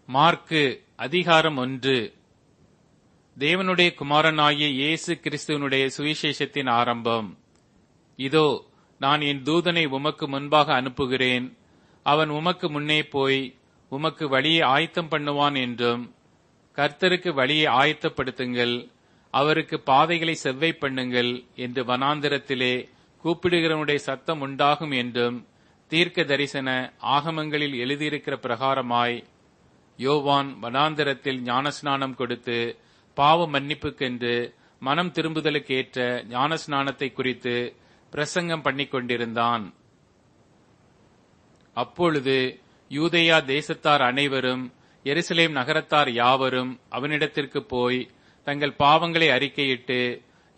Mark அதிகாரம் 1. தேவனுடைய குமாரனாகிய இயேசு கிறிஸ்துவனுடைய சுவிசேஷத்தின் ஆரம்பம். இதோ, நான் என் தூதனை உமக்கு முன்பாக அனுப்புகிறேன். அவன் உமக்கு முன்னே போய் உமக்கு வழியை ஆயத்தம் பண்ணுவான் என்றும், கர்த்தருக்கு வழியை ஆயத்தப்படுத்துங்கள், அவருக்கு பாதைகளை செவ்வை பண்ணுங்கள் என்று வனாந்திரத்திலே கூப்பிடுகிறவனுடைய சத்தம் உண்டாகும் என்றும் தீர்க்க தரிசன ஆகமங்களில் எழுதியிருக்கிற பிரகாரமாய் யோவான் வனாந்திரத்தில் ஞானஸ்நானம் கொடுத்து பாவ மன்னிப்புக்கென்று மனம் திரும்புதலுக்கு ஏற்ற ஞானஸ்நானத்தை குறித்து பிரசங்கம் பண்ணிக் கொண்டிருந்தான். அப்பொழுது யூதேயா தேசத்தார் அனைவரும் எருசலேம் நகரத்தார் யாவரும் அவனிடத்திற்கு போய் தங்கள் பாவங்களை அறிக்கையிட்டு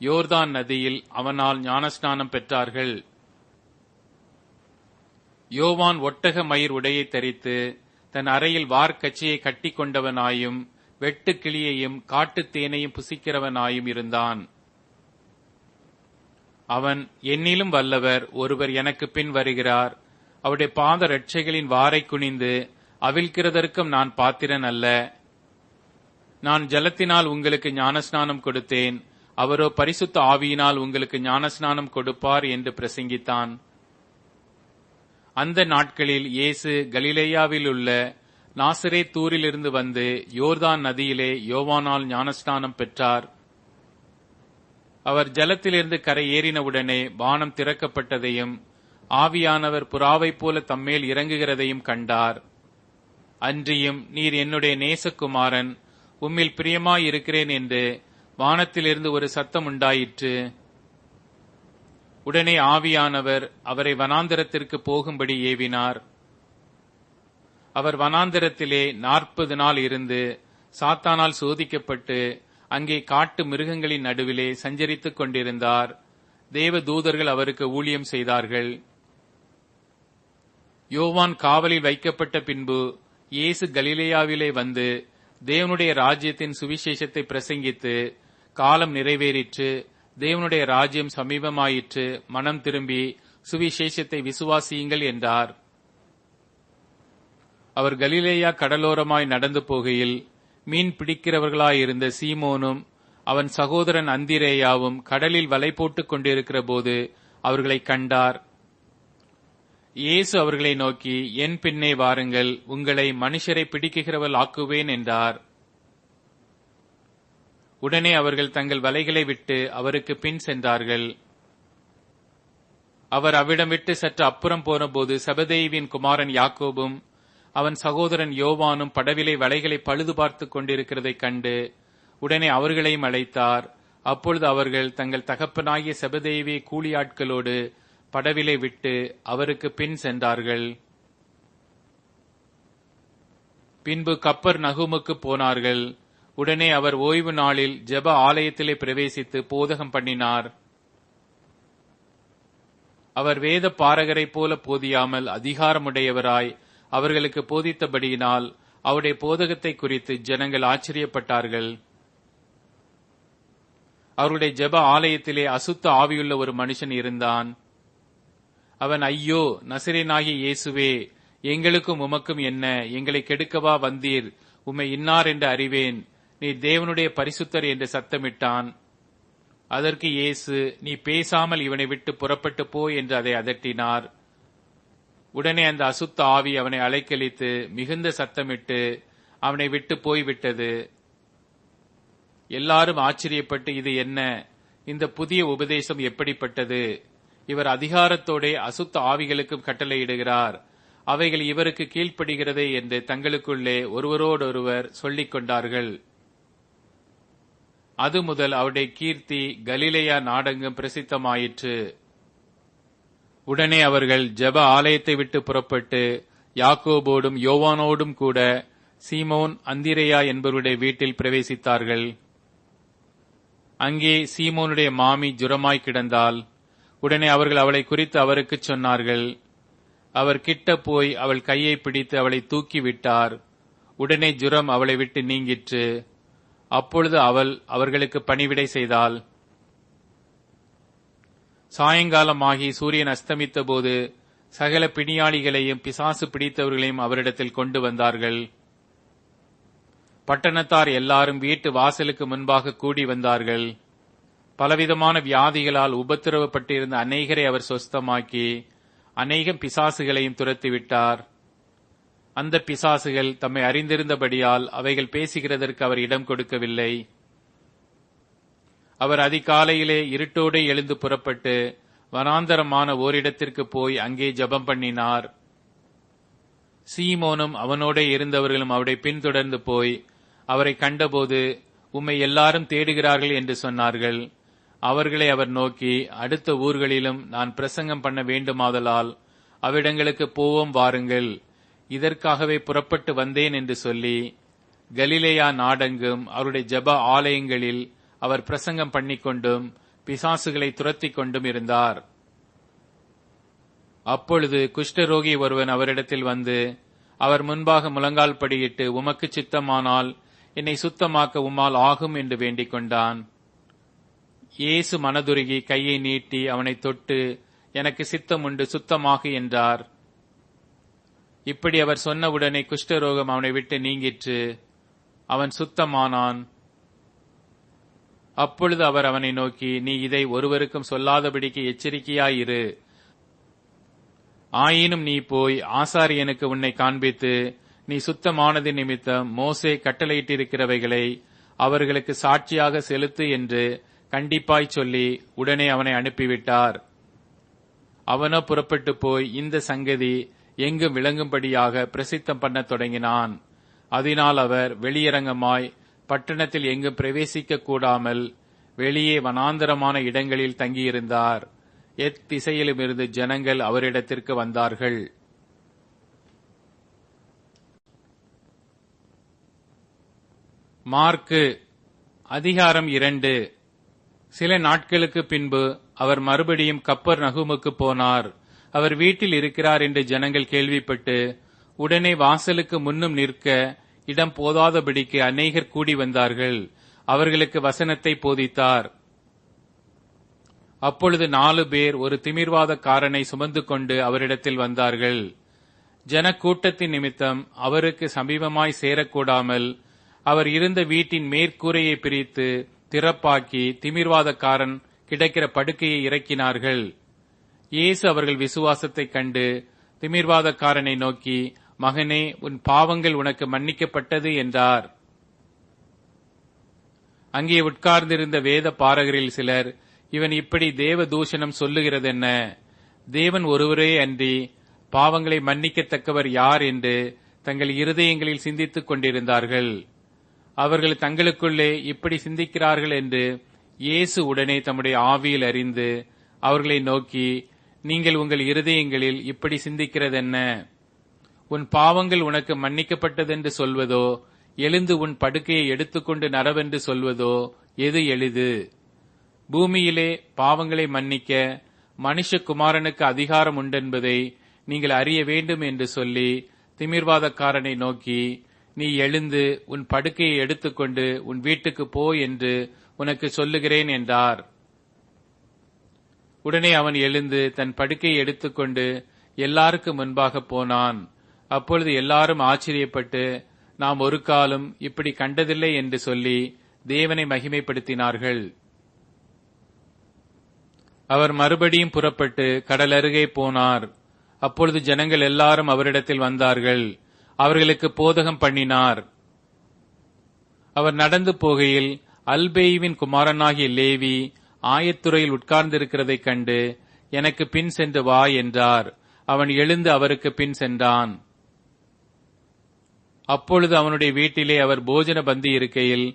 யோர்தான் நதியில் அவனால் ஞானஸ்நானம் பெற்றார்கள். யோவான் ஒட்டக மயிர் உடையை தரித்து தன் அறையில் வார்க்கச்சையை கட்டி கொண்டவனாயும் வெட்டு கிளியையும் காட்டுத் தேனையும் புசிக்கிறவனாயும் இருந்தான். அவன், என்னிலும் வல்லவர் ஒருவர் எனக்கு பின் வருகிறார், அவருடைய பாத ரட்சைகளின் வாரை குனிந்து அவிழ்க்கிறதற்கும் நான் பாத்திரன் அல்ல. நான் ஜலத்தினால் உங்களுக்கு ஞானஸ்நானம் கொடுத்தேன், அவரோ பரிசுத்த ஆவியினால் உங்களுக்கு ஞானஸ்நானம் கொடுப்பார் என்று பிரசங்கித்தான். அந்த நாட்களில் இயேசு கலிலேயாவில் உள்ள நாசரேத்தூரிலிருந்து வந்து யோர்தான் நதியிலே யோவானால் ஞானஸ்நானம் பெற்றார். அவர் ஜலத்திலிருந்து கரை ஏறினவுடனே வானம் திறக்கப்பட்டதையும் ஆவியானவர் புறாவைப் போல தம்மேல் இறங்குகிறதையும் கண்டார். அன்றியும், நீர் என்னுடைய நேசகுமாரன், உம்மில் பிரியமாயிருக்கிறேன் என்று வானத்திலிருந்து ஒரு சத்தம் உண்டாயிற்று. உடனே ஆவியானவர் அவரை வனாந்தரத்திற்கு போகும்படி ஏவினார். அவர் வனாந்தரத்திலே 40 நாள் இருந்து சாத்தானால் சோதிக்கப்பட்டு அங்கே காட்டு மிருகங்களின் நடுவிலே சஞ்சரித்துக் கொண்டிருந்தார். தேவ தூதர்கள் அவருக்கு ஊழியம் செய்தார்கள். யோவான் காவலில் வைக்கப்பட்ட பின்பு இயேசு கலிலேயாவிலே வந்து தேவனுடைய ராஜ்யத்தின் சுவிசேஷத்தை பிரசங்கித்து, காலம் நிறைவேறிற்று, தேவனுடைய ராஜ்யம் சமீபமாயிற்று, மனம் திரும்பி சுவிசேஷத்தை விசுவாசியுங்கள் என்றார். அவர் கலிலேயா கடலோரமாய் நடந்து போகையில் மீன் பிடிக்கிறவர்களாயிருந்த சீமோனும் அவன் சகோதரன் அந்திரேயாவும் கடலில் வலை போட்டுக் கொண்டிருக்கிற போது அவர்களை கண்டார். இயேசு அவர்களை நோக்கி, என் பின்னே வாருங்கள், உங்களை மனுஷரை பிடிக்கிறவர்கள் ஆக்குவேன் என்றார். உடனே அவர்கள் தங்கள் வலைகளை விட்டு அவருக்கு பின் சென்றார்கள். அவர் அவ்விடம் விட்டு சற்று அப்புறம் போனபோது செபதேயுவின் குமாரன் யாக்கோபும் அவன் சகோதரன் யோவானும் படவிலே வலைகளை பழுது பார்த்துக் கொண்டிருக்கிறதைக் கண்டு உடனே அவர்களையும் அழைத்தார். அப்பொழுது அவர்கள் தங்கள் தகப்பனாகிய செபதேயுவை கூலியாட்களோடு படவிலை விட்டு அவருக்கு பின் சென்றார்கள். பின்பு கப்பர் நகுமுக்கு போனார்கள். உடனே அவர் ஓய்வு நாளில் ஜெப ஆலயத்திலே பிரவேசித்து போதகம் பண்ணினார். அவர் வேத பாரகரைப் போல போதியாமல் அதிகாரமுடையவராய் அவர்களுக்கு போதித்தபடியினால் அவருடைய போதகத்தை குறித்து ஜனங்கள் ஆச்சரியப்பட்டார்கள். அவருடைய ஜெப ஆலயத்திலே அசுத்த ஆவியுள்ள ஒரு மனுஷன் இருந்தான். அவன், ஐயோ, நசரேயனாகிய இயேசுவே, எங்களுக்கும் உமக்கும் என்ன? எங்களை கெடுக்கவா வந்தீர்? உம்மை இன்னார் என்று அறிவேன், நீ தேவனுடைய பரிசுத்தர் என்று சத்தமிட்டான். அதற்கு இயேசு, நீ பேசாமல் இவனை விட்டு புறப்பட்டு போ என்று அதை அதட்டினார். உடனே அந்த அசுத்த ஆவி அவனை அலைக்கழித்து மிகுந்த சத்தமிட்டு அவனை விட்டு போய்விட்டது. எல்லாரும் ஆச்சரியப்பட்டு, இது என்ன? இந்த புதிய உபதேசம் எப்படிப்பட்டது? இவர் அதிகாரத்தோட அசுத்த ஆவிகளுக்கும் கட்டளையிடுகிறார், அவைகள் இவருக்கு கீழ்ப்படுகிறதே என்று தங்களுக்குள்ளே ஒருவரோடொருவர் சொல்லிக் கொண்டார்கள். அது முதல் அவருடைய கீர்த்தி கலிலேயா நாடெங்கும் பிரசித்தமாயிற்று. உடனே அவர்கள் ஜெப ஆலயத்தை விட்டு புறப்பட்டு யாக்கோபோடும் யோவானோடும் கூட சீமோன் அந்திரேயா என்பவருடைய வீட்டில் பிரவேசித்தார்கள். அங்கே சீமோனுடைய மாமி ஜுரமாய் கிடந்தாள். உடனே அவர்கள் அவளை குறித்து அவருக்கு சொன்னார்கள். அவர் கிட்ட போய் அவள் கையை பிடித்து அவளை தூக்கி விட்டார். உடனே ஜுரம் அவளை விட்டு நீங்கிற்று. அப்பொழுது அவள் அவர்களுக்கு பணிவிடை செய்தாள். சாயங்காலமாகி சூரியன் அஸ்தமித்த போது சகல பிணியாளிகளையும் பிசாசு பிடித்தவர்களையும் அவரிடத்தில் கொண்டு வந்தார்கள். பட்டணத்தார் எல்லாரும் வீட்டு வாசலுக்கு முன்பாக கூடி வந்தார்கள். பலவிதமான வியாதிகளால் உபத்திரவப்பட்டிருந்த அநேகரை அவர் சொஸ்தமாக்கி அநேகம் பிசாசுகளையும் துரத்திவிட்டார். அந்த பிசாசுகள் தம்மை அறிந்திருந்தபடியால் அவைகள் பேசுகிறதற்கு அவர் இடம் கொடுக்கவில்லை. அவர் அதிகாலையிலே இருட்டோடு எழுந்து புறப்பட்டு வனாந்தரமான ஓரிடத்திற்கு போய் அங்கே ஜெபம் பண்ணினார். சீமோனும் அவனோட இருந்தவர்களும் அவரை பின்தொடர்ந்து போய் அவரை கண்டபோது, உம்மை எல்லாரும் தேடுகிறார்கள் என்று சொன்னார்கள். அவர்களை அவர் நோக்கி, அடுத்த ஊர்களிலும் நான் பிரசங்கம் பண்ண வேண்டுமாதலால் அவ்விடங்களுக்கு போவோம் வாருங்கள், இதற்காகவே புறப்பட்டு வந்தேன் என்று சொல்லி கலிலேயா நாடெங்கும் அவருடைய ஜெப ஆலயங்களில் அவர் பிரசங்கம் பண்ணிக்கொண்டும் பிசாசுகளை துரத்திக் கொண்டும் இருந்தார். அப்பொழுது குஷ்டரோகி ஒருவன் அவரிடத்தில் வந்து அவர் முன்பாக முழங்கால் படியிட்டு, உமக்கு சித்தமானால் என்னை சுத்தமாக்க உம்மால் ஆகும் என்று வேண்டிக் கொண்டான். இயேசு மனதுருகி கையை நீட்டி அவனை தொட்டு, எனக்கு சித்தம் உண்டு, சுத்தமாகு என்றார். இப்படி அவர் சொன்னவுடனே குஷ்டரோகம் அவனை விட்டு நீங்கிற்று. அவன் சுத்தமானான். அப்பொழுது அவர் அவனை நோக்கி, நீ இதை ஒருவருக்கும் சொல்லாதபடிக்கு எச்சரிக்கையாயிரு. ஆயினும் நீ போய் ஆசாரியனுக்கு உன்னை காண்பித்து, நீ சுத்தமானது நிமித்தம் மோசே கட்டளையிட்டிருக்கிறவைகளை அவர்களுக்கு சாட்சியாக செலுத்து என்று கண்டிப்பாய் சொல்லி உடனே அவனை அனுப்பிவிட்டார். அவனோ புறப்பட்டு போய் இந்த சங்கதி எங்கும் விளங்கும்படியாக பிரசித்தம் பண்ணத் தொடங்கினான். அதனால் அவர் வெளியரங்கமாய் பட்டணத்தில் எங்கும் பிரவேசிக்க கூடாமல் வெளியே வனாந்தரமான இடங்களில் தங்கியிருந்தார். எத்திசையிலும் இருந்து ஜனங்கள் அவரிடத்திற்கு வந்தார்கள். மார்க்கு அதிகாரம் 2. சில நாட்களுக்கு பின்பு அவர் மறுபடியும் கப்பர்நகூமுக்கு போனார். அவர் வீட்டில் இருக்கிறார் என்று ஜனங்கள் கேள்விப்பட்டு உடனே வாசலுக்கு முன்னும் நிற்க இடம் போதாதபடிக்கு அநேகர் கூடி வந்தார்கள். அவர்களுக்கு வசனத்தை போதித்தார். அப்பொழுது 4 பேர் ஒரு திமிர்வாதக்காரனை சுமந்து கொண்டு அவரிடத்தில் வந்தார்கள். ஜனக்கூட்டத்தின் நிமித்தம் அவருக்கு சமீபமாய் சேரக்கூடாமல் அவர் இருந்த வீட்டின் மேற்கூரையை பிரித்து திறப்பாக்கி திமிர்வாதக்காரன் கிடக்கிற படுக்கையை இறக்கினார்கள். இயேசு அவர்கள் விசுவாசத்தைக் கண்டு திமிர்வாதக்காரனை நோக்கி, மகனே, உன் பாவங்கள் உனக்கு மன்னிக்கப்பட்டது என்றார். அங்கே உட்கார்ந்திருந்த வேத பாரகரில் சிலர், இவன் இப்படி தேவ தூஷணம் சொல்லுகிறதென்ன? தேவன் ஒருவரே அன்றி பாவங்களை மன்னிக்கத்தக்கவர் யார் என்று தங்கள் இருதயங்களில் சிந்தித்துக் கொண்டிருந்தார்கள். அவர்கள் தங்களுக்குள்ளே இப்படி சிந்திக்கிறார்கள் என்று இயேசு உடனே தம்முடைய ஆவியில் அறிந்து அவர்களை நோக்கி, நீங்கள் உங்கள் இருதயங்களில் இப்படி சிந்திக்கிறதென்ன? உன் பாவங்கள் உனக்கு மன்னிக்கப்பட்டதென்று சொல்வதோ, எழுந்து உன் படுக்கையை எடுத்துக்கொண்டு நடவென்று சொல்வதோ எது எளிது? பூமியிலே பாவங்களை மன்னிக்க மனுஷகுமாரனுக்கு அதிகாரம் உண்டென்பதை நீங்கள் அறிய வேண்டும் என்று சொல்லி திமிர்வாதக்காரனை நோக்கி, நீ எழுந்து உன் படுக்கையை எடுத்துக்கொண்டு உன் வீட்டுக்கு போ என்று உனக்கு சொல்லுகிறேன் என்றார். உடனே அவன் எழுந்து தன் படுக்கையை எடுத்துக்கொண்டு எல்லாருக்கு முன்பாக போனான். அப்பொழுது எல்லாரும் ஆச்சரியப்பட்டு, நாம் ஒரு காலம் இப்படி கண்டதில்லை என்று சொல்லி தேவனை மகிமைப்படுத்தினார்கள். அவர் மறுபடியும் புறப்பட்டு கடல் அருகே போனார். அப்பொழுது ஜனங்கள் எல்லாரும் அவரிடத்தில் வந்தார்கள். அவர்களுக்கு போதகம் பண்ணினார். அவர் நடந்து போகையில் அல்பேயுவின் குமாரனாகிய லேவி ஆயத்துறையில் உட்கார்ந்திருக்கிறதைக் கண்டு, எனக்கு பின் சென்று வா என்றார். அவன் எழுந்து அவருக்கு பின் சென்றான். அப்பொழுது அவனுடைய வீட்டிலே அவர் போஜன பந்தி இருக்கையில்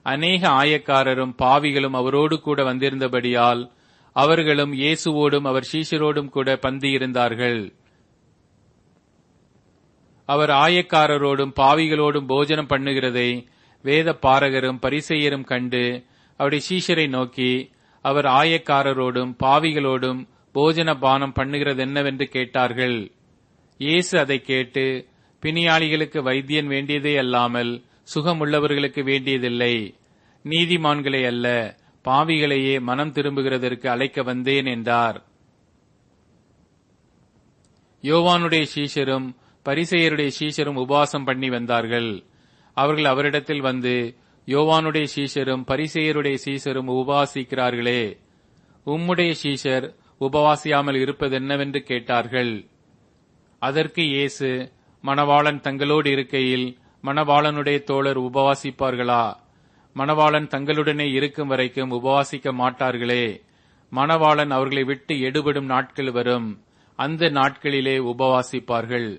அநேக ஆயக்காரரும் பாவிகளும் அவரோடு கூட வந்திருந்தபடியால் அவர்களும் இயேசுவோடும் அவர் சீஷரோடும் கூட பந்தி இருந்தார்கள். அவர் ஆயக்காரரோடும் பாவிகளோடும் போஜனம் பண்ணுகிறதை வேத பாரகரும் பரிசேயரும் கண்டு அவருடைய சீஷரை நோக்கி, அவர் ஆயக்காரரோடும் பாவிகளோடும் போஜன பானம் பண்ணுகிறது என்னவென்று கேட்டார்கள். இயேசு அதை கேட்டு, பிணியாளிகளுக்கு வைத்தியன் வேண்டியதே அல்லாமல் சுகமுள்ளவர்களுக்கு வேண்டியதில்லை, நீதிமான்களை அல்ல பாவிகளையே மனம் திரும்புகிறதற்கு அழைக்க வந்தேன் என்றார். யோவானுடைய சீஷரும் பரிசேயருடைய சீஷரும் உபவாசம் பண்ணி வந்தார்கள். அவர்கள் அவரிடத்தில் வந்து, யோவானுடைய சீஷரும் பரிசேயருடைய சீஷரும் உபவாசிக்கிறார்களே, உம்முடைய சீஷர் உபவாசியாமல் இருப்பதென்னவென்று கேட்டார்கள். அதற்கு இயேசு, மணவாளன் தங்களோடு இருக்கையில் மணவாளனுடைய தோழர் உபவாசிப்பார்களா? மணவாளன் தங்களுடனே இருக்கும் வரைக்கும் உபவாசிக்க மாட்டார்களே. மணவாளன் அவர்களை விட்டு எடுபடும் நாட்கள் வரும், அந்த நாட்களிலே உபவாசிப்பார்கள்.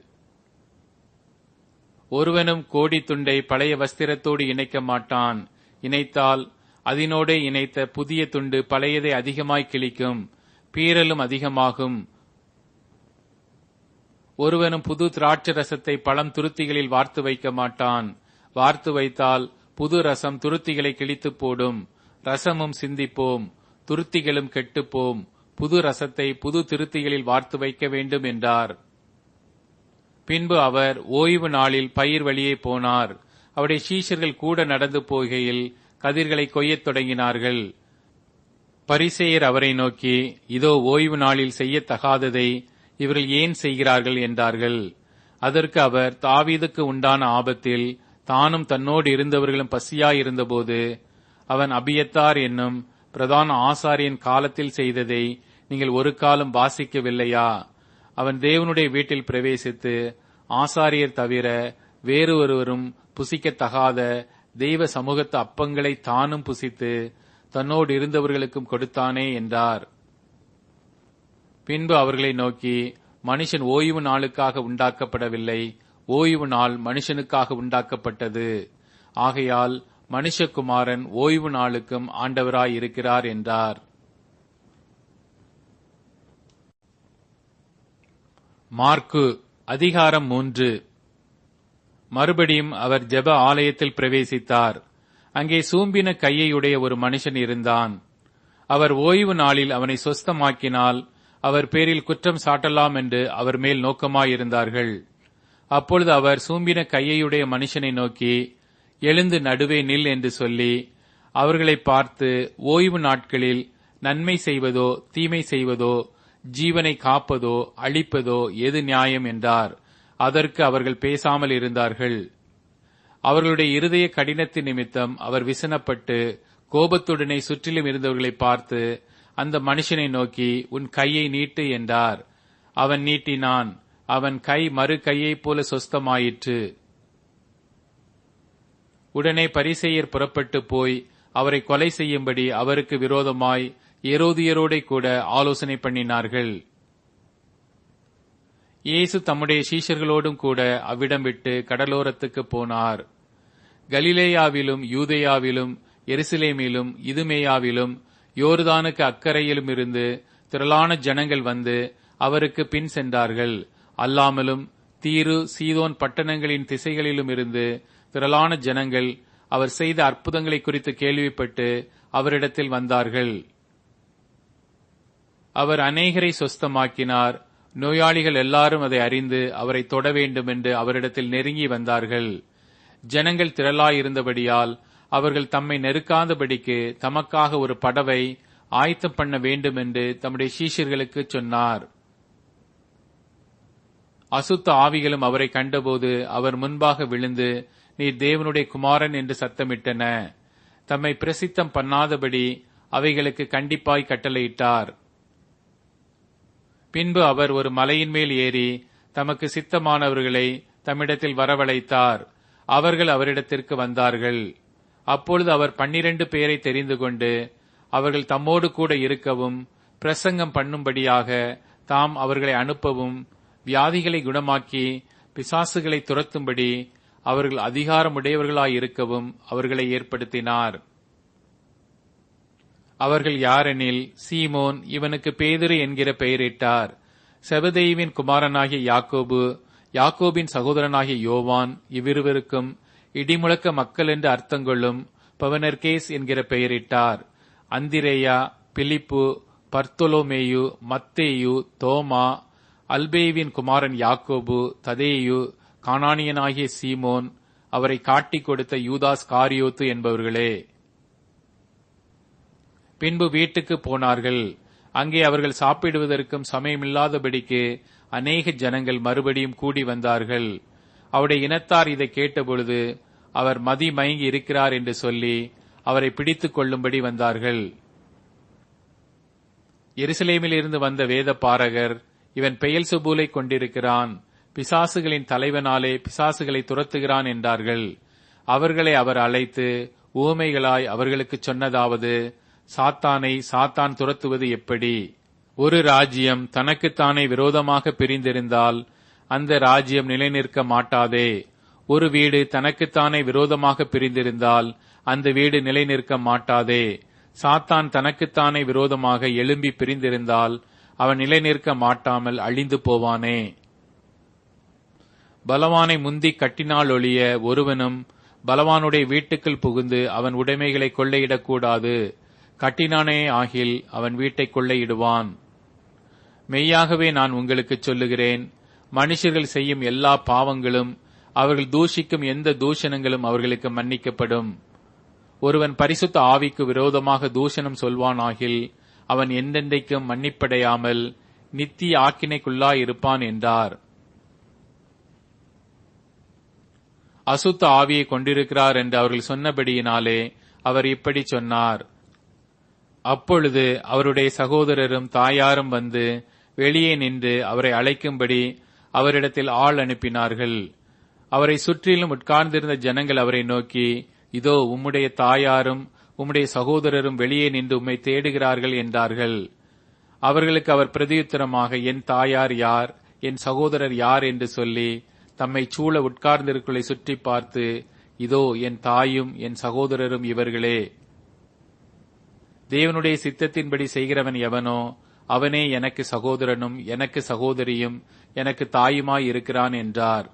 ஒருவனும் கோடி துண்டை பழைய வஸ்திரத்தோடு இணைக்க மாட்டான். இணைத்தால் அதனோடே இணைத்த புதிய துண்டு பழையதை அதிகமாய் கிழிக்கும், பீறலும் அதிகமாகும். ஒருவனும் புது திராட்சை ரசத்தை பழம் துருத்திகளில் வார்த்து வைக்க மாட்டான். வார்த்து வைத்தால் புது ரசம் துருத்திகளை கிழித்து போடும், ரசமும் சிந்திப்போம், துருத்திகளும் கெட்டுப்போம். புது ரசத்தை புது திருத்திகளில் வார்த்து வைக்க வேண்டும் என்றார். பின்பு அவர் ஓய்வு நாளில் பயிர் வழியே போனார். அவருடைய சீஷர்கள் கூட நடந்து போகையில் கதிர்களை கொய்யத் தொடங்கினார்கள். பரிசேயர் அவரை நோக்கி, இதோ ஓய்வு நாளில் செய்யத்தகாததை இவர்கள் ஏன் செய்கிறார்கள் என்றார்கள். அதற்கு அவர், தாவீதுக்கு உண்டான ஆபத்தில் தானும் தன்னோடு இருந்தவர்களும் பசியாயிருந்தபோது அவன் அபியத்தார் என்னும் பிரதான ஆசாரியன் காலத்தில் செய்ததை நீங்கள் ஒரு காலம் வாசிக்கவில்லையா? அவன் தேவனுடைய வீட்டில் பிரவேசித்து ஆசாரியர் தவிர வேறு ஒருவரும் புசிக்கத்தகாத தெய்வ சமூகத்து அப்பங்களை தானும் புசித்து தன்னோடு இருந்தவர்களுக்கும் கொடுத்தானே என்றார். பின்பு அவர்களை நோக்கி, மனுஷன் ஓய்வு நாளுக்காக உண்டாக்கப்படவில்லை, ஓய்வு நாள் மனுஷனுக்காக உண்டாக்கப்பட்டது. ஆகையால் மனுஷகுமாரன் ஓய்வு நாளுக்கும் ஆண்டவராய் இருக்கிறார் என்றார். மார்க்கு அதிகாரம் 3. மறுபடியும் அவர் ஜெப ஆலயத்தில் பிரவேசித்தார். அங்கே சூம்பின கையையுடைய ஒரு மனுஷன் இருந்தான். அவர் ஓய்வு நாளில் அவனை சொஸ்தமாக்கினால் அவர் பேரில் குற்றம் சாட்டலாம் என்று அவர் மேல் நோக்கமாயிருந்தார்கள். அப்பொழுது அவர் சூம்பின கையையுடைய மனுஷனை நோக்கி, எழுந்து நடுவே நில் என்று சொல்லி அவர்களை பார்த்து, ஓய்வு நாட்களில் நன்மை செய்வதோ தீமை செய்வதோ, ஜீவனை காப்பதோ அழிப்பதோ எது நியாயம் என்றார். அதற்கு அவர்கள் பேசாமல் இருந்தார்கள். அவர்களுடைய இருதய கடினத்தின் நிமித்தம் அவர் விசனப்பட்டு கோபத்துடனே சுற்றிலும் இருந்தவர்களை பார்த்து அந்த மனுஷனை நோக்கி, உன் கையை நீட்டு என்றார். அவன் நீட்டினான். அவன் கை மறு கையைப் போல சொஸ்தமாயிற்று. உடனே பரிசேயர் புறப்பட்டு போய் அவரை கொலை செய்யும்படி அவருக்கு விரோதமாய் ஏரோதியரோடே கூட ஆலோசனை பண்ணினார்கள். இயேசு தம்முடைய சீஷர்களோடும் கூட அவ்விடம் விட்டு கடலோரத்துக்கு போனார். கலிலேயாவிலும் யூதேயாவிலும் எருசலேமிலும் இதுமேயாவிலும் யோர்தானுக்கு அக்கறையிலும் இருந்து திரளான ஜனங்கள் வந்து அவருக்கு பின் சென்றார்கள். அல்லாமலும் தீரு சீதோன் பட்டணங்களின் திசைகளிலும் இருந்து திரளான ஜனங்கள் அவர் செய்த அற்புதங்களை குறித்து கேள்விப்பட்டு அவரிடத்தில் வந்தார்கள். அவர் அநேகரை சொஸ்தமாக்கினார். நோயாளிகள் எல்லாரும் அதை அறிந்து அவரை தொட வேண்டும் என்று அவரிடத்தில் நெருங்கி வந்தார்கள். ஜனங்கள் திரளாயிருந்தபடியால் அவர்கள் தம்மை நெருக்காதபடிக்கு தமக்காக ஒரு படவை ஆயத்தம் பண்ண வேண்டும் என்று தம்முடைய சீஷர்களுக்கு சொன்னார். அசுத்த ஆவிகளும் அவரை கண்டபோது அவர் முன்பாக விழுந்து, நீர் தேவனுடைய குமாரன் என்று சத்தமிட்டன. தம்மை பிரசித்தம் பண்ணாதபடி அவைகளுக்கு கண்டிப்பாய் கட்டளையிட்டார். பின்பு அவர் ஒரு மலையின் மேல் ஏறி தமக்கு சித்தமானவர்களை தம்மிடத்தில் வரவழைத்தார். அவர்கள் அவரிடத்திற்கு வந்தார்கள். அப்பொழுது அவர் 12 பேரை தெரிந்து கொண்டு அவர்கள் தம்மோடு கூட இருக்கவும் பிரசங்கம் பண்ணும்படியாக தாம் அவர்களை அனுப்பவும் வியாதிகளை குணமாக்கி பிசாசுகளை துரத்தும்படி அவர்கள் அதிகாரமுடையவர்களாயிருக்கவும் அவர்களை ஏற்படுத்தினார். அவர்கள் யாரெனில், சீமோன், இவனுக்கு பேதுரு என்கிற பெயரிட்டார். செபதேயுவின் குமாரனாகிய யாக்கோபு, யாக்கோபின் சகோதரனாகிய யோவான், இவ்விருவருக்கும் இடிமுழக்க மக்கள் என்று அர்த்தங்கொள்ளும் பவனர்கேஸ் என்கிற பெயரிட்டார். அந்திரேயா, பிலிப்பு, பர்த்தொலோமேயு, மத்தேயு, தோமா, அல்பேவின் குமாரன் யாக்கோபு, ததேயு, கானானியனாகிய சீமோன், அவரை காட்டிக் கொடுத்த யூதாஸ் காரியோத்து என்பவர்களே. பின்பு வீட்டுக்கு போனார்கள். அங்கே அவர்கள் சாப்பிடுவதற்கும் சமயமில்லாதபடிக்கு அநேக ஜனங்கள் மறுபடியும் கூடி வந்தார்கள். அவருடைய இனத்தார் இதை கேட்டபொழுது அவர் மதி மயங்கி இருக்கிறார் என்று சொல்லி அவரை பிடித்துக் கொள்ளும்படி வந்தார்கள். எருசலேமில் இருந்து வந்த வேத பாரகர், இவன் பெயல்செபூலை கொண்டிருக்கிறான், பிசாசுகளின் தலைவனாலே பிசாசுகளை துரத்துகிறான் என்றார்கள். அவர்களை அவர் அழைத்து உவமைகளாய் அவர்களுக்கு சொன்னதாவது, சாத்தானை சாத்தான் துரத்துவது எப்படி? ஒரு ராஜ்யம் தனக்குத்தானே விரோதமாக பிரிந்திருந்தால் அந்த ராஜ்யம் நிலைநிற்க மாட்டாதே. ஒரு வீடு தனக்குத்தானே விரோதமாக பிரிந்திருந்தால் அந்த வீடு நிலைநிற்க மாட்டாதே. சாத்தான் தனக்குத்தானே விரோதமாக எழும்பி பிரிந்திருந்தால் அவன் நிலைநிற்க மாட்டாமல் அழிந்து போவானே. பலவானை முந்தி கட்டினால் ஒழிய ஒருவனும் பலவானுடைய வீட்டுக்குள் புகுந்து அவன் உடைமைகளை கொள்ளையிடக்கூடாது. கட்டினானே ஆகில் அவன் வீட்டை கொள்ளையிடுவான். மெய்யாகவே நான் உங்களுக்கு சொல்லுகிறேன், மனுஷர்கள் செய்யும் எல்லா பாவங்களும் அவர்கள் தூஷிக்கும் எந்த தூஷணங்களும் அவர்களுக்கு மன்னிக்கப்படும். ஒருவன் பரிசுத்த ஆவிக்கு விரோதமாக தூஷணம் சொல்வானாகில் அவன் என்றென்றைக்கும் மன்னிப்படையாமல் நித்திய ஆக்கினைக்குள்ளாயிருப்பான் என்றார். அசுத்த ஆவியை கொண்டிருக்கிறார் என்று அவர்கள் சொன்னபடியினாலே அவர் இப்படி சொன்னார். அப்பொழுது அவருடைய சகோதரரும் தாயாரும் வந்து வெளியே நின்று அவரை அழைக்கும்படி அவரிடத்தில் ஆள் அனுப்பினார்கள். அவரை சுற்றிலும் உட்கார்ந்திருந்த ஜனங்கள் அவரை நோக்கி, இதோ உம்முடைய தாயாரும் உம்முடைய சகோதரரும் வெளியே நின்று உம்மை தேடுகிறார்கள் என்றார்கள். அவர்களுக்கு அவர் பிரதியுத்தரமாக, என் தாயார் யார், என் சகோதரர் யார் என்று சொல்லி தம்மை சூழ உட்கார்ந்திருக்களை சுற்றி பார்த்து, இதோ என் தாயும் என் சகோதரரும் இவர்களே. தேவனுடைய சித்தத்தின்படி செய்கிறவன் எவனோ அவனே எனக்கு சகோதரனும் எனக்கு சகோதரியும் எனக்கு தாயுமாய் இருக்கிறான் என்றார்.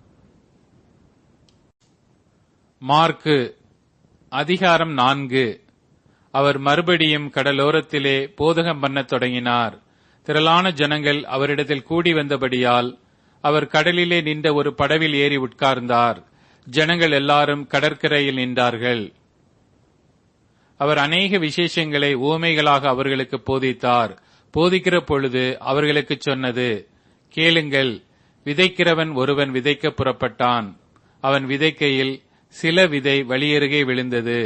மார்க்கு அதிகாரம் 4. அவர் மறுபடியும் கடலோரத்திலே போதகம் பண்ணத் தொடங்கினார். திரளான ஜனங்கள் அவரிடத்தில் கூடி வந்தபடியால் அவர் கடலிலே நின்ற ஒரு படவில் ஏறி உட்கார்ந்தார். ஜனங்கள் எல்லாரும் கடற்கரையில் நின்றார்கள். அவர் அநேக விசேஷங்களை உவமைகளாக அவர்களுக்கு போதித்தார். போதிக்கிற பொழுது அவர்களுக்கு சொன்னது, கேளுங்கள். விதைக்கிறவன் ஒருவன் விதைக்க புறப்பட்டான். அவன் விதைக்கையில் சில விதை வழியருகே விழுந்தது.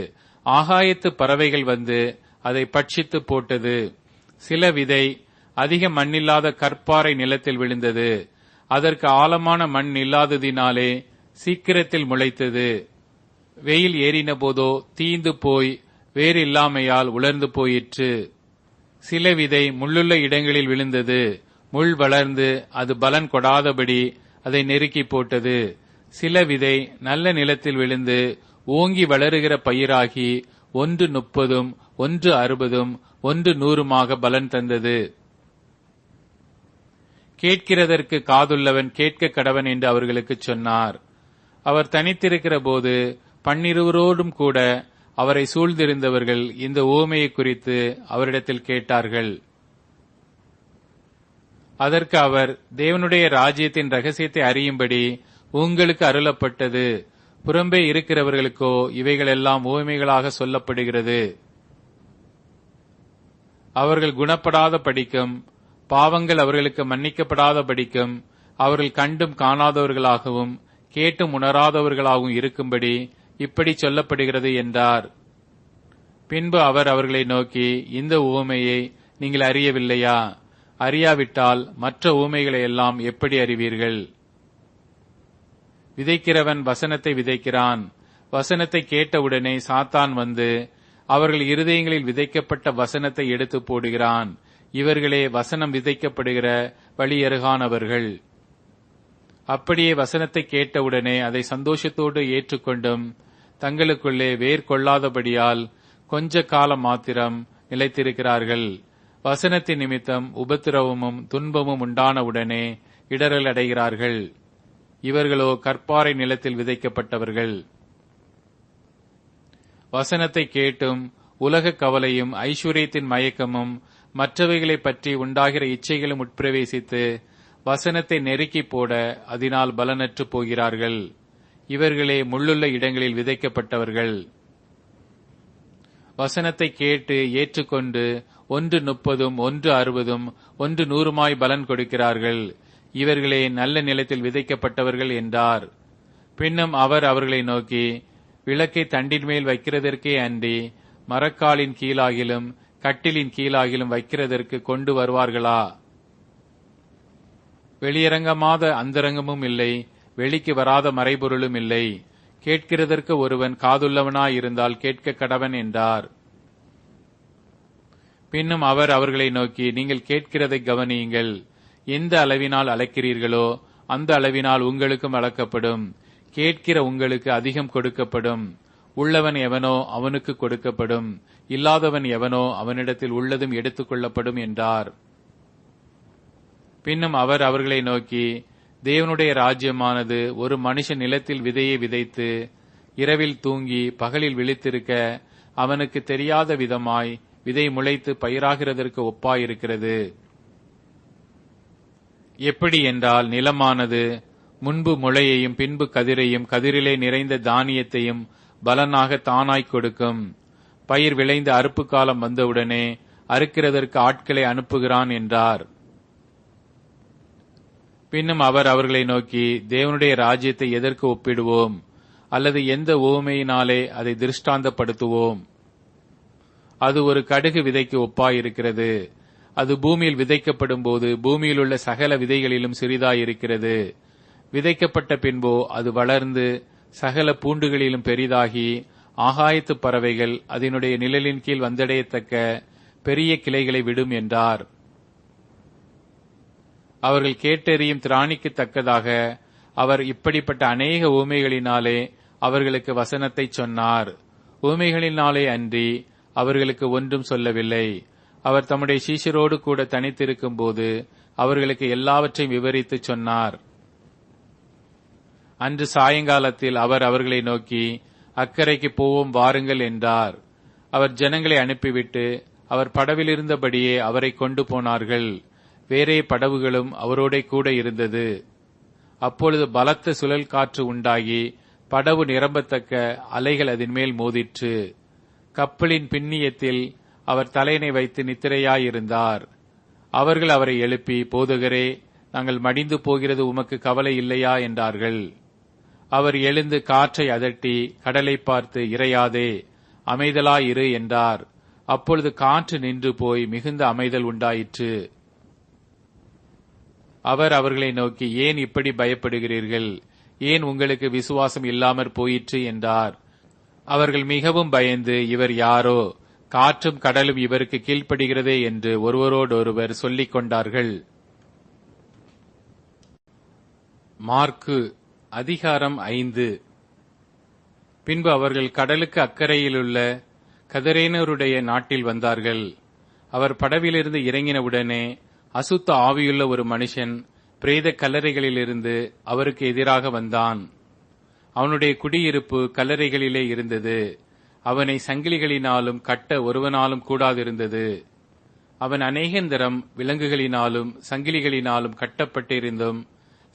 ஆகாயத்து பறவைகள் வந்து அதை பட்சித்து போட்டது. சில விதை அதிக மண்ணில்லாத கற்பாறை நிலத்தில் விழுந்தது. அதற்கு ஆழமான மண் இல்லாததினாலே சீக்கிரத்தில் முளைத்தது. வெயில் ஏறின போதோ தீந்து போய் வேறு இல்லாமையால் உலர்ந்து போயிற்று. சில விதை முள்ளுள்ள இடங்களில் விழுந்தது. முள் வளர்ந்து அது பலன் கொடாதபடி அதை நெருக்கி போட்டது. சில விதை நல்ல நிலத்தில் விழுந்து ஓங்கி வளருகிற பயிராகி 1 30, 1 60, 1 100 பலன் தந்தது. கேட்கிறதற்கு காதுள்ளவன் கேட்க கடவன் என்று அவர்களுக்கு சொன்னார். அவர் தனித்திருக்கிற போது 12 கூட அவரை சூழ்ந்திருந்தவர்கள் இந்த உவமையை குறித்து அவரிடத்தில் கேட்டார்கள். அதற்கு அவர், தேவனுடைய ராஜ்யத்தின் ரகசியத்தை அறியும்படி உங்களுக்கு அருளப்பட்டது. புறம்பே இருக்கிறவர்களுக்கோ இவைகளெல்லாம் உவமைகளாக சொல்லப்படுகிறது. அவர்கள் குணப்படாத படிக்கும், பாவங்கள் அவர்களுக்கு மன்னிக்கப்படாத படிக்கும், அவர்கள் கண்டும் காணாதவர்களாகவும் கேட்டும் உணராதவர்களாகவும் இருக்கும்படி இப்படி சொல்லப்படுகிறது என்றார். பின்பு அவர் அவர்களை நோக்கி, இந்த உவமையை நீங்கள் அறியவில்லையா? அறியாவிட்டால் மற்ற உவமைகளை எல்லாம் எப்படி அறிவீர்கள்? விதைக்கிறவன் வசனத்தை விதைக்கிறான். வசனத்தை கேட்டவுடனே சாத்தான் வந்து அவர்கள் இருதயங்களில் விதைக்கப்பட்ட வசனத்தை எடுத்து போடுகிறான். இவர்களே வசனம் விதைக்கப்படுகிற வழியருகானவர்கள். அப்படியே வசனத்தை கேட்டவுடனே அதை சந்தோஷத்தோடு ஏற்றுக்கொண்டும் தங்களுக்குள்ளே வேர் கொள்ளாதபடியால் கொஞ்ச காலம் மாத்திரம் நிலைத்திருக்கிறார்கள். வசனத்தின் நிமித்தம் உபத்திரவமும் துன்பமும் உண்டானவுடனே இடறல் அடைகிறார்கள். இவர்களோ கற்பாறை நிலத்தில் விதைக்கப்பட்டவர்கள். வசனத்தை கேட்டும் உலக கவலையும் ஐஸ்வர்யத்தின் மயக்கமும் மற்றவைகளை பற்றி உண்டாகிற இச்சைகளும் உட்பிரவேசித்து வசனத்தை நெருக்கி போட அதனால் பலனற்று போகிறார்கள். இவர்களே முள்ளுள்ள இடங்களில் விதைக்கப்பட்டவர்கள். வசனத்தை கேட்டு ஏற்றுக்கொண்டு 1 30, 1 60, 1 100 பலன் கொடுக்கிறார்கள். இவர்களே நல்ல நிலத்தில் விதைக்கப்பட்டவர்கள் என்றார். பின்னும் அவர் அவர்களை நோக்கி, விளக்கை தண்டின் மேல் வைக்கிறதற்கே அன்றி மரக்காலின் கீழாகிலும் கட்டிலின் கீழாகிலும் வைக்கிறதற்கு கொண்டு வருவார்களா? வெளியரங்கமாத அந்தரங்கமும் இல்லை, வெளிக்கு வராத மறைபொருளும் இல்லை. கேட்கிறதற்கு ஒருவன் காதுள்ளவனாயிருந்தால் கேட்க கடவன் என்றார். பின்னும் அவர் அவர்களை நோக்கி, நீங்கள் கேட்கிறதை கவனியுங்கள். எந்த அளவினால் அளக்கிறீர்களோ அந்த அளவினால் உங்களுக்கும் அளக்கப்படும். கேட்கிற உங்களுக்கு அதிகம் கொடுக்கப்படும். உள்ளவன் எவனோ அவனுக்கு கொடுக்கப்படும், இல்லாதவன் எவனோ அவனிடத்தில் உள்ளதும் எடுத்துக் கொள்ளப்படும் என்றார். பின்னும் அவர் அவர்களை நோக்கி, தேவனுடைய ராஜ்யமானது ஒரு மனுஷன் நிலத்தில் விதையை விதைத்து இரவில் தூங்கி பகலில் விழித்திருக்க அவனுக்கு தெரியாத விதமாய் விதை முளைத்து பயிராகிறதற்கு ஒப்பாயிருக்கிறது. எப்படி என்றால், நிலமானது முன்பு முளையையும் பின்பு கதிரையும் கதிரிலே நிறைந்த தானியத்தையும் பலனாக தானாய் கொடுக்கும். பயிர் விளைந்த அறுப்பு காலம் வந்தவுடனே அறுக்கிறதற்கு ஆட்களை அனுப்புகிறான் என்றார். பின்னும் அவர் அவர்களை நோக்கி, தேவனுடைய ராஜ்யத்தை எதற்கு ஒப்பிடுவோம்? அல்லது எந்த உவமையினாலே அதை திருஷ்டாந்தப்படுத்துவோம்? அது ஒரு கடுகு விதைக்கு ஒப்பாயிருக்கிறது. அது பூமியில் விதைக்கப்படும் போது பூமியில் உள்ள சகல விதைகளிலும் சிறிதாயிருக்கிறது. விதைக்கப்பட்ட பின்போ அது வளர்ந்து சகல பூண்டுகளிலும் பெரிதாகி ஆகாயத்து பறவைகள் அதனுடைய நிழலின் கீழ் வந்தடையத்தக்க பெரிய கிளைகளை விடும் என்றார். அவர்கள் கேட்டறியும் திராணிக்கு தக்கதாக அவர் இப்படிப்பட்ட அநேக உவமைகளினாலே அவர்களுக்கு வசனத்தை சொன்னார். உவமைகளினாலே அன்றி அவர்களுக்கு ஒன்றும் சொல்லவில்லை. அவர் தம்முடைய சீஷரோடு கூட தனித்திருக்கும் போது அவர்களுக்கு எல்லாவற்றையும் விவரித்து சொன்னார். அன்று சாயங்காலத்தில் அவர் அவர்களை நோக்கி, அக்கரைக்கு போவோம் வாருங்கள் என்றார். அவர் ஜனங்களை அனுப்பிவிட்டு அவர் படவில் இருந்தபடியே அவரை கொண்டு போனார்கள். வேறே படவுகளும் அவரோட கூட இருந்தது. அப்பொழுது பலத்த சுழல் காற்று உண்டாகி படவு நிரம்பத்தக்க அலைகள் அதன் மேல் மோதிற்று. கப்பலின் பின்னியத்தில் அவர் தலையணை வைத்து நித்திரையாயிருந்தார். அவர்கள் அவரை எழுப்பி, போதகரே, நாங்கள் மடிந்து போகிறது உமக்கு கவலை இல்லையா என்றார்கள். அவர் எழுந்து காற்றை அதட்டி கடலை பார்த்து, இறையாதே, அமைதலாயிரு என்றார். அப்பொழுது காற்று நின்று போய் மிகுந்த அமைதல் உண்டாயிற்று. அவர் அவர்களை நோக்கி, ஏன் இப்படி பயப்படுகிறீர்கள்? ஏன் உங்களுக்கு விசுவாசம் இல்லாமற் போயிற்று என்றார். அவர்கள் மிகவும் பயந்து, இவர் யாரோ, காற்றும் கடலும் இவருக்கு கீழ்ப்படுகிறதே என்று ஒருவரோடொருவர் சொல்லிக் கொண்டார்கள். மார்க்கு அதிகாரம் 5. பின்பு அவர்கள் கடலுக்கு அக்கறையிலுள்ள கதரேனருடைய நாட்டில் வந்தார்கள். அவர் படவிலிருந்து இறங்கினவுடனே அசுத்த ஆவியுள்ள ஒரு மனுஷன் பிரேத கல்லறைகளிலிருந்து அவருக்கு எதிராக வந்தான். அவனுடைய குடியிருப்பு கல்லறைகளிலே இருந்தது. அவனை சங்கிலிகளினாலும் கட்ட ஒருவனாலும் கூடாதிருந்தது. அவன் அநேகந்தரம் விலங்குகளினாலும் சங்கிலிகளினாலும் கட்டப்பட்டிருந்தும்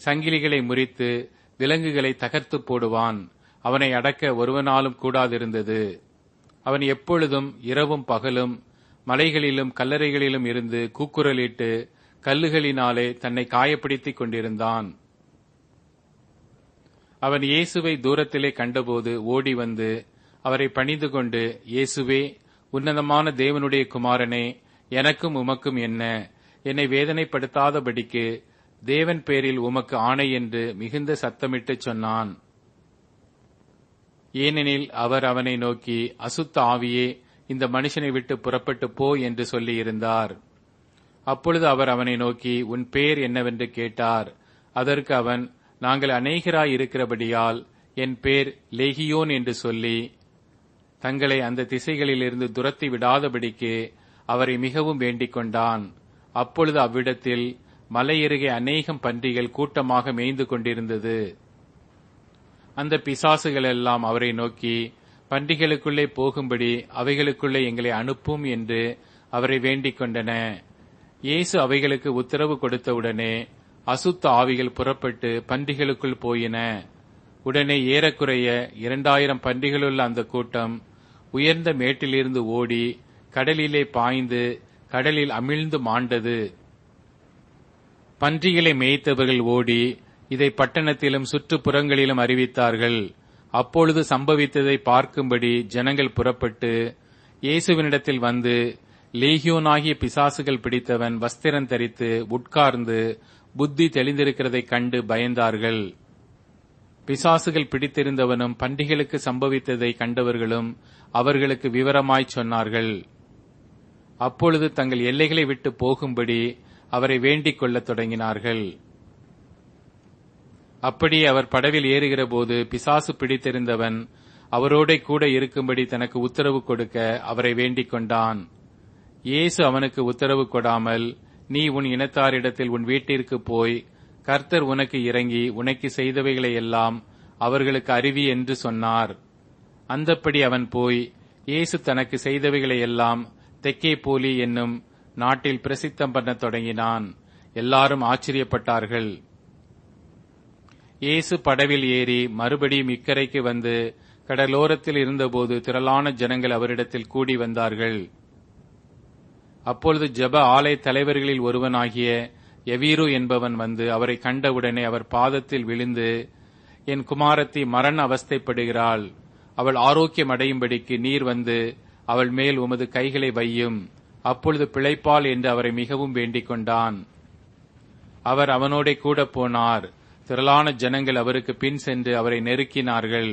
சங்கிலிகளை முறித்து விலங்குகளை தகர்த்து போடுவான். அவனை அடக்க ஒருவனாலும் கூடாதிருந்தது. அவன் எப்பொழுதும் இரவும் பகலும் மலைகளிலும் கல்லறைகளிலும் இருந்து கூக்குரலிட்டு கல்லுகளினாலே தன்னை காயப்படுத்திக் கொண்டிருந்தான். அவன் இயேசுவை தூரத்திலே கண்டபோது ஓடி வந்து அவரை பணிந்து கொண்டு, இயேசுவே, உன்னதமான தேவனுடைய குமாரனே, எனக்கும் உமக்கும் என்ன? என்னை வேதனைப்படுத்தாதபடிக்கு தேவன் பேரில் உமக்கு ஆணை என்று மிகுந்த சத்தமிட்டு சொன்னான். ஏனெனில் அவர் அவனை நோக்கி, அசுத்த ஆவியே, இந்த மனுஷனை விட்டு புறப்பட்டு போ என்று சொல்லியிருந்தார். அப்பொழுது அவர் அவனை நோக்கி, உன் பேர் என்னவென்று கேட்டார். அதற்கு அவன், நாங்கள் அநேகராய் இருக்கிறபடியால் என் பேர் லேகியோன் என்று சொல்லி தங்களை அந்த திசைகளிலிருந்து துரத்தி விடாதபடிக்கு அவரை மிகவும் வேண்டிக் கொண்டான். அப்பொழுது அவ்விடத்தில் மலையருகே அநேகம் பன்றிகள் கூட்டமாக மேய்ந்து கொண்டிருந்தது. அந்த பிசாசுகள் எல்லாம் அவரை நோக்கி, பன்றிகளுக்குள்ளே போகும்படி அவைகளுக்குள்ளே எங்களை அனுப்பும் என்று அவரை வேண்டிக் கொண்டன. இயேசு அவைகளுக்கு உத்தரவு கொடுத்தவுடனே அசுத்த ஆவிகள் புறப்பட்டு பன்றிகளுக்குள் போயின. உடனே ஏறக்குறைய 2000 பன்றிகளுள்ள அந்த கூட்டம் உயர்ந்த மேட்டிலிருந்து ஓடி கடலிலே பாய்ந்து கடலில் அமிழ்ந்து மாண்டது. பன்றிகளை மேய்த்தவர்கள் ஓடி இதை பட்டணத்திலும் சுற்றுப்புறங்களிலும் அறிவித்தார்கள். அப்பொழுது சம்பவித்ததை பார்க்கும்படி ஜனங்கள் புறப்பட்டு இயேசுவினிடத்தில் வந்து, லேகியோனாகிய பிசாசுகள் பிடித்தவன் வஸ்திரம் தரித்து உட்கார்ந்து புத்தி தெளிந்திருக்கிறதைக் கண்டு பயந்தார்கள். பிசாசுகள் பிடித்திருந்தவனும் பண்டிகைகளுக்கு சம்பவித்ததை கண்டவர்களும் அவர்களுக்கு விவரமாய்ச் சொன்னார்கள். அப்பொழுது தங்கள் எல்லைகளை விட்டு போகும்படி அவரை வேண்டிக் கொள்ளத் தொடங்கினார்கள். அப்படியே அவர் படவில் ஏறுகிற போது பிசாசு பிடித்திருந்தவன் அவரோட கூட இருக்கும்படி தனக்கு உத்தரவு கொடுக்க அவரை வேண்டிக் கொண்டான். இயேசு அவனுக்கு உத்தரவு கொடாமல், நீ உன் இனத்தாரிடத்தில் உன் வீட்டிற்கு போய் கர்த்தர் உனக்கு இறங்கி உனக்கு செய்தவைகளை எல்லாம் அவர்களுக்கு அறிவி என்று சொன்னார். அந்தப்படி அவன் போய் இயேசு தனக்கு செய்தவைகளை எல்லாம் தெக்கேபோலி என்னும் நாட்டில் பிரசித்தம் பண்ணத் தொடங்கினான். எல்லாரும் ஆச்சரியப்பட்டார்கள். இயேசு படவில் ஏறி மறுபடியும் இக்கரைக்கு வந்து கடலோரத்தில் இருந்தபோது திரளான ஜனங்கள் அவரிடத்தில் கூடி வந்தார்கள். அப்பொழுது ஜெப ஆலய தலைவர்களில் ஒருவனாகிய எவீரு என்பவன் வந்து அவரை கண்டவுடனே அவர் பாதத்தில் விழுந்து, என் குமாரத்தி மரண அவஸ்தைப்படுகிறாள், அவள் ஆரோக்கியம் அடையும்படிக்கு நீர் வந்து அவள் மேல் உமது கைகளை வையும், அப்பொழுது பிழைப்பாள் என்று அவரை மிகவும் வேண்டிக் கொண்டான். அவர் அவனோட கூட போனார். திரளான ஜனங்கள் அவருக்கு பின் சென்று அவரை நெருக்கினார்கள்.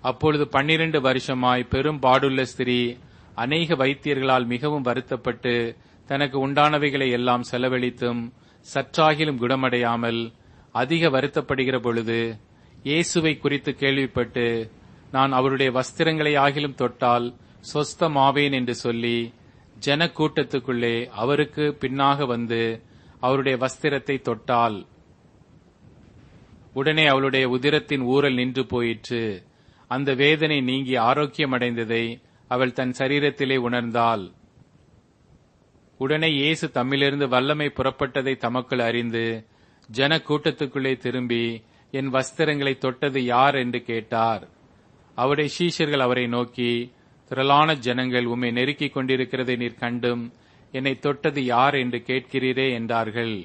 அப்பொழுது 12 வருஷமாய் பெரும் பாடுள்ள ஸ்திரீ அநேக வைத்தியர்களால் மிகவும் வருத்தப்பட்டு தனக்கு உண்டானவைகளை எல்லாம் செலவழித்தும் சற்றாகிலும் குணமடையாமல் அதிக வருத்தப்படுகிற பொழுது இயேசுவை குறித்து கேள்விப்பட்டு, நான் அவருடைய வஸ்திரங்களை ஆகிலும் தொட்டால் சொஸ்தமாவேன் என்று சொல்லி ஜனக்கூட்டத்துக்குள்ளே அவருக்கு பின்னாக வந்து அவருடைய வஸ்திரத்தை தொட்டாள். உடனே அவளுடைய உதிரத்தின் ஊறல் நின்று போயிற்று. அந்த வேதனை நீங்கி ஆரோக்கியமடைந்ததை அவள் தன் சரீரத்திலே உணர்ந்தாள். உடனே இயேசு தம்மிலிருந்து வல்லமை புறப்பட்டதை தமக்குள் அறிந்து ஜன கூட்டத்துக்குள்ளே திரும்பி, என் வஸ்திரங்களை தொட்டது யார் என்று கேட்டார். அவருடைய சீஷர்கள் அவரை நோக்கி, திரளான ஜனங்கள் உம்மை நெருக்கிக் கொண்டிருக்கிறதை நீர் கண்டும் என்னை தொட்டது யார் என்று கேட்கிறீரே என்றார்கள்.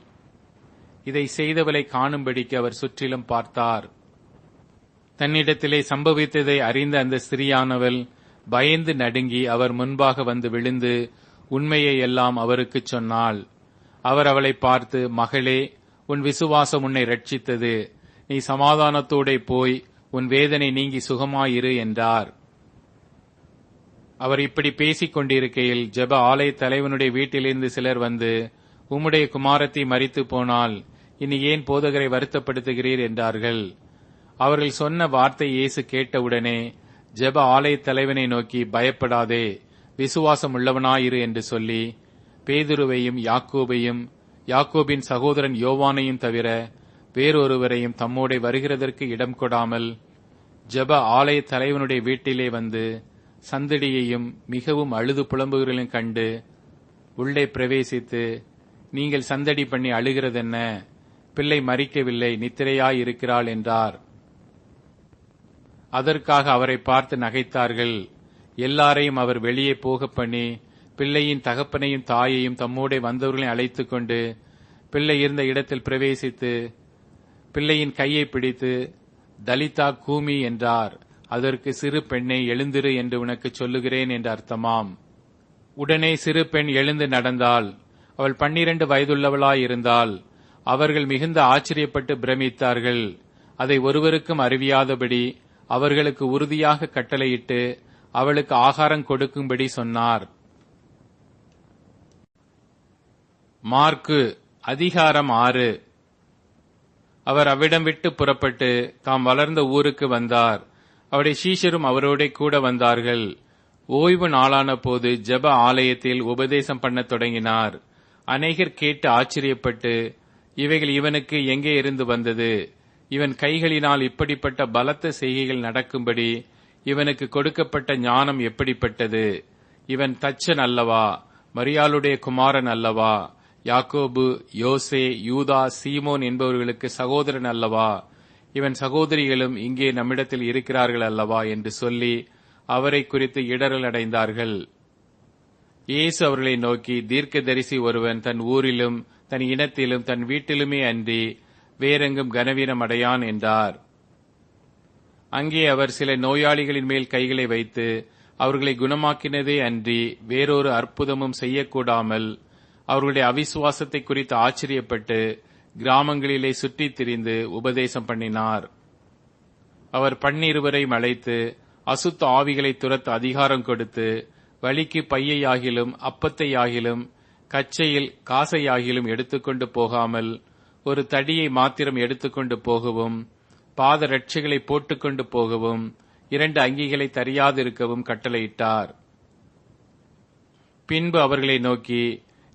இதை செய்தவளை காணும்படிக்கு அவர் சுற்றிலும் பார்த்தார். தன்னிடத்திலே சம்பவித்ததை அறிந்த அந்த ஸ்திரீயானவள் பயந்து நடுங்கி அவர் முன்பாக வந்து விழுந்து உண்மையை எல்லாம் அவருக்கு சொன்னாள். அவர் அவளை பார்த்து, மகளே, உன் விசுவாசம் உன்னை ரட்சித்தது, நீ சமாதானத்தோடே போய் உன் வேதனை நீங்கி சுகமாயிரு என்றார். அவர் இப்படி பேசிக் கொண்டிருக்கையில் ஜெப ஆலய தலைவனுடைய வீட்டிலிருந்து சிலர் வந்து, உம்முடைய குமாரத்தை மரித்து போனால் இனி ஏன் போதகரை வருத்தப்படுத்துகிறீர் என்றார்கள். அவர்கள் சொன்ன வார்த்தை இயேசு கேட்டவுடனே ஜெப ஆலய தலைவனை நோக்கி, பயப்படாதே, விசுவாசம் உள்ளவனாயிரு என்று சொல்லி பேதுருவையும் யாக்கோபையும் யாக்கோபின் சகோதரன் யோவானையும் தவிர வேறொருவரையும் தம்மோடே வருகிறதற்கு இடம் கொடாமல் ஜெப ஆலய தலைவனுடைய வீட்டிலே வந்து சந்தடியையும் மிகவும் அழுது புலம்புகிறதையும் கண்டு உள்ளே பிரவேசித்து, நீங்கள் சந்தடி பண்ணி அழுகிறதென்ன? பிள்ளை மரிக்கவில்லை, நித்திரையாயிருக்கிறாள் என்றார். அதற்காக அவரை பார்த்து நகைத்தார்கள். எல்லாரையும் அவர் வெளியே போக பண்ணி பிள்ளையின் தகப்பனையும் தாயையும் தம்மோடே வந்தவர்களையும் அழைத்துக் கொண்டு பிள்ளை இருந்த இடத்தில் பிரவேசித்து பிள்ளையின் கையை பிடித்து தலிதா கூமி என்றார். அதற்கு, சிறு பெண்ணை எழுந்திரு என்று உனக்கு சொல்லுகிறேன் என்று அர்த்தமாம். உடனே சிறு பெண் எழுந்து நடந்தாள். அவள் 12 வயதுள்ளவளாயிருந்தாள். அவர்கள் மிகுந்த ஆச்சரியப்பட்டு பிரமித்தார்கள். அதை ஒருவருக்கும் அறிவியாதபடி அவர்களுக்கு உறுதியாக கட்டளையிட்டு அவளுக்கு ஆகாரம் கொடுக்கும்படி சொன்னார். மார்க்கு அதிகாரம் 6. அவர் அவ்விடம் விட்டு புறப்பட்டு தாம் வளர்ந்த ஊருக்கு வந்தார். அவருடைய சீஷரும் அவரோட கூட வந்தார்கள். ஓய்வு நாளான போது ஜெப ஆலயத்தில் உபதேசம் பண்ணத் தொடங்கினார். அநேகர் கேட்டு ஆச்சரியப்பட்டு, இவைகள் இவனுக்கு எங்கே இருந்து வந்தது? இவன் கைகளினால் இப்படிப்பட்ட பலத்த செய்கைகள் நடக்கும்படி இவனுக்கு கொடுக்கப்பட்ட ஞானம் எப்படிப்பட்டது? இவன் தச்சன் அல்லவா? மரியாளுடைய குமாரன் அல்லவா? யாக்கோபு, யோசே, யூதா, சீமோன் என்பவர்களுக்கு சகோதரன் அல்லவா? இவன் சகோதரிகளும் இங்கே நம்மிடத்தில் இருக்கிறார்கள் அல்லவா என்று சொல்லி அவரை குறித்து இடறல் அடைந்தார்கள். இயேசு அவர்களை நோக்கி, தீர்க்கதரிசி ஒருவன் தன் ஊரிலும் தன் இனத்திலும் தன் வீட்டிலுமே அன்றி வேறெங்கும் கனவீனம் அடையான் என்றார். அங்கே அவர் சில நோயாளிகளின் மேல் கைகளை வைத்து அவர்களை குணமாக்கினதே அன்றி வேறொரு அற்புதமும் செய்யக்கூடாமல் அவர்களுடைய அவிசுவாசத்தை குறித்து ஆச்சரியப்பட்டு கிராமங்களிலே சுற்றித் திரிந்து உபதேசம் பண்ணினார். அவர் 12 அழைத்து அசுத்த ஆவிகளை துரத்த அதிகாரம் கொடுத்து, வழிக்கு பையையாகிலும் அப்பத்தையாகிலும் கச்சையில் காசையாகிலும் எடுத்துக்கொண்டு போகாமல் ஒரு தடியை மாத்திரம் எடுத்துக்கொண்டு போகவும், பாத ரட்சைகளை போட்டுக்கொண்டு போகவும், 2 அங்கிகளை தரியாதிருக்கவும் கட்டளையிட்டார். பின்பு அவர்களை நோக்கி,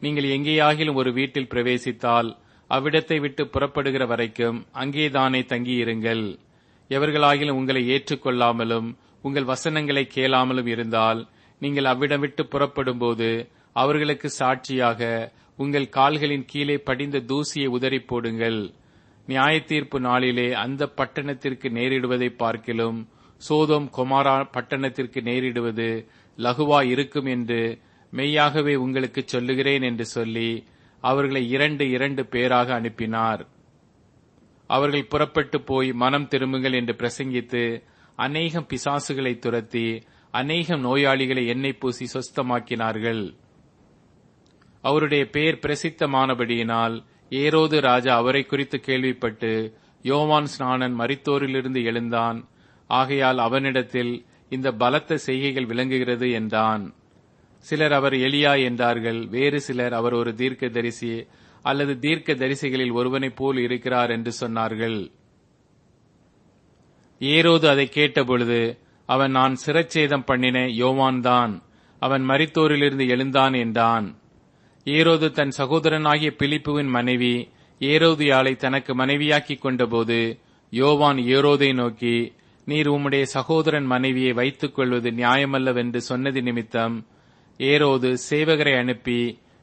நீங்கள் எங்கேயாகிலும் ஒரு வீட்டில் பிரவேசித்தால் அவ்விடத்தை விட்டு புறப்படுகிற வரைக்கும் அங்கேதானே தங்கியிருங்கள். எவர்களாகிலும் உங்களை ஏற்றுக்கொள்ளாமலும் உங்கள் வசனங்களை கேளாமலும் இருந்தால் நீங்கள் அவ்விடம் விட்டு புறப்படும் போது அவர்களுக்கு சாட்சியாக உங்கள் கால்களின் கீழே படிந்த தூசியை உதறி போடுங்கள். நியாய தீர்ப்பு நாளிலே அந்த பட்டணத்திற்கு நேரிடுவதை பார்க்கிலும் சோதோம் கொமாரா பட்டணத்திற்கு நேரிடுவது லகுவா இருக்கும் என்று மெய்யாகவே உங்களுக்கு சொல்லுகிறேன் என்று சொல்லி அவர்களை 2 பேராக அனுப்பினார். அவர்கள் புறப்பட்டு போய் மனம் திரும்புங்கள் என்று பிரசங்கித்து அநேகம் பிசாசுகளை துரத்தி அநேகம் நோயாளிகளை எண்ணெய் பூசி சொஸ்தமாக்கினார்கள். அவருடைய பெயர் பிரசித்தமானபடியினால் ஏரோது ராஜா அவரை குறித்து கேள்விப்பட்டு, யோவான் ஸ்நானன் மரித்தோரிலிருந்து எழுந்தான், ஆகையால் அவனிடத்தில் இந்த பலத்த செய்கைகள் விளங்குகிறது என்றான். சிலர் அவர் எலியா என்றார்கள். வேறு சிலர் அவர் ஒரு தீர்க்கதரிசி அல்லது தீர்க்க தரிசிகளில் ஒருவனைப் போல் இருக்கிறார் என்று சொன்னார்கள். ஏரோது அதை கேட்டபொழுது, அவன் நான் சிரச்சேதம் பண்ணின யோவான் தான், அவன் மரித்தோரிலிருந்து எழுந்தான் என்றான். ஏரோது தன் சகோதரனாகிய பிலிப்புவின் மனைவி ஏரோதியாளை தனக்கு மனைவியாக்கிக் கொண்டபோது யோவான் ஏரோதை நோக்கி, நீர் உம்முடைய சகோதரன் மனைவியை வைத்துக் கொள்வது நியாயமல்லவென்று சொன்னது நிமித்தம் ஏரோது சேவகரை அனுப்பி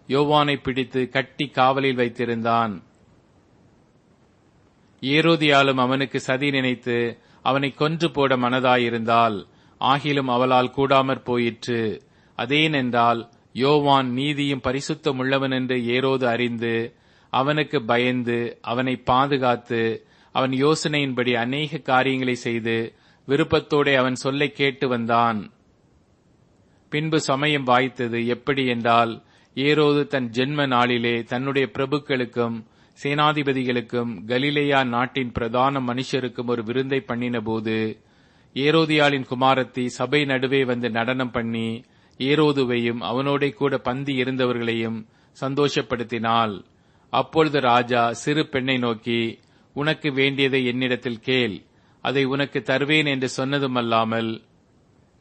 யோவானை பிடித்து கட்டி காவலில் வைத்திருந்தான். ஏரோதியாலும் அவனுக்கு சதி நினைத்து அவனை கொன்று போட மனதாயிருந்தாள். ஆகிலும் அவளால் கூடாமற் போயிற்று. அதேனென்றால் யோவான் நீதியும் பரிசுத்தம் உள்ளவன் என்று ஏரோது அறிந்து அவனுக்கு பயந்து அவனை பாதுகாத்து அவன் யோசனையின்படி அநேக காரியங்களை செய்து விருப்பத்தோടെ அவன் சொல்லை கேட்டு வந்தான். பின்பு சமயம் வாய்த்தது. எப்படி என்றால், ஏரோது தன் ஜென்ம நாளிலே தன்னுடைய பிரபுக்களுக்கும் சேனாதிபதிகளுக்கும் கலிலேயா நாட்டின் பிரதான மனுஷருக்கும் ஒரு விருந்தை பண்ணின போது ஏரோதியாளின் குமாரத்தி சபை நடுவே வந்து நடனம் பண்ணி ஏரோதுவையும் அவனோட கூட பந்தி இருந்தவர்களையும் சந்தோஷப்படுத்தினாள். அப்பொழுது ராஜா சிறு பெண்ணை நோக்கி, உனக்கு வேண்டியதை என்னிடத்தில் கேள், அதை உனக்கு தருவேன் என்று சொன்னதுமல்லாமல்,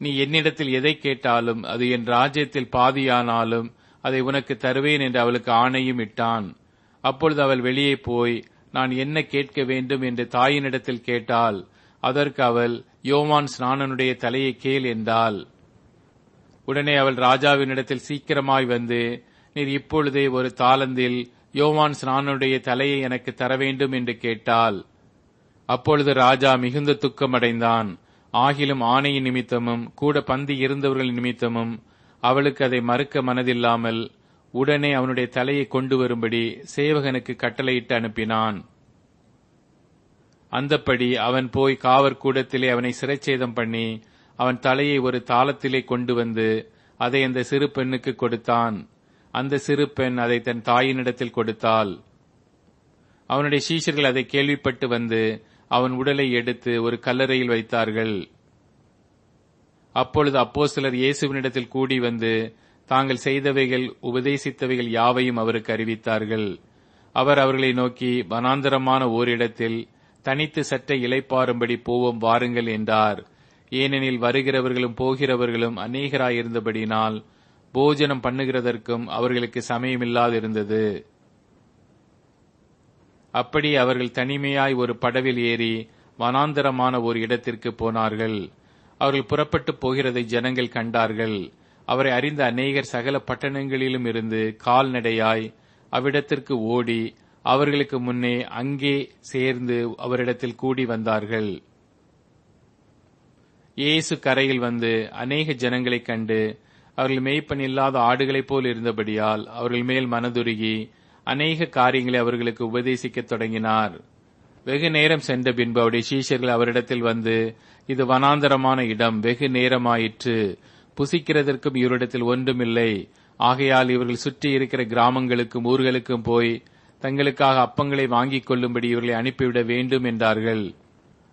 நீ என்னிடத்தில் எதை கேட்டாலும் அது என் ராஜ்யத்தில் பாதியானாலும் அதை உனக்கு தருவேன் என்று அவளுக்கு ஆணையும் இட்டான். அப்பொழுது அவள் வெளியே போய், நான் என்ன கேட்க வேண்டும் என்று தாயினிடத்தில் கேட்டாள். அதற்கு அவள், யோவான் ஸ்நானனுடைய தலையை கேள் என்றாள். உடனே அவள் ராஜாவினிடத்தில் சீக்கிரமாய் வந்து, நீர் இப்பொழுதே ஒரு தாலந்தில் யோவான் ஸ்நானனுடைய தலையை எனக்கு தர வேண்டும் என்று கேட்டாள். அப்பொழுது ராஜா மிகுந்த துக்கமடைந்தான். ஆகிலும் ஆணையின் நிமித்தமும் கூட பந்தி இருந்தவர்களின் நிமித்தமும் அவளுக்கு அதை மறுக்க மனதில்லாமல் உடனே அவனுடைய தலையை கொண்டு வரும்படி சேவகனுக்கு கட்டளையிட்டு அனுப்பினான். அந்தப்படி அவன் போய் காவற்கூடத்திலே அவனை சிறைச்சேதம் பண்ணி அவன் தலையை ஒரு தாளத்திலே கொண்டு வந்து அதை அந்த சிறு பெண்ணுக்கு கொடுத்தான். அந்த சிறு பெண் அதை தன் தாயினிடத்தில் கொடுத்தாள். அவனுடைய சீஷர்கள் அதை கேள்விப்பட்டு வந்து அவன் உடலை எடுத்து ஒரு கல்லறையில் வைத்தார்கள். அப்பொழுது அப்போஸ்தலர் இயேசுவினிடத்தில் கூடி வந்து தாங்கள் செய்தவைகள் உபதேசித்தவைகள் யாவையும் அவருக்கு அறிவித்தார்கள். அவர் அவர்களை நோக்கி, வனாந்தரமான ஓரிடத்தில் தனித்து சற்றே இளைப்பாறும்படி போவோம் வாருங்கள் என்றார். ஏனெனில் வருகிறவர்களும் போகிறவர்களும் அநேகராயிருந்தபடினால் போஜனம் பண்ணுகிறதற்கும் அவர்களுக்கு சமயமில்லாதிருந்தது. அப்படி அவர்கள் தனிமையாய் ஒரு படவில் ஏறி வனாந்தரமான ஒரு இடத்திற்கு போனார்கள். அவர்கள் புறப்பட்டு போகிறதை ஜனங்கள் கண்டார்கள். அவரை அறிந்த அநேகர் சகல பட்டணங்களிலும் இருந்து கால்நடையாய் அவ்விடத்திற்கு ஓடி அவர்களுக்கு முன்னே அங்கே சேர்ந்து அவரிடத்தில் கூடி வந்தார்கள். இயேசு கரையில் வந்து அநேக ஜனங்களைக் கண்டு அவர்கள் மேய்ப்பன் இல்லாத ஆடுகளைப் போல் இருந்தபடியால் அவர்கள் மேல் மனதுருகி அநேக காரியங்களை அவர்களுக்கு உபதேசிக்கத் தொடங்கினார். வெகு நேரம் சென்ற பின்பு அவருடைய சீஷர்கள் அவரிடத்தில் வந்து, இது வனாந்தரமான இடம், வெகு நேரமாயிற்று, புசிக்கிறதற்கும் இவரிடத்தில் ஒன்றுமில்லை. ஆகையால் இவர்கள் சுற்றி இருக்கிற கிராமங்களுக்கும் ஊர்களுக்கும் போய் தங்களுக்காக அப்பங்களை வாங்கிக் கொள்ளும்படி இவர்களை அனுப்பிவிட வேண்டும் என்றார்கள்.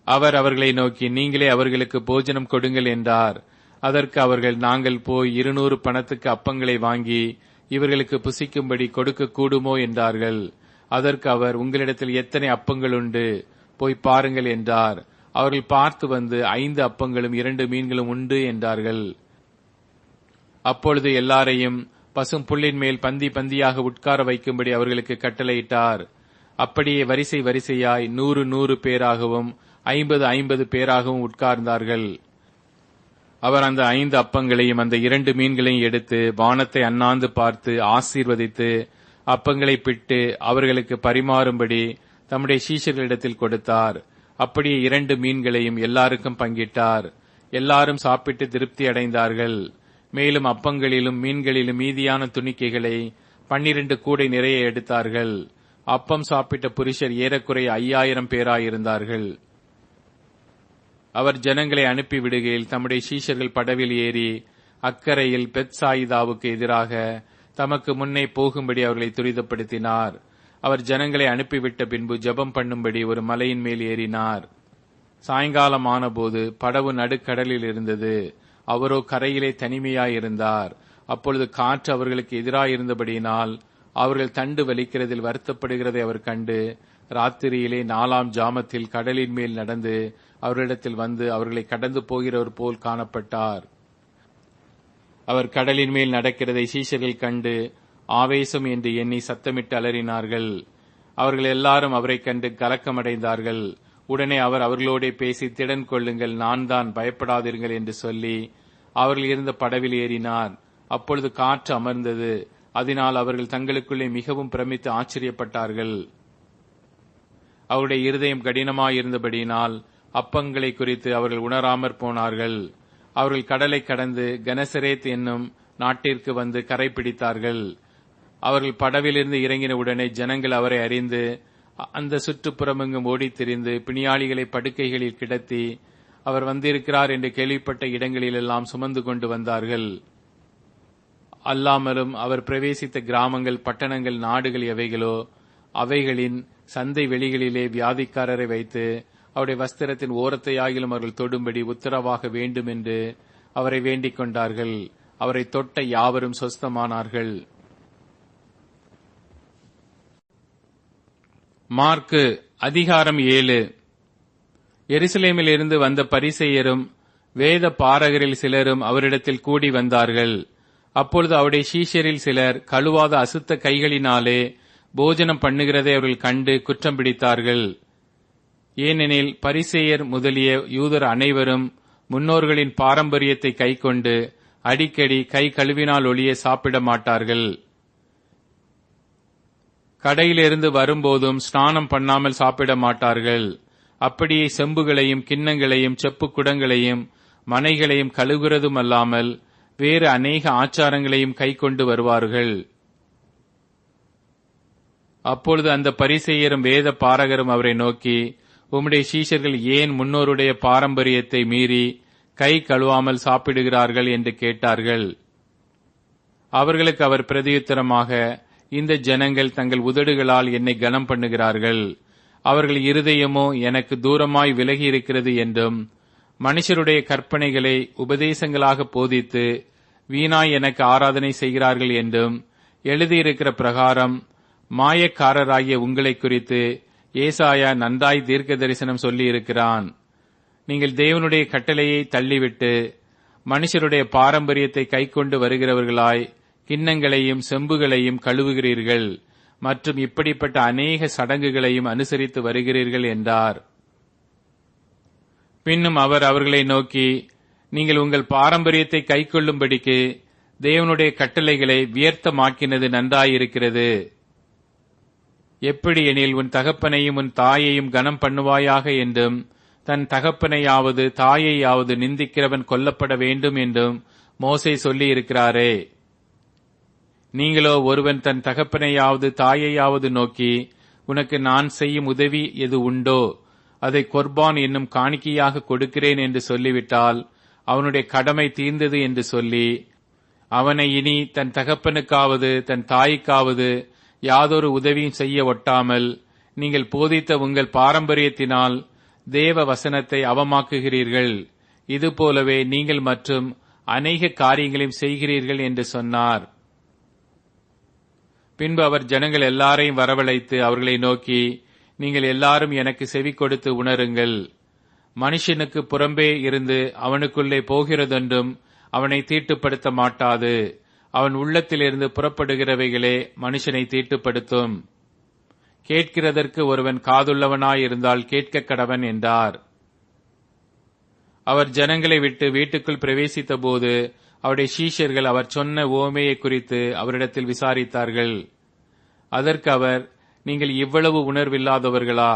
அவர் அவர்களை நோக்கி, நீங்களே அவர்களுக்கு போஜனம் கொடுங்கள் என்றார். அதற்கு அவர்கள், நாங்கள் போய் 200 பணத்துக்கு அப்பங்களை வாங்கி இவர்களுக்கு புசிக்கும்படி கொடுக்க கூடுமோ என்றார்கள். அதற்கு அவர், உங்களிடத்தில் எத்தனை அப்பங்கள் உண்டு, போய் பாருங்கள் என்றார். அவர்கள் பார்த்து வந்து, 5 அப்பங்களும் 2 மீன்களும் உண்டு என்றார்கள். அப்பொழுது எல்லாரையும் பசும் புல்லின் மேல் பந்தி பந்தியாக உட்கார வைக்கும்படி அவர்களுக்கு கட்டளையிட்டார். அப்படியே வரிசை வரிசையாய் 100 பேராகவும் 50 பேராகவும் உட்கார்ந்தார்கள். அவர் அந்த 5 அப்பங்களையும் அந்த 2 மீன்களையும் எடுத்து வானத்தை அண்ணாந்து பார்த்து ஆசீர்வதித்து அப்பங்களை பிட்டு அவர்களுக்கு பரிமாறும்படி தம்முடைய சீஷர்களிடத்தில் கொடுத்தார். அப்படியே 2 மீன்களையும் எல்லாருக்கும் பங்கிட்டார். எல்லாரும் சாப்பிட்டு திருப்தி அடைந்தார்கள். மேலும் அப்பங்களிலும் மீன்களிலும் மீதியான துணிக்கைகளை 12 கூடை நிறைய எடுத்தார்கள். அப்பம் சாப்பிட்ட புருஷர் ஏறக்குறைய 5000 பேராயிருந்தார்கள். அவர் ஜனங்களை அனுப்பி விடுகையில் தம்முடைய சீஷர்கள் படவில் ஏறி அக்கரையில் பெத்சாயிதாவுக்கு எதிராக தமக்கு முன்னே போகும்படி அவர்களை துரிதப்படுத்தினார். அவர் ஜனங்களை அனுப்பிவிட்ட பின்பு ஜெபம் பண்ணும்படி ஒரு மலையின் மேல் ஏறினார். சாயங்காலம் ஆனபோது படவு நடுக்கடலில் இருந்தது. அவரோ கரையிலே தனிமையாயிருந்தார். அப்பொழுது காற்று அவர்களுக்கு எதிராயிருந்தபடியினால் அவர்கள் தண்டு வலிக்கிறதில் வருத்தப்படுகிறதை அவர் கண்டு ராத்திரியிலே 4ஆம் ஜாமத்தில் கடலின் மேல் நடந்து அவர்களிடத்தில் வந்து அவர்களை கடந்து போகிறவர் போல் காணப்பட்டார். அவர் கடலின் மேல் நடக்கிறதை சீஷர்கள் கண்டு ஆவேசம் என்று எண்ணி சத்தமிட்டு அலறினார்கள். அவர்கள் எல்லாரும் அவரை கண்டு கலக்கமடைந்தார்கள். உடனே அவர் அவர்களோடே பேசி, திடன் கொள்ளுங்கள், நான் தான், பயப்படாதீர்கள் என்று சொல்லி அவர்கள் இருந்த படவில் ஏறினார். அப்பொழுது காற்று அமர்ந்தது. அதனால் அவர்கள் தங்களுக்குள்ளே மிகவும் பிரமித்து ஆச்சரியப்பட்டார்கள். அவருடைய இருதயம் கடினமாயிருந்தபடியினால் அப்பங்களை குறித்து அவர்கள் உணராமற் போனார்கள். அவர்கள் கடலை கடந்து கெனசரேத் என்னும் நாட்டிற்கு வந்து கரை பிடித்தார்கள். அவர்கள் படவிலிருந்து இறங்கின உடனே ஜனங்கள் அவரை அறிந்து அந்த சுற்றுப்புறமெங்கும் ஓடித் திரிந்து பிணியாளிகளை படுக்கைகளில் கிடத்தி அவர் வந்திருக்கிறார் என்று கேள்விப்பட்ட இடங்களிலெல்லாம் சுமந்து கொண்டு வந்தார்கள். அல்லாமலும் அவர் பிரவேசித்த கிராமங்கள், பட்டணங்கள், நாடுகள் எவைகளோ அவைகளின் சந்தை வெளிகளிலே வியாதிக்காரரை வைத்து அவருடைய வஸ்திரத்தின் ஓரத்தையாகிலும் அவர்கள் தொடும்படி உத்தரவாக வேண்டும் என்று அவரை வேண்டிக் கொண்டார்கள். அவரை தொட்ட யாவரும் சொஸ்தமானார்கள். மார்க்கு அதிகாரம் 7. எருசலேமில் இருந்து வந்த பரிசேயரும் வேத பாரகரில் சிலரும் அவரிடத்தில் கூடி வந்தார்கள். அப்பொழுது அவருடைய சீஷரில் சிலர் கழுவாத அசுத்த கைகளினாலே போஜனம் பண்ணுகிறதை அவர்கள் கண்டு குற்றம் பிடித்தார்கள். ஏனெனில் பரிசேயர் முதலிய யூதர் அனைவரும் முன்னோர்களின் பாரம்பரியத்தை கைக்கொண்டு அடிக்கடி கை கழுவினால் ஒழிய சாப்பிட மாட்டார்கள். கடையிலிருந்து வரும்போதும் ஸ்நானம் பண்ணாமல் சாப்பிட மாட்டார்கள். அப்படியே செம்புகளையும் கிண்ணங்களையும் செப்பு குடங்களையும் மனைகளையும் கழுவுகிறதும் அல்லாமல் வேறு அநேக ஆச்சாரங்களையும் கைக்கொண்டு வருவார்கள். அப்பொழுது அந்த பரிசேயரும் வேத பாரகரும் அவரை நோக்கி, உம்முடைய சீஷர்கள் ஏன் முன்னோருடைய பாரம்பரியத்தை மீறி கை கழுவாமல் சாப்பிடுகிறார்கள் என்று கேட்டார்கள். அவர்களுக்கு அவர் பிரதியுத்தரமாக, இந்த ஜனங்கள் தங்கள் உதடுகளால் என்னை கனம் பண்ணுகிறார்கள், அவர்கள் இருதயமோ எனக்கு தூரமாய் விலகி இருக்கிறது என்றும் மனுஷருடைய கற்பனைகளை உபதேசங்களாக போதித்து வீணாய் எனக்கு ஆராதனை செய்கிறார்கள் என்றும் எழுதியிருக்கிற பிரகாரம் மாயக்காரராகிய உங்களை குறித்து ஏசாயா நன்றாய் தீர்க்க தரிசனம் சொல்லி இருக்கிறான். நீங்கள் தேவனுடைய கட்டளையை தள்ளிவிட்டு மனுஷருடைய பாரம்பரியத்தை கைக்கொண்டு வருகிறவர்களாய் கிண்ணங்களையும் செம்புகளையும் கழுவுகிறீர்கள் மற்றும் இப்படிப்பட்ட அநேக சடங்குகளையும் அனுசரித்து வருகிறீர்கள் என்றார். பின்னும் அவர் அவர்களை நோக்கி, நீங்கள் உங்கள் பாரம்பரியத்தை கைக்கொள்ளும்படிக்கு தேவனுடைய கட்டளைகளை வியர்த்தமாக்கினது நன்றாயிருக்கிறது. எப்படி எனில், உன் தகப்பனையும் உன் தாயையும் கனம் பண்ணுவாயாக என்றும் தன் தகப்பனையாவது தாயையாவது நிந்திக்கிறவன் கொல்லப்பட வேண்டும் என்றும் மோசே சொல்லி இருக்கிறாரே. நீங்களோ ஒருவன் தன் தகப்பனையாவது தாயையாவது நோக்கி, உனக்கு நான் செய்யும் உதவி எது உண்டோ அதை கொர்பான் என்னும் காணிக்கையாக கொடுக்கிறேன் என்று சொல்லிவிட்டால் அவனுடைய கடமை தீர்ந்தது என்று சொல்லி அவனை இனி தன் தகப்பனுக்காவது தன் தாய்க்காவது யாதொரு உதவியும் செய்ய ஒட்டாமல் நீங்கள் போதித்த உங்கள் பாரம்பரியத்தினால் தேவ வசனத்தை அவமாக்குகிறீர்கள். இதுபோலவே நீங்கள் மற்றும் அநேக காரியங்களையும் செய்கிறீர்கள் என்று சொன்னார். பின்பு அவர் ஜனங்கள் எல்லாரையும் வரவழைத்து அவர்களை நோக்கி, நீங்கள் எல்லாரும் எனக்கு செவி கொடுத்து உணருங்கள். மனுஷனுக்கு புறம்பே இருந்து அவனுக்குள்ளே போகிறதென்றும் அவனை தீட்டுப்படுத்த மாட்டாது. அவன் உள்ளத்திலிருந்து புறப்படுகிறவைகளே மனுஷனை தீட்டுப்படுத்தும். கேட்கிறதற்கு ஒருவன் காதுள்ளவனாயிருந்தால் கேட்க கடவன் என்றார். அவர் ஜனங்களை விட்டு வீட்டுக்குள் பிரவேசித்த போது அவருடைய சீஷர்கள் அவர் சொன்ன உவமையை குறித்து அவரிடத்தில் விசாரித்தார்கள். அதற்கு அவர், நீங்கள் இவ்வளவு உணர்வில்லாதவர்களா?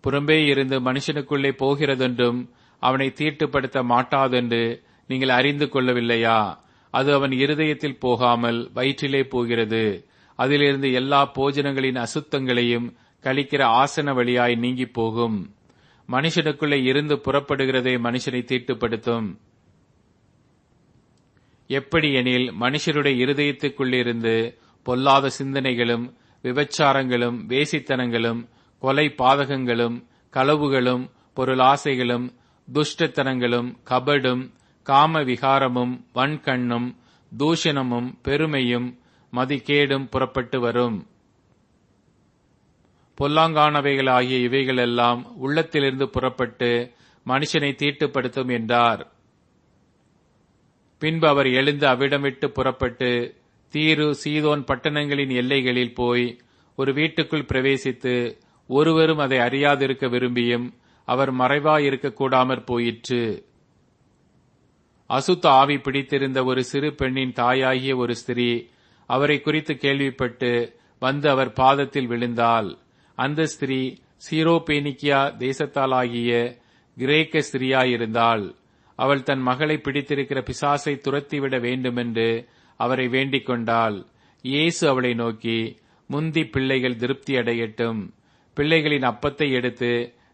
புறம்பே இருந்து மனுஷனுக்குள்ளே போகிறதென்றும் அவனை தீட்டுப்படுத்த மாட்டாதென்று நீங்கள் அறிந்து கொள்ளவில்லையா? அது அவன் இருதயத்தில் போகாமல் வயிற்றிலே போகிறது. அதிலிருந்து எல்லா போஜனங்களின் அசுத்தங்களையும் கழிக்கிற ஆசன வழியாய் நீங்கி போகும். மனுஷனுக்குள்ளே இருந்து புறப்படுகிறதே மனுஷனை தீட்டுப்படுத்தும். எப்படி எனில், மனுஷருடைய இருதயத்துக்குள்ளிருந்து பொல்லாத சிந்தனைகளும் விபச்சாரங்களும் வேசித்தனங்களும் கொலை பாதகங்களும் களவுகளும் பொருளாசைகளும் துஷ்டத்தனங்களும் கபடும் காம விகாரமும் வன்கண்ணும் தூஷணமும் பெருமையும் மதிகேடும் புறப்பட்டு வரும். பொல்லாங்கானவைகளாகிய இவைகளெல்லாம் உள்ளத்திலிருந்து புறப்பட்டு மனுஷனை தீட்டுப்படுத்தும் என்றார். பின்பு அவர் எழுந்து அவ்விடம் விட்டு புறப்பட்டு தீரு சீதோன் பட்டணங்களின் எல்லைகளில் போய் ஒரு வீட்டுக்குள் பிரவேசித்து ஒருவரும் அதை அறியாதிருக்க விரும்பியும் அவர் மறைவாயிருக்க கூடாமற் போயிற்று. அசுத்த ஆவி பிடித்திருந்த ஒரு சிறு பெண்ணின் தாயாகிய ஒரு ஸ்திரீ அவரை குறித்து கேள்விப்பட்டு வந்து அவர் பாதத்தில் விழுந்தாள். அந்த ஸ்திரீ சீரோபேனிக்கியா தேசத்தாலாகிய கிரேக்க ஸ்திரீயாயிருந்தாள். அவள் தன் மகளை பிடித்திருக்கிற பிசாசை துரத்திவிட வேண்டுமென்று அவரை வேண்டிக் கொண்டாள். இயேசு அவளை நோக்கி, முந்தி பிள்ளைகள் திருப்தி அடையட்டும், பிள்ளைகளின் அப்பத்தை எடுத்து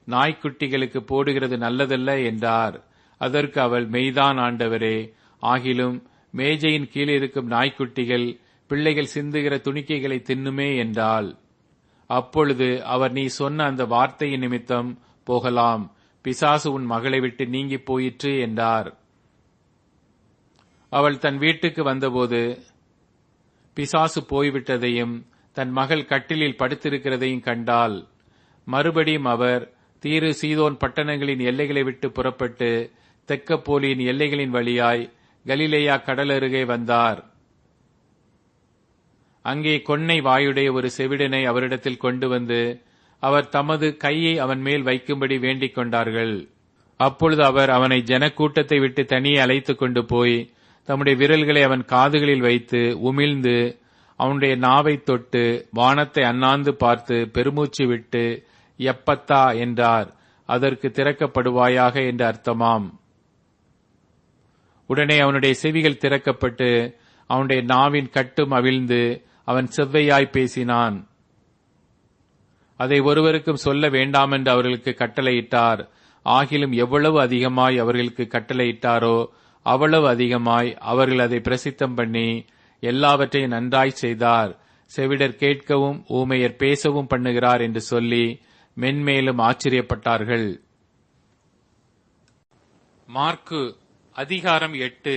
நாய்க்குட்டிகளுக்கு போடுகிறது நல்லதல்ல என்றார். அதற்கு அவள், மெய்தான் ஆண்டவரே, ஆகிலும் மேஜையின் கீழ் இருக்கும் நாய்க்குட்டிகள் பிள்ளைகள் சிந்துகிற துணிக்கைகளை தின்னுமே என்றாள். அப்பொழுது அவர், நீ சொன்ன அந்த வார்த்தையின் நிமித்தம் போகலாம், பிசாசு உன் மகளை விட்டு நீங்கி போயிற்று என்றார். அவள் தன் வீட்டுக்கு வந்தபோது பிசாசு போய்விட்டதையும் தன் மகள் கட்டிலில் படுத்திருக்கிறதையும் கண்டாள். மறுபடியும் அவர் தீரு சீதோன் பட்டணங்களின் எல்லைகளை விட்டு புறப்பட்டு தெக்கப்போலியின் எல்லைகளின் வழியாய் கலிலேயா கடலருகே வந்தார். அங்கே கொன்னை வாயுடைய ஒரு செவிடனை அவரிடத்தில் கொண்டு வந்து அவர் தமது கையை அவன் மேல் வைக்கும்படி வேண்டிக் கொண்டார்கள். அப்பொழுது அவர் அவனை ஜனக்கூட்டத்தை விட்டு தனியே அழைத்துக் கொண்டு போய் தம்முடைய விரல்களை அவன் காதுகளில் வைத்து உமிழ்ந்து அவனுடைய நாவை தொட்டு வானத்தை அண்ணாந்து பார்த்து பெருமூச்சு விட்டு எப்பத்தா என்றார். அதற்கு திறக்கப்படுவாயாக என்று அர்த்தமாம். உடனே அவனுடைய செவிகள் திறக்கப்பட்டு அவனுடைய நாவின் கட்டும் அவிழ்ந்து அவன் செவ்வையாய் பேசினான். அதை ஒருவருக்கும் சொல்ல வேண்டாமென்று அவர்களுக்கு கட்டளையிட்டார். ஆகிலும் எவ்வளவு அதிகமாய் அவர்களுக்கு கட்டளையிட்டாரோ அவ்வளவு அதிகமாய் அவர்கள் அதை பிரசித்தம் பண்ணி எல்லாவற்றையும் நன்றாய் செய்தார். செவிடர் கேட்கவும் ஊமையர் பேசவும் பண்ணுகிறார் என்று சொல்லி மென்மேலும் ஆச்சரியப்பட்டார்கள். மார்க்கு அதிகாரம் 8.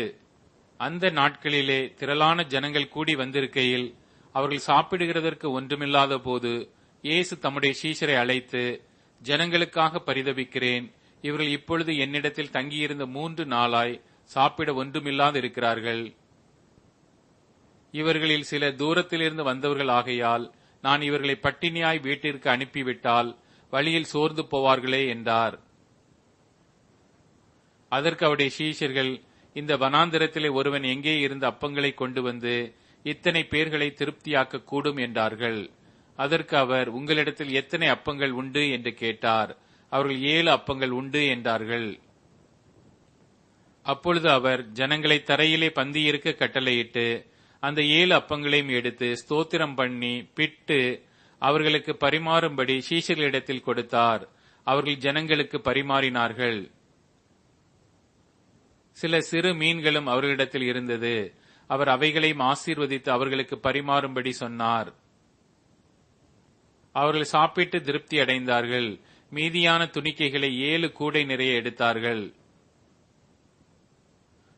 அந்த நாட்களிலே திரளான ஜனங்கள் கூடி வந்திருக்கையில் அவர்கள் சாப்பிடுகிறதற்கு ஒன்றுமில்லாத போது இயேசு தம்முடைய சீஷரை அழைத்து, ஜனங்களுக்காக பரிதபிக்கிறேன், இவர்கள் இப்பொழுது என்னிடத்தில் தங்கியிருந்த 3 நாளாய் சாப்பிட ஒன்றுமில்லாது இருக்கிறார்கள். இவர்களில் சில தூரத்திலிருந்து வந்தவர்கள் ஆகையால் நான் இவர்களை பட்டினியாய் வீட்டிற்கு அனுப்பிவிட்டால் வழியில் சோர்ந்து போவார்களே என்றார். அதற்கு அவருடைய சீஷர்கள், இந்த வனாந்திரத்திலே ஒருவன் எங்கே இருந்த அப்பங்களை கொண்டு வந்து இத்தனை பேர்களை திருப்தியாக்க கூடும் என்றார்கள். அதற்கு அவர், உங்களிடத்தில் எத்தனை அப்பங்கள் உண்டு என்று கேட்டார். அவர்கள் 7 அப்பங்கள் உண்டு என்றார்கள். அப்பொழுது அவர் ஜனங்களை தரையிலே பந்தியிருக்க கட்டளையிட்டு அந்த 7 அப்பங்களையும் எடுத்து ஸ்தோத்திரம் பண்ணி பிட்டு அவர்களுக்கு பரிமாறும்படி சீஷர்களிடத்தில் கொடுத்தார். அவர்கள் ஜனங்களுக்கு பரிமாறினார்கள். சில சிறு மீன்களும் அவர்களிடத்தில் இருந்தது. அவர் அவைகளையும் ஆசீர்வதித்து அவர்களுக்கு பரிமாறும்படி சொன்னார். அவர்கள் சாப்பிட்டு திருப்தி அடைந்தார்கள். மீதியான துணிக்கைகளை 7 கூடை நிறைய எடுத்தார்கள்.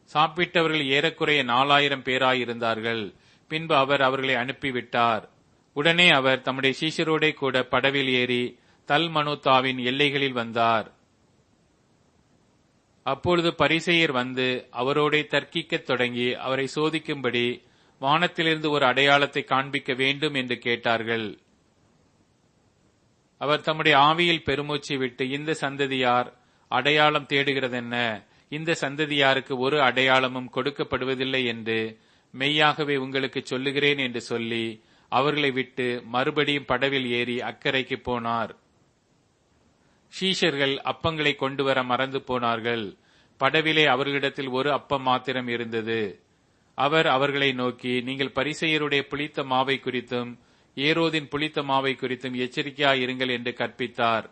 சாப்பிட்டவர்கள் ஏறக்குறைய 4000 பேராயிருந்தார்கள். பின்பு அவர் அவர்களை அனுப்பிவிட்டார். உடனே அவர் தம்முடைய சீஷரோடே கூட படவில் ஏறி தல்மனூத்தாவின் எல்லைகளில் வந்தார். அப்பொழுது பரிசேயர் வந்து அவரோடே தர்க்கிக்கத் தொடங்கி அவரை சோதிக்கும்படி வானத்திலிருந்து ஒரு அடையாளத்தை காண்பிக்க வேண்டும் என்று கேட்டார்கள். அவர் தம்முடைய ஆவியில் பெருமூச்சு விட்டு, இந்த சந்ததியார் அடையாளம் தேடுகிறதென்ன? இந்த சந்ததியாருக்கு ஒரு அடையாளமும் கொடுக்கப்படுவதில்லை என்று மெய்யாகவே உங்களுக்கு சொல்லுகிறேன் என்று சொல்லி அவர்களை விட்டு மறுபடியும் படவில் ஏறி அக்கரைக்கு போனார். சீஷர்கள் அப்பங்களை கொண்டு வர மறந்து போனார்கள். படவிலே அவர்களிடத்தில் ஒரு அப்பம் மாத்திரம் இருந்தது. அவர் அவர்களை நோக்கி, நீங்கள் பரிசேயருடைய புளித்த மாவை குறித்தும் ஏரோதின் புளித்த மாவை குறித்தும் எச்சரிக்கையாயிருங்கள் என்று கற்பித்தார்.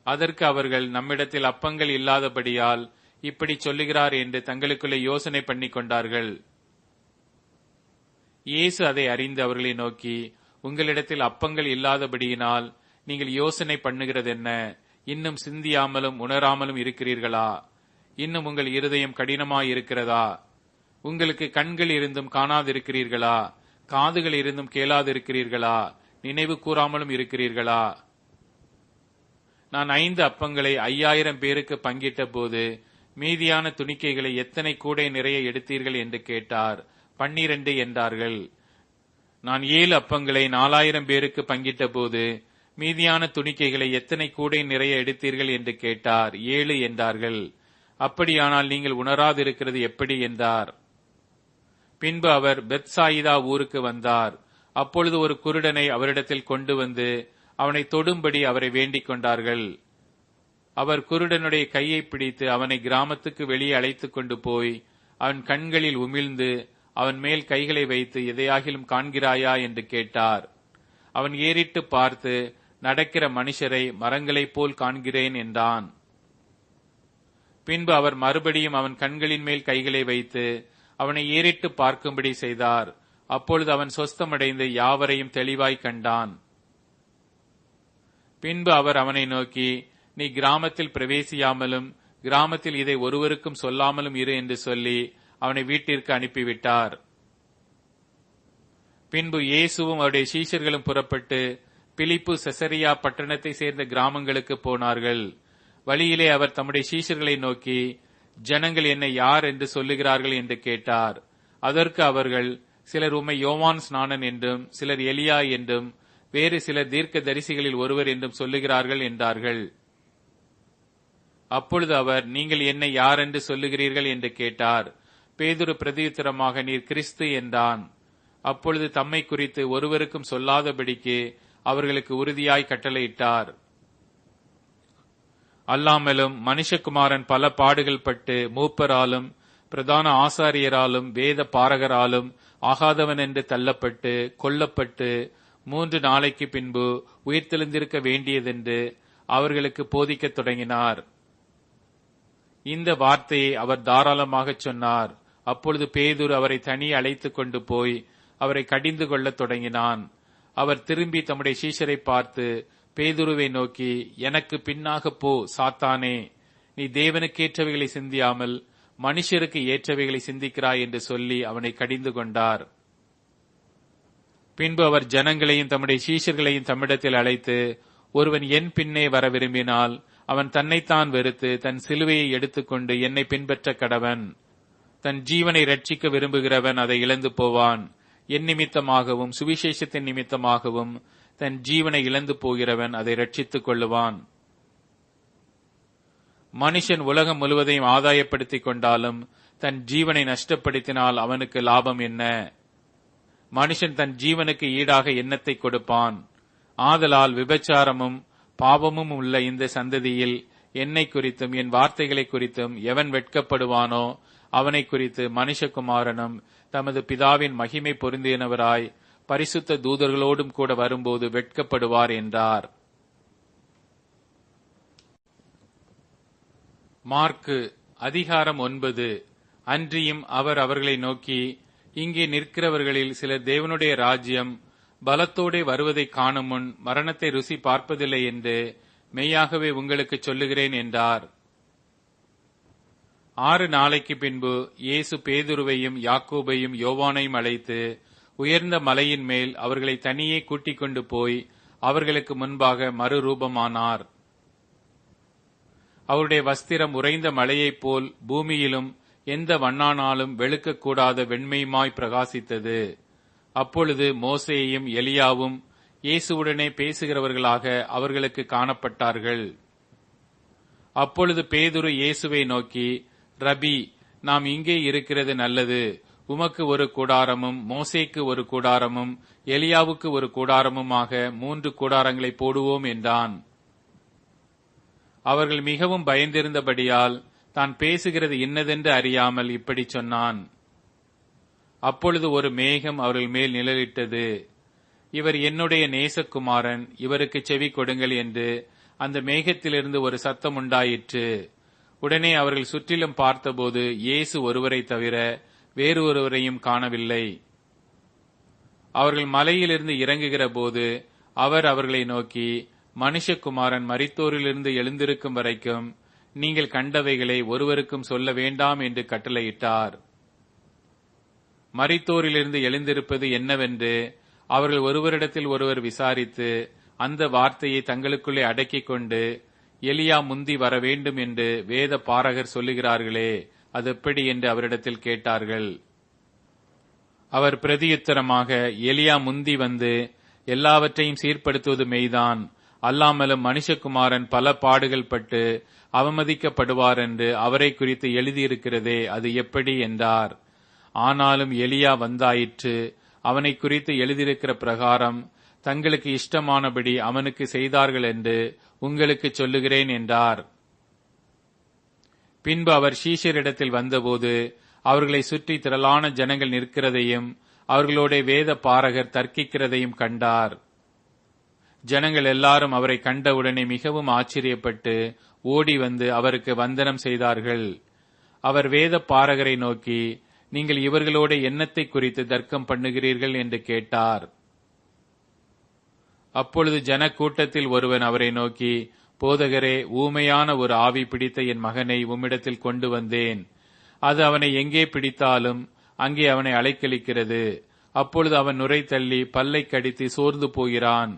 அதற்கு அவர்கள், நம்மிடத்தில் அப்பங்கள் இல்லாதபடியால் இப்படி சொல்லுகிறார் என்று தங்களுக்குள்ளே யோசனை பண்ணி கொண்டார்கள். இயேசு அதை அறிந்து அவர்களை நோக்கி, உங்களிடத்தில் அப்பங்கள் இல்லாதபடியினால் நீங்கள் யோசனை பண்ணுகிறதென்ன? இன்னும் சிந்தியாமலும் உணராமலும் இருக்கிறீர்களா? இன்னும் உங்கள் இருதயம் கடினமாயிருக்கிறதா? உங்களுக்கு கண்கள் இருந்தும் காணாதிருக்கிறீர்களா? காதுகள் இருந்தும் கேளாதிருக்கிறீர்களா? நினைவு கூறாமலும் இருக்கிறீர்களா? நான் 5 அப்பங்களை 5000 பேருக்கு பங்கிட்ட போது மீதியான துணிக்கைகளை எத்தனை கூடை நிறைய எடுத்தீர்கள் என்று கேட்டார். 12 என்றார்கள். நான் 7 அப்பங்களை 4000 பேருக்கு பங்கிட்ட போது மீதியான துணிக்கைகளை எத்தனை கூடை நிறைய எடுத்தீர்கள் என்று கேட்டார். 7 என்றார்கள். அப்படியானால் நீங்கள் உணராதிருக்கிறது எப்படி என்றார். பின்பு அவர் பெத்சாயிதா ஊருக்கு வந்தார். அப்பொழுது ஒரு குருடனை அவரிடத்தில் கொண்டு வந்து அவனை தொடும்படி அவரை வேண்டிக் கொண்டார்கள். அவர் குருடனுடைய கையை பிடித்து அவனை கிராமத்துக்கு வெளியே அழைத்துக் கொண்டு போய் அவன் கண்களில் உமிழ்ந்து அவன் மேல் கைகளை வைத்து, எதையாகிலும் காண்கிறாயா என்று கேட்டார். அவன் ஏறிட்டு பார்த்து, நடக்கிற மனுஷரை மரங்களைப் போல் காண்கிறேன் என்றான். பின்பு அவர் மறுபடியும் அவன் கண்களின் மேல் கைகளை வைத்து அவனை ஏறிட்டு பார்க்கும்படி செய்தார். அப்பொழுது அவன் சொஸ்தமடைந்து யாவரையும் தெளிவாய் கண்டான். பின்பு அவர் அவனை நோக்கி, நீ கிராமத்தில் பிரவேசியாமலும் கிராமத்தில் இதை ஒருவருக்கும் சொல்லாமலும் இரு என்று சொல்லி அவனை வீட்டிற்கு அனுப்பிவிட்டார். பின்பு இயேசுவும் அவருடைய சீஷர்களும் புறப்பட்டு பிலிப்பு செசரியா பட்டணத்தை சேர்ந்த கிராமங்களுக்கு போனார்கள். வழியிலே அவர் தம்முடைய சீஷர்களை நோக்கி, ஜனங்கள் என்னை யார் என்று சொல்லுகிறார்கள் என்று கேட்டார். அதற்கு அவர்கள், சிலர் உம்மை யோவான் ஸ்நானன் என்றும், சிலர் எலியா என்றும், வேறு சிலர் தீர்க்க தரிசிகளில் ஒருவர் என்றும் சொல்லுகிறார்கள் என்றார்கள். அப்பொழுது அவர், நீங்கள் என்னை யார் என்று சொல்லுகிறீர்கள் என்று கேட்டார். பேதுரு பிரதியுத்தரமாக, நீர் கிறிஸ்து என்றான். அப்பொழுது தம்மை குறித்து ஒருவருக்கும் சொல்லாதபடிக்கு அவர்களுக்கு உறுதியாய் கட்டளையிட்டார். அல்லாமலும் மனுஷகுமாரன் பல பாடுகள் பட்டு மூப்பராலும் பிரதான ஆசாரியராலும் வேத பாரகராலும் ஆகாதவன் என்று தள்ளப்பட்டு கொல்லப்பட்டு 3 நாளைக்கு பின்பு உயிர்த்தெழுந்திருக்க வேண்டியதென்று அவர்களுக்கு போதிக்கத் தொடங்கினார். இந்த வார்த்தையை அவர் தாராளமாக சொன்னார். அப்பொழுது பேதுரு அவரை தனியே அழைத்துக் கொண்டு போய் அவரை கடிந்து கொள்ளத் தொடங்கினான். அவர் திரும்பி தம்முடைய சீஷரை பார்த்து பேதுருவை நோக்கி, எனக்கு பின்னாக போ சாத்தானே, நீ தேவனுக்கேற்றவைகளை சிந்தியாமல் மனுஷருக்கு ஏற்றவைகளை சிந்திக்கிறாய் என்று சொல்லி அவனை கடிந்து கொண்டார். பின்பு அவர் ஜனங்களையும் தம்முடைய சீஷர்களையும் தம்மிடத்தில் அழைத்து, ஒருவன் என் பின்னே வர விரும்பினால் அவன் தன்னைத்தான் வெறுத்து தன் சிலுவையை எடுத்துக்கொண்டு என்னை பின்பற்ற கடவன். தன் ஜீவனை ரட்சிக்க விரும்புகிறவன் அதை இழந்து போவான். என் நிமித்தமாகவும் சுவிசேஷத்தின் நிமித்தமாகவும் தன் ஜீவனை இழந்து போகிறவன் அதை ரட்சித்துக் கொள்ளுவான். மனுஷன் உலகம் முழுவதையும் ஆதாயப்படுத்திக் கொண்டாலும் தன் ஜீவனை நஷ்டப்படுத்தினால் அவனுக்கு லாபம் என்ன? மனுஷன் தன் ஜீவனுக்கு ஈடாக எண்ணத்தை கொடுப்பான். ஆதலால் விபச்சாரமும் பாவமும் உள்ள இந்த சந்ததியில் என்னை குறித்தும் என் வார்த்தைகளை குறித்தும் எவன் வெட்கப்படுவானோ அவனை குறித்து மனுஷகுமாரனும் தமது பிதாவின் மகிமை பொருந்தினவராய் பரிசுத்த தூதர்களோடும் கூட வரும்போது வெட்கப்படுவார் என்றார். மார்க்கு அதிகாரம் 9. அன்றியும் அவர் அவர்களை நோக்கி, இங்கே நிற்கிறவர்களில் சிலர் தேவனுடைய ராஜ்யம் பலத்தோடே வருவதை காணும் முன் மரணத்தை ருசி பார்ப்பதில்லை என்று மெய்யாகவே உங்களுக்கு சொல்லுகிறேன் என்றார். 6 நாளைக்கு பின்பு இயேசு பேதுருவையும் யாக்கோபையும் யோவானையும் அழைத்து உயர்ந்த மலையின் மேல் அவர்களை தனியே கூட்டிக் கொண்டு போய் அவர்களுக்கு முன்பாக மறுரூபமானார். அவருடைய வஸ்திரம் உறைந்த மலையைப் போல் பூமியிலும் எந்த வண்ணானாலும் வெளுக்கக்கூடாத வெண்மையுமாய் பிரகாசித்தது. அப்பொழுது மோசேயும் எலியாவும் இயேசுவுடனே பேசுகிறவர்களாக அவர்களுக்கு காணப்பட்டார்கள். அப்பொழுது பேதுரு இயேசுவை நோக்கி, ரபி, நாம் இங்கே இருக்கிறது நல்லது. உமக்கு ஒரு கூடாரமும் மோசேக்கு ஒரு கூடாரமும் எலியாவுக்கு ஒரு கூடாரமுமாக 3 கூடாரங்களை போடுவோம் என்றான். அவர்கள் மிகவும் பயந்திருந்தபடியால் தான் பேசுகிறது இன்னதென்று அறியாமல் இப்படி சொன்னான். அப்பொழுது ஒரு மேகம் அவர்கள் மேல் நிழலிட்டது. இவர் என்னுடைய நேசகுமாரன், இவருக்கு செவி கொடுங்கள் என்று அந்த மேகத்திலிருந்து ஒரு சத்தம் உண்டாயிற்று. உடனே அவர்கள் சுற்றிலும் பார்த்தபோது இயேசு ஒருவரை தவிர வேறு ஒருவரையும் காணவில்லை. அவர்கள் மலையிலிருந்து இறங்குகிற போது அவர் அவர்களை நோக்கி, மனுஷகுமாரன் மரித்தோரிலிருந்து எழுந்திருக்கும் வரைக்கும் நீங்கள் கண்டவைகளை ஒருவருக்கும் சொல்ல வேண்டாம் என்று கட்டளையிட்டார். மரித்தோரிலிருந்து எழுந்திருப்பது என்னவென்று அவர்கள் ஒருவரிடத்தில் ஒருவர் விசாரித்து அந்த வார்த்தையை தங்களுக்குள்ளே அடக்கிக் கொண்டு, எலியா முந்தி வர வேண்டும் என்று வேத பாரகர் சொல்லுகிறார்களே, அது எப்படி என்று அவரிடத்தில் கேட்டார்கள். அவர் பிரதியுத்தரமாக, எலியா முந்தி வந்து எல்லாவற்றையும் சீர்படுத்துவது மெய்தான். அல்லாமலும் மனுஷகுமாரன் பல பாடுகள் பட்டு அவமதிக்கப்படுவார் என்று அவரை குறித்து எழுதியிருக்கிறதே, அது எப்படி என்றார். ஆனாலும் எலியா வந்தாயிற்று. அவனை குறித்து எழுதியிருக்கிற பிரகாரம் தங்களுக்கு இஷ்டமானபடி அவனுக்கு செய்தார்கள் என்று உங்களுக்கு சொல்லுகிறேன் என்றார். பின்பு அவர் சீஷரிடத்தில் வந்தபோது அவர்களை சுற்றி திரளான ஜனங்கள் நிற்கிறதையும் அவர்களோட வேத பாரகர் தர்க்கிக்கிறதையும் கண்டார். ஜனங்கள் எல்லாரும் அவரை கண்டவுடனே மிகவும் ஆச்சரியப்பட்டு ஓடி வந்து அவருக்கு வந்தனம் செய்தார்கள். அவர் வேத பாரகரை நோக்கி, நீங்கள் இவர்களோட எண்ணத்தை குறித்து தர்க்கம் பண்ணுகிறீர்கள் என்று கேட்டார். அப்பொழுது ஜனக்கூட்டத்தில் ஒருவன் அவரை நோக்கி, போதகரே, ஊமையான ஒரு ஆவி பிடித்த என் மகனை உம்மிடத்தில் கொண்டு வந்தேன். அது அவனை எங்கே பிடித்தாலும் அங்கே அவனை அலைக்கழிக்கிறது. அப்பொழுது அவன் நுரை தள்ளி பல்லை கடித்து சோர்ந்து போகிறான்.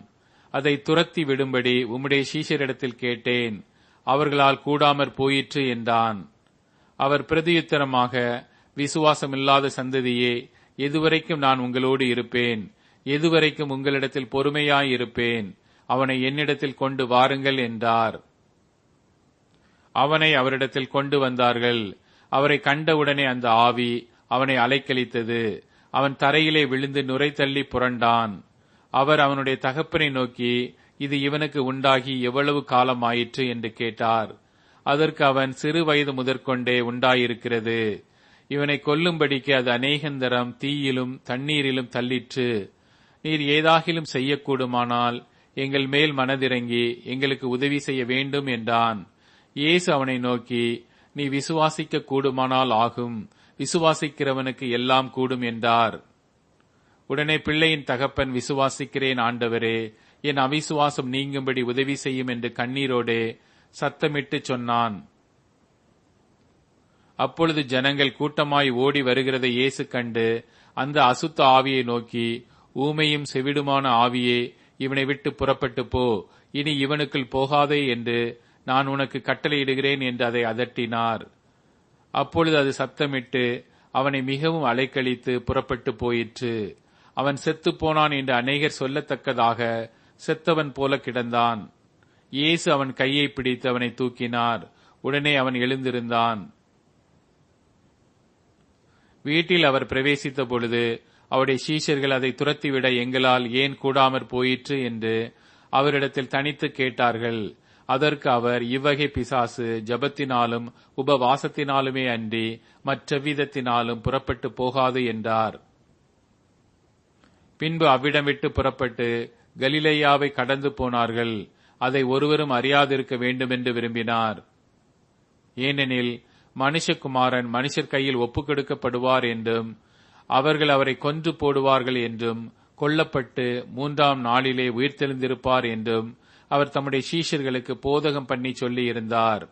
அதை துரத்தி விடும்படி உம்முடைய சீஷரிடத்தில் கேட்டேன், அவர்களால் கூடாமற் போயிற்று என்றான். அவர் பிரதியுத்தரமாக, விசுவாசமில்லாத சந்ததியே, எதுவரைக்கும் நான் உங்களோடு இருப்பேன்? எதுவரைக்கும் உங்களிடத்தில் பொறுமையாயிருப்பேன்? அவனை என்னிடத்தில் கொண்டு வாருங்கள் என்றார். அவனை அவரிடத்தில் கொண்டு வந்தார்கள். அவரை கண்டவுடனே அந்த ஆவி அவனை அலைக்கழித்தது. அவன் தரையிலே விழுந்து நுரை தள்ளி புரண்டான். அவர் அவனுடைய தகப்பனை நோக்கி, இது இவனுக்கு உண்டாகி எவ்வளவு காலம் ஆயிற்று என்று கேட்டார். அதற்கு அவன், சிறு வயது முதற்கொண்டே உண்டாயிருக்கிறது. இவனை கொல்லும்படிக்கு அது அநேகந்தரம் தீயிலும் தண்ணீரிலும் தள்ளிற்று. நீர் ஏதாகிலும் செய்யக்கூடுமானால் எங்கள் மேல் மனதிறங்கி எங்களுக்கு உதவி செய்ய வேண்டும் என்றான். இயேசு அவனை நோக்கி, நீ விசுவாசிக்க கூடுமானால் ஆகும், விசுவாசிக்கிறவனுக்கு எல்லாம் கூடும் என்றார். உடனே பிள்ளையின் தகப்பன், விசுவாசிக்கிறேன் ஆண்டவரே, என் அவிசுவாசம் நீங்கும்படி உதவி செய்யும் என்று கண்ணீரோடே சத்தமிட்டு சொன்னான். அப்பொழுது ஜனங்கள் கூட்டமாய் ஓடி வருகிறதை இயேசு கண்டு அந்த அசுத்த ஆவியை நோக்கி, ஊமையும் செவிடுமான ஆவியே, இவனை விட்டு புறப்பட்டு போ, இனி இவனுக்குள் போகாதே என்று நான் உனக்கு கட்டளையிடுகிறேன் என்று அதை அதட்டினார். அப்பொழுது அது சத்தமிட்டு அவனை மிகவும் அலைக்கழித்து புறப்பட்டு போயிற்று. அவன் செத்துப்போனான் என்று அநேகர் சொல்லத்தக்கதாக செத்தவன் போல கிடந்தான். இயேசு அவன் கையை பிடித்து அவனை தூக்கினார். உடனே அவன் எழுந்திருந்தான். வீட்டில் அவர் பிரவேசித்த பொழுது அவருடைய சீஷர்கள் அதை துரத்திவிட எங்களால் ஏன் கூடாமற் போயிற்று என்று அவரிடத்தில் தனித்து கேட்டார்கள். அதற்கு அவர், இவ்வகை பிசாசு ஜபத்தினாலும் உபவாசத்தினாலுமே அன்றி மற்றவிதத்தினாலும் புறப்பட்டு போகாது என்றார். பின்பு அவ்விடம் விட்டு புறப்பட்டு கலிலேயாவை கடந்து போனார்கள். அதை ஒருவரும் அறியாதிருக்க வேண்டுமென்று விரும்பினார். ஏனெனில் மனுஷகுமாரன் மனுஷர் கையில் ஒப்புக்கொடுக்கப்படுவார் என்றும் அவர்கள் அவரை கொன்று போடுவார்கள் என்றும் கொல்லப்பட்டு 3ஆம் நாளிலே உயிர்த்தெழுந்திருப்பார் என்றும் அவர் தம்முடைய சீஷர்களுக்கு போதகம் பண்ணி சொல்லி இருந்தார்.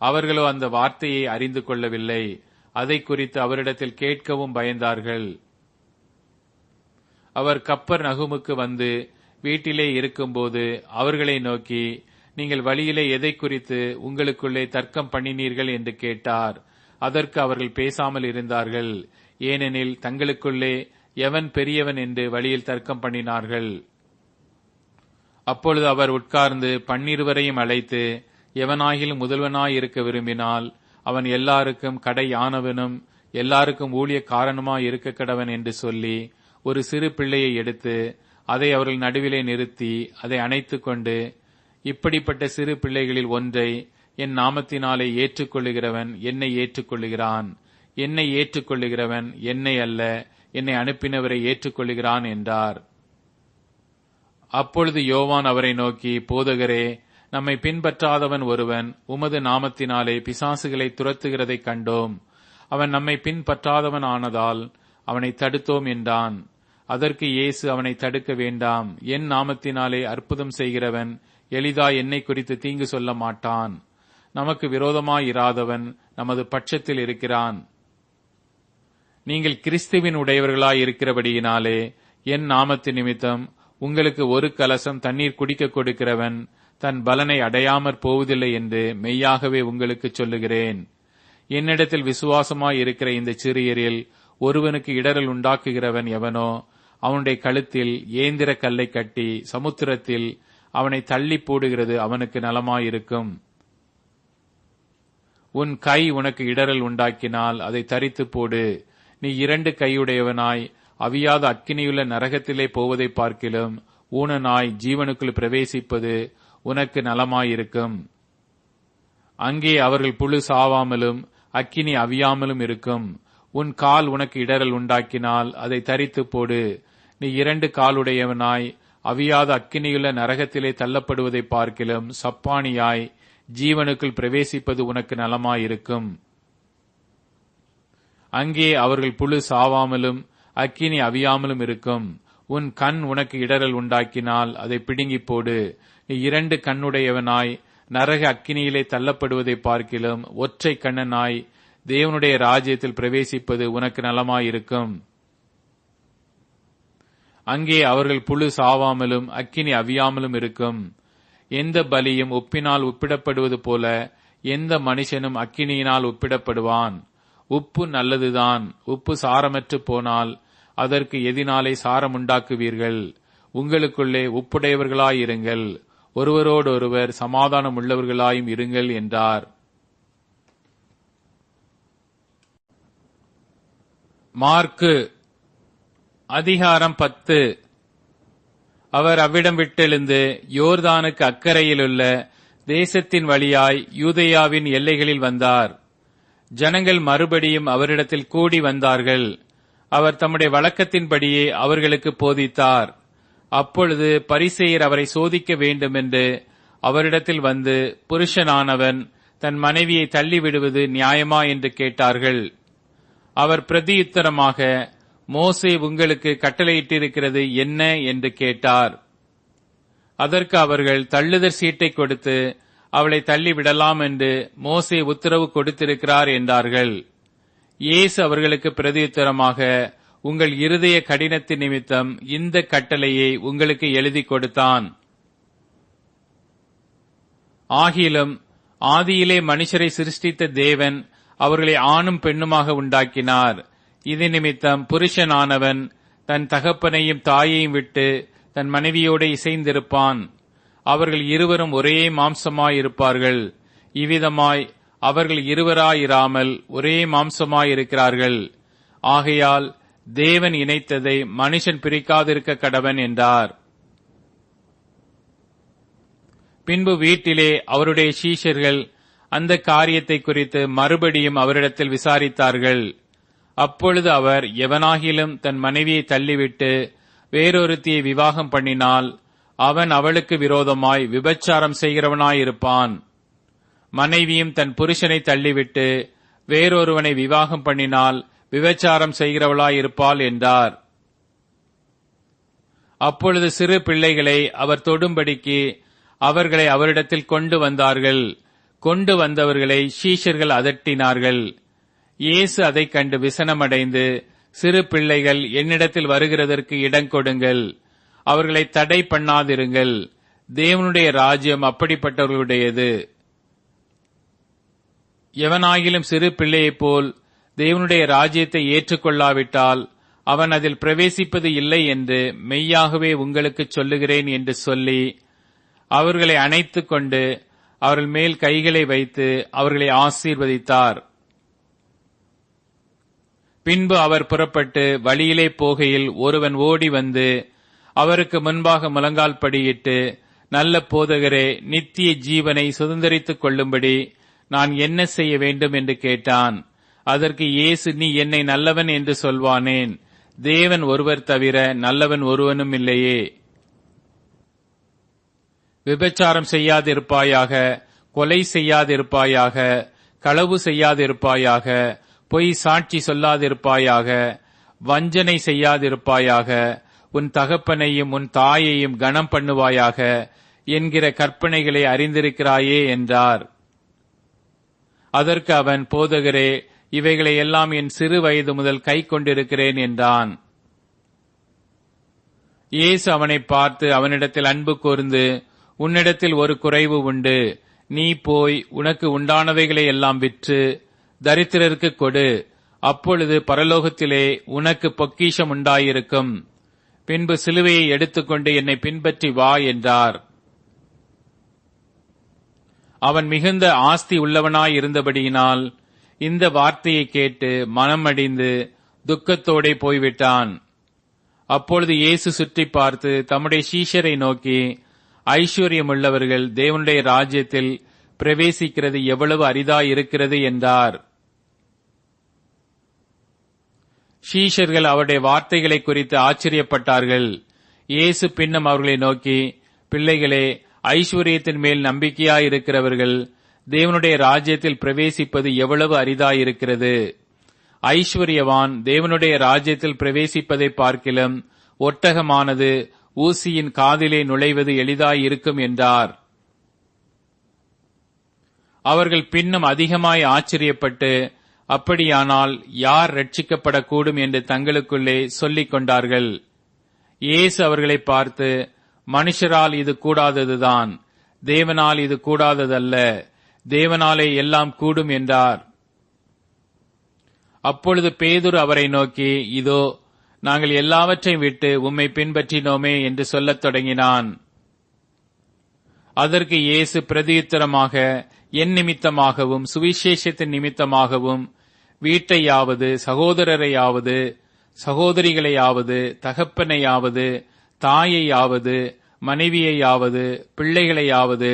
அவர்களோ அந்த வார்த்தையை அறிந்து கொள்ளவில்லை. அதை குறித்து அவரிடத்தில் கேட்கவும் பயந்தார்கள். அவர் கப்பர்நகூமுக்கு வந்து வீட்டிலே இருக்கும்போது அவர்களை நோக்கி, நீங்கள் வழியிலே எதை குறித்து உங்களுக்குள்ளே தர்க்கம் பண்ணினீர்கள் என்று கேட்டார். அதற்கு அவர்கள் பேசாமல் இருந்தார்கள். ஏனெனில் தங்களுக்குள்ளே எவன் பெரியவன் என்று வழியில் தர்க்கம் பண்ணினார்கள். அப்பொழுது அவர் உட்கார்ந்து 12 அழைத்து, எவனாகிலும் முதல்வனாயிருக்க விரும்பினால் அவன் எல்லாருக்கும் கடையானவனும் எல்லாருக்கும் ஊழியக்காரனுமாய் இருக்க கடவன் என்று சொல்லி ஒரு சிறு பிள்ளையை எடுத்து அதை அவர்கள் நடுவிலே நிறுத்தி அதை அணைத்துக் கொண்டு, இப்படிப்பட்ட சிறு பிள்ளைகளில் ஒன்றை என் நாமத்தினாலே ஏற்றுக்கொள்ளுகிறவன் என்னை ஏற்றுக்கொள்ளுகிறான், என்னை ஏற்றுக்கொள்ளுகிறவன் என்னை அல்ல என்னை அனுப்பினவரை ஏற்றுக்கொள்ளுகிறான் என்றார். அப்பொழுது யோவான் அவரை நோக்கி, போதகரே, நம்மை பின்பற்றாதவன் ஒருவன் உமது நாமத்தினாலே பிசாசுகளை துரத்துகிறதைக் கண்டோம். அவன் நம்மை பின்பற்றாதவன் ஆனதால் அவனை தடுத்தோம் என்றான். அதற்கு இயேசு அவனை தடுக்க வேண்டாம். என் நாமத்தினாலே அற்புதம் செய்கிறவன் எளிதாய் என்னை குறித்து தீங்கு சொல்ல மாட்டான். நமக்கு விரோதமாயிராதவன் நமது பட்சத்தில் இருக்கிறான். நீங்கள் கிறிஸ்துவின் உடையவர்களாய் இருக்கிறபடியினாலே என் நாமத்து நிமித்தம் உங்களுக்கு ஒரு கலசம் தண்ணீர் குடிக்க கொடுக்கிறவன் தன் பலனை அடையாமற் போவதில்லை என்று மெய்யாகவே உங்களுக்கு சொல்லுகிறேன். என்னிடத்தில் விசுவாசமாய் இருக்கிற இந்த சிறியரில் ஒருவனுக்கு இடறல் உண்டாக்குகிறவன் எவனோ அவனுடைய கழுத்தில் ஏந்திர கல்லை கட்டி சமுத்திரத்தில் அவனை தள்ளி போடுகிறது அவனுக்கு நலமாயிருக்கும். உன் கை உனக்கு இடறல் உண்டாக்கினால் அதை தரித்து போடு. நீ 2 கையுடையவனாய் அவியாத அக்கினியுள்ள நரகத்திலே போவதை பார்க்கிலும் ஊனனாய் ஜீவனுக்குள் பிரவேசிப்பது உனக்கு நலமாயிருக்கும். அங்கே அவர்கள் புழு சாவாமலும் அக்கினி அவியாமலும் இருக்கும். உன் கால் உனக்கு இடறல் உண்டாக்கினால் அதை தரித்து போடு. நீ 2 காலுடையவனாய் அவியாத அக்கினியுள்ள நரகத்திலே தள்ளப்படுவதை பார்க்கிலும் சப்பானியாய் ஜீவனுக்குள் பிரவேசிப்பது உனக்கு நலமாயிருக்கும். அங்கே அவர்கள் புழு சாவாமலும் அக்கினி அவியாமலும் இருக்கும். உன் கண் உனக்கு இடறல் உண்டாக்கினால் அதை பிடுங்கி போடு. நீ 2 கண்ணுடையவனாய் நரக அக்கினியிலே தள்ளப்படுவதை பார்க்கிலும் ஒற்றை கண்ணனாய் தேவனுடைய ராஜ்யத்தில் பிரவேசிப்பது உனக்கு நலமாயிருக்கும். அங்கே அவர்கள் புழு சாவாமலும் அக்கினி அவியாமலும் இருக்கும். எந்த பலியும் உப்பினால் ஒப்பிடப்படுவது போல எந்த மனுஷனும் அக்கினியினால் ஒப்பிடப்படுவான். உப்பு நல்லதுதான். உப்பு சாரமற்று போனால் அதற்கு எதினாலே சாரமுண்டாக்குவீர்கள்? உங்களுக்குள்ளே உப்புடையவர்களாயிருங்கள், ஒருவரோடொருவர் சமாதானம் உள்ளவர்களாயும் இருங்கள் என்றார். மார்க்கு அதிகாரம் 10. அவர் அவ்விடம் விட்டெழுந்து யோர்தானுக்கு அக்கறையிலுள்ள தேசத்தின் வழியாய் யூதேயாவின் எல்லைகளில் வந்தார். ஜனங்கள் மறுபடியும் அவரிடத்தில் கூடி வந்தார்கள். அவர் தம்முடைய வழக்கத்தின்படியே அவர்களுக்கு போதித்தார். அப்பொழுது பரிசேயர் அவரை சோதிக்க வேண்டுமென்று அவரிடத்தில் வந்து, புருஷனானவன் தன் மனைவியை தள்ளிவிடுவது நியாயமா என்று கேட்டார்கள். அவர் பிரதியுத்தரமாக, மோசே உங்களுக்கு கட்டளையிட்டிருக்கிறது என்ன என்று கேட்டார். அதற்கு அவர்கள், தள்ளுதற் சீட்டை கொடுத்து அவளை தள்ளிவிடலாம் என்று மோசே உத்தரவு கொடுத்திருக்கிறார் என்றார்கள். இயேசு அவர்களுக்கு பிரதியுத்தரமாக, உங்கள் இருதய கடினத்தின் நிமித்தம் இந்த கட்டளையை உங்களுக்கு எழுதி கொடுத்தான். ஆகிலும் ஆதியிலே மனுஷரை சிருஷ்டித்த தேவன் அவர்களை ஆணும் பெண்ணுமாக உண்டாக்கினார். இது நிமித்தம் புருஷனானவன் தன் தகப்பனையும் தாயையும் விட்டு தன் மனைவியோடு இசைந்திருப்பான். அவர்கள் இருவரும் ஒரே மாம்சமாயிருப்பார்கள். இவ்விதமாய் அவர்கள் இருவராயிராமல் ஒரே மாம்சமாயிருக்கிறார்கள். ஆகையால் தேவன் இணைத்ததை மனுஷன் பிரிக்காதிருக்க கடவன் என்றார். பின்பு வீட்டிலே அவருடைய சீஷர்கள் அந்த காரியத்தை குறித்து மறுபடியும் அவரிடத்தில் விசாரித்தார்கள். அப்பொழுது அவர், எவனாகிலும் தன் மனைவியை தள்ளிவிட்டு வேறொருத்தியை விவாகம் பண்ணினால் அவன் அவளுக்கு விரோதமாய் விபச்சாரம் செய்கிறவனாயிருப்பான். மனைவியும் தன் புருஷனை தள்ளிவிட்டு வேறொருவனை விவாகம் பண்ணினால் விபச்சாரம் செய்கிறவளாயிருப்பாள் என்றார். அப்பொழுது சிறு பிள்ளைகளை அவர் தொடும்படிக்கு அவர்களை அவரிடத்தில் கொண்டு வந்தார்கள். கொண்டு வந்தவர்களை சீஷர்கள் அதட்டினார்கள். இயேசு அதைக் கண்டு விசனமடைந்து, சிறு பிள்ளைகள் என்னிடத்தில் வருகிறதற்கு இடம் கொடுங்கள், அவர்களை தடை பண்ணாதிருங்கள், தேவனுடைய ராஜ்யம் அப்படிப்பட்டவர்களுடையது. எவனாகிலும் சிறு பிள்ளையைப் போல் தேவனுடைய ராஜ்யத்தை ஏற்றுக்கொள்ளாவிட்டால் அவன் அதில் பிரவேசிப்பது இல்லை என்று மெய்யாகவே உங்களுக்கு சொல்லுகிறேன் என்று சொல்லி அவர்களை அணைத்துக் கொண்டு அவர்கள் மேல் கைகளை வைத்து அவர்களை ஆசீர்வதித்தார். பின்பு அவர் புறப்பட்டு வழியிலே போகையில் ஒருவன் ஓடி வந்து அவருக்கு முன்பாக முழங்கால் படியிட்டு, நல்ல போதகரே, நித்திய ஜீவனை சுதந்தரித்துக் கொள்ளும்படி நான் என்ன செய்ய வேண்டும் என்று கேட்டான். அதற்கு இயேசு, நீ என்னை நல்லவன் என்று சொல்வானேன்? தேவன் ஒருவர் தவிர நல்லவன் ஒருவனும் இல்லையே. விபச்சாரம் செய்யாதிருப்பாயாக, கொலை செய்யாதிருப்பாயாக, களவு செய்யாதிருப்பாயாக, பொய் சாட்சி சொல்லாதிருப்பாயாக, வஞ்சனை செய்யாதிருப்பாயாக, உன் தகப்பனையும் உன் தாயையும் கனம் பண்ணுவாயாக என்கிற கற்பனைகளை அறிந்திருக்கிறாயே என்றார். அதற்கு அவன், போதகரே, இவைகளை எல்லாம் என் சிறு வயது முதல் கை கொண்டிருக்கிறேன் என்றான். இயேசு அவனை பார்த்து அவனிடத்தில் அன்பு கூர்ந்து, உன்னிடத்தில் ஒரு குறைவு உண்டு. நீ போய் உனக்கு உண்டானவைகளை எல்லாம் விற்று தரித்திரருக்கு கொடு, அப்பொழுது பரலோகத்திலே உனக்கு பொக்கிஷம் உண்டாயிருக்கும். பின்பு சிலுவையை எடுத்துக்கொண்டு என்னை பின்பற்றி வா என்றார். அவன் மிகுந்த ஆஸ்தி உள்ளவனாயிருந்தபடியினால் இந்த வார்த்தையை கேட்டு மனமடிந்து துக்கத்தோடே போய்விட்டான். அப்பொழுது இயேசு சுற்றி பார்த்து தம்முடைய சீஷரை நோக்கி, ஐஸ்வர்யமுள்ளவர்கள் தேவனுடைய ராஜ்யத்தில் பிரவேசிக்கிறது எவ்வளவு அரிதாயிருக்கிறது என்றார். சீஷர்கள் அவருடைய வார்த்தைகளை குறித்து ஆச்சரியப்பட்டார்கள். இயேசு பின்னும் அவர்களை நோக்கி, பிள்ளைகளே, ஐஸ்வர்யத்தின் மேல் நம்பிக்கையாயிருக்கிறவர்கள் தேவனுடைய ராஜ்யத்தில் பிரவேசிப்பது எவ்வளவு அரிதாயிருக்கிறது. ஐஸ்வர்யவான் தேவனுடைய ராஜ்யத்தில் பிரவேசிப்பதை பார்க்கிலும் ஒட்டகமானது ஊசியின் காதிலே நுழைவது எளிதாயிருக்கும் என்றார். அவர்கள் பின்னும் அதிகமாய் ஆச்சரியப்பட்டு, அப்படியானால் யார் ரட்சிக்கப்படக்கூடும் என்று தங்களுக்குள்ளே சொல்லிக் கொண்டார்கள். இயேசு அவர்களை பார்த்து, மனுஷரால் இது கூடாததுதான், தேவனால் இது கூடாததல்ல, தேவனாலே எல்லாம் கூடும் என்றார். அப்பொழுது பேதுரு அவரை நோக்கி, இதோ நாங்கள் எல்லாவற்றையும் விட்டு உம்மை பின்பற்றினோமே என்று சொல்லத் தொடங்கினான். அதற்கு இயேசு பிரதியுத்தரமாக, என் நிமித்தமாகவும் சுவிசேஷத்தின் நிமித்தமாகவும் வீட்டையாவது சகோதரரையாவது சகோதரிகளையாவது தகப்பனையாவது தாயையாவது மனைவியையாவது பிள்ளைகளையாவது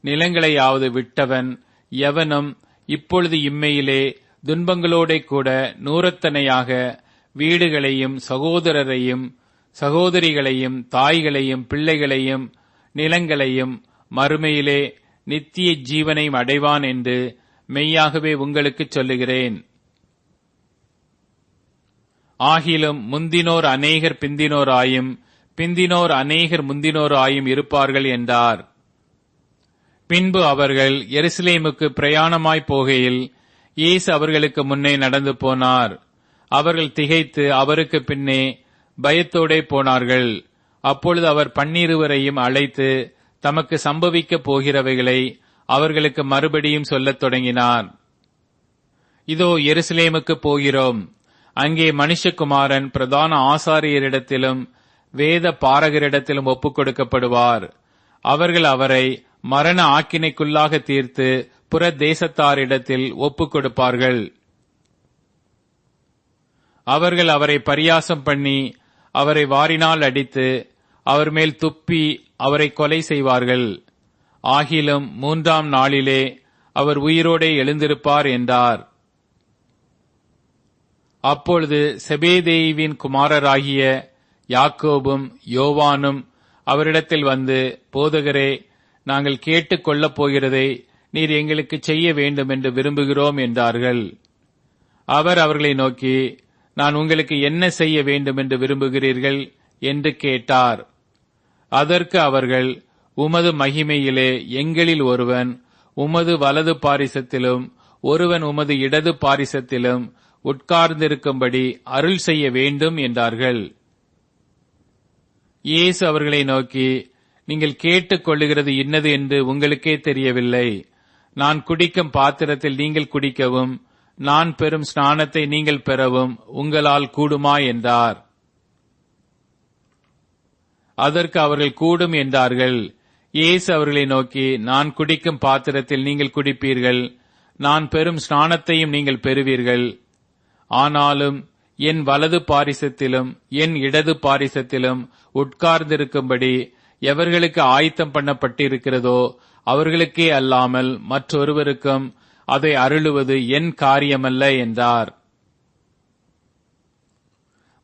நிலங்களையாவது விட்டவன் எவனும் இப்பொழுது இம்மையிலே துன்பங்களோட கூட நூறத்தனையாக வீடுகளையும் சகோதரரையும் சகோதரிகளையும் தாய்களையும் பிள்ளைகளையும் நிலங்களையும் மறுமையிலே நித்திய ஜீவனையும் அடைவான் என்று மெய்யாகவே உங்களுக்கு சொல்லுகிறேன். ஆகிலும் முந்தினோர் அநேகர் பிந்தினோராயும் பிந்தினோர் அநேகர் முந்தினோராயும் இருப்பார்கள் என்றார். பின்பு அவர்கள் எருசலேமுக்கு பிரயாணமாய் போகையில் இயேசு அவர்களுக்கு முன்னே நடந்து போனார். அவர்கள் திகைத்து அவருக்கு பின்னே பயத்தோடே போனார்கள். அப்பொழுது அவர் 12 அழைத்து தமக்கு சம்பவிக்கப் போகிறவைகளை அவர்களுக்கு மறுபடியும் சொல்லத் தொடங்கினார். இதோ எருசலேமுக்கு போகிறோம். அங்கே மனுஷகுமாரன் பிரதான ஆசாரியரிடத்திலும் வேத பாரகரிடத்திலும் ஒப்புக் கொடுக்கப்படுவார். அவர்கள் அவரை மரண ஆக்கினைக்குள்ளாக தீர்த்து புற தேசத்தாரிடத்தில் ஒப்புக் கொடுப்பார்கள். அவர்கள் அவரை பரியாசம் பண்ணி அவரை வாரினால் அடித்து அவர் மேல் துப்பி அவரை கொலை செய்வார்கள். ஆகிலும் 3ஆம் நாளிலே அவர் உயிரோடே எழுந்திருப்பார் என்றார். அப்பொழுது செபேதேயுவின் குமாரராகிய யாக்கோபும் யோவானும் அவரிடத்தில் வந்து, போதகரே, நாங்கள் கேட்டுக் கொள்ளப் போகிறதை நீர் எங்களுக்கு செய்ய வேண்டும் என்று விரும்புகிறோம் என்றார்கள். அவர் அவர்களை நோக்கி, நான் உங்களுக்கு என்ன செய்ய வேண்டும் என்று விரும்புகிறீர்கள் என்று கேட்டார். அதற்கு அவர்கள், உமது மகிமையிலே எங்களில் ஒருவன் உமது வலது பாரிசத்திலும் ஒருவன் உமது இடது பாரிசத்திலும் உட்கார்ந்திருக்கும்படி அருள் செய்ய வேண்டும் என்றார்கள். இயேசு அவர்களை நோக்கி, நீங்கள் கேட்டுக் கொள்ளுகிறது இன்னது என்று உங்களுக்கே தெரியவில்லை. நான் குடிக்கும் பாத்திரத்தில் நீங்கள் குடிக்கவும், நான் பெறும் ஸ்நானத்தை நீங்கள் பெறவும் உங்களால் கூடுமா என்றார். அதற்கு அவர்கள் கூடும் என்றார்கள். இயேசு அவர்களை நோக்கி, நான் குடிக்கும் பாத்திரத்தில் நீங்கள் குடிப்பீர்கள், நான் பெறும் ஸ்நானத்தையும் நீங்கள் பெறுவீர்கள். ஆனாலும் என் வலது பாரிசத்திலும் என் இடது பாரிசத்திலும் உட்கார்ந்திருக்கும்படி எவர்களுக்கு ஆயத்தம் பண்ணப்பட்டிருக்கிறதோ அவர்களுக்கே அல்லாமல் மற்றொருவருக்கும் அதை அருளுவது என் காரியமல்ல என்றார்.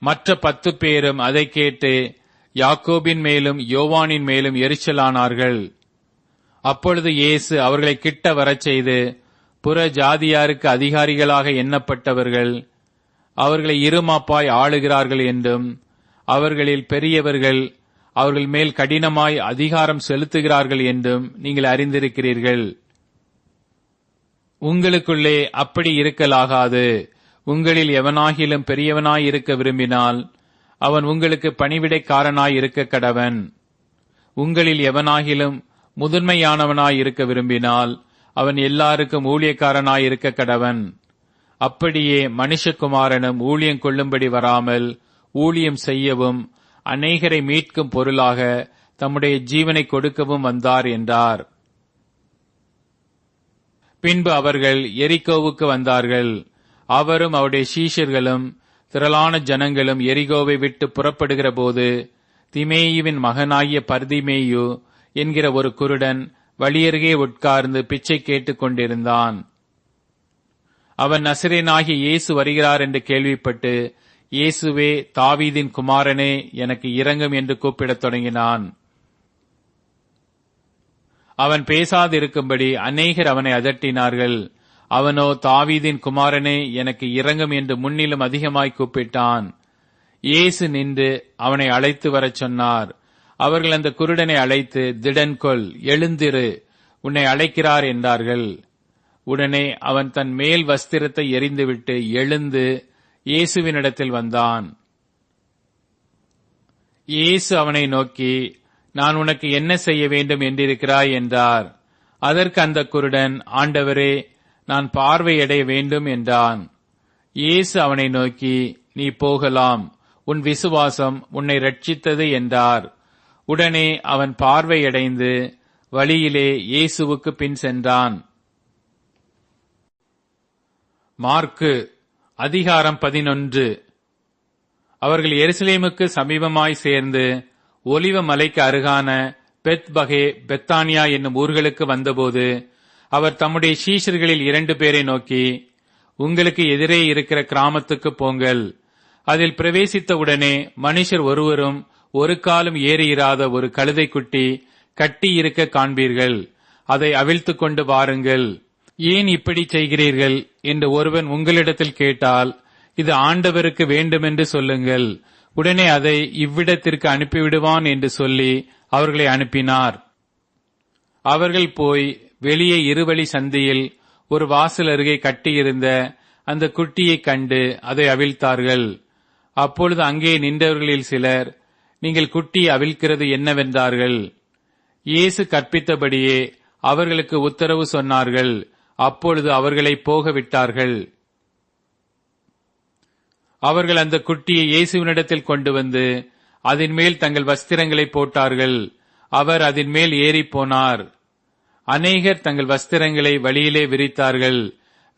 மற்ற 10 பேரும் அதை கேட்டு யாக்கோபின் மேலும் யோவானின் மேலும் எரிச்சலானார்கள். அப்பொழுது இயேசு அவர்களை கிட்ட வரச் செய்து, புற ஜாதியாருக்கு அதிகாரிகளாக எண்ணப்பட்டவர்கள் அவர்களை இருமாப்பாய் ஆளுகிறார்கள் என்றும், அவர்களில் பெரியவர்கள் அவர்கள் மேல் கடினமாய் அதிகாரம் செலுத்துகிறார்கள் என்றும் நீங்கள் அறிந்திருக்கிறீர்கள். உங்களுக்குள்ளே அப்படி இருக்கலாகாது. உங்களில் எவனாகிலும் பெரியவனாய் இருக்க விரும்பினால் அவன் உங்களுக்கு பணிவிடைக்காரனாய் இருக்க கடவன். உங்களில் எவனாகிலும் முதன்மையானவனாய் இருக்க விரும்பினால் அவன் எல்லாருக்கும் ஊழியக்காரனாய் இருக்க கடவன். அப்படியே மனுஷகுமாரனும் ஊழியம் கொள்ளும்படி வராமல் ஊழியம் செய்யவும் அநேகரை மீட்கும் பொருளாக தம்முடைய ஜீவனை கொடுக்கவும் வந்தார் என்றார். பின்பு அவர்கள் எரிகோவுக்கு வந்தார்கள். அவரும் அவருடைய சீஷர்களும் திரளான ஜனங்களும் எரிகோவை விட்டு புறப்படுகிற போது, திமேயுவின் மகனாகிய பர்திமேயு என்கிற ஒரு குருடன் வழியருகே உட்கார்ந்து பிச்சை கேட்டுக் கொண்டிருந்தான். அவன் நசரேயனாகிய இயேசு வருகிறார் என்று கேள்விப்பட்டு, இயேசுவே, தாவீதின் குமாரனே, எனக்கு இரங்கும் என்று கூப்பிடத் தொடங்கினான். அவன் பேசாதிருக்கும்படி அநேகர் அவனை அதட்டினார்கள். அவனோ, தாவீதின் குமாரனே, எனக்கு இரங்கும் என்று முன்னிலும் அதிகமாய் கூப்பிட்டான். இயேசு நின்று அவனை அழைத்து வரச் சொன்னார். அவர்கள் அந்த குருடனை அழைத்து, திடன் கொள், எழுந்திரு, உன்னை அழைக்கிறார் என்றார்கள். உடனே அவன் தன் மேல் வஸ்திரத்தை எறிந்துவிட்டு எழுந்து இயேசுவினிடத்தில் வந்தான். இயேசு அவனை நோக்கி, நான் உனக்கு என்ன செய்ய வேண்டும் என்றிருக்கிறாய் என்றார். அதற்கு அந்த குருடன், ஆண்டவரே, நான் பார்வையடைய வேண்டும் என்றான். இயேசு அவனை நோக்கி, நீ போகலாம், உன் விசுவாசம் உன்னை ரட்சித்தது என்றார். உடனே அவன் பார்வையடைந்து வழியிலே இயேசுவுக்கு பின் சென்றான். மார்க்கு அதிகாரம் 11. அவர்கள் எருசலேமுக்கு சமீபமாய் சேர்ந்து ஒலிவ மலைக்கு அருகான பெத்பகே, பெத்தானியா என்னும் ஊர்களுக்கு வந்தபோது அவர் தம்முடைய சீஷர்களில் 2 பேரை நோக்கி, உங்களுக்கு எதிரே இருக்கிற கிராமத்துக்கு போங்கள். அதில் பிரவேசித்தவுடனே மனுஷர் ஒருவரும் ஒரு காலும் ஏறியிராத ஒரு கழுதைக்குட்டி கட்டி இருக்க காண்பீர்கள். அதை அவிழ்த்துக் கொண்டு வாருங்கள். ஏன் இப்படி செய்கிறீர்கள் என்று ஒருவன் உங்களிடத்தில் கேட்டால், இது ஆண்டவருக்கு வேண்டுமென்று சொல்லுங்கள். உடனே அதை இவ்விடத்திற்கு அனுப்பிவிடுவான் என்று சொல்லி அவர்களை அனுப்பினார். அவர்கள் போய் வெளியே இருவழி சந்தியில் ஒரு வாசல் அருகே கட்டியிருந்த அந்த குட்டியை கண்டு அதை அவிழ்த்தார்கள். அப்பொழுது அங்கே நின்றவர்களில் சிலர், நீங்கள் குட்டியை அவிழ்க்கிறது என்னவென்றார்கள். இயேசு கற்பித்தபடியே அவர்களுக்கு உத்தரவு சொன்னார்கள். அப்பொழுது அவர்களை போக விட்டார்கள். அவர்கள் அந்த குட்டியை இயேசுவினிடத்தில் கொண்டு வந்து அதன் மேல் தங்கள் வஸ்திரங்களை போட்டார்கள். அவர் அதன் மேல் ஏறி போனார். அநேகர் தங்கள் வஸ்திரங்களை வழியிலே விரித்தார்கள்.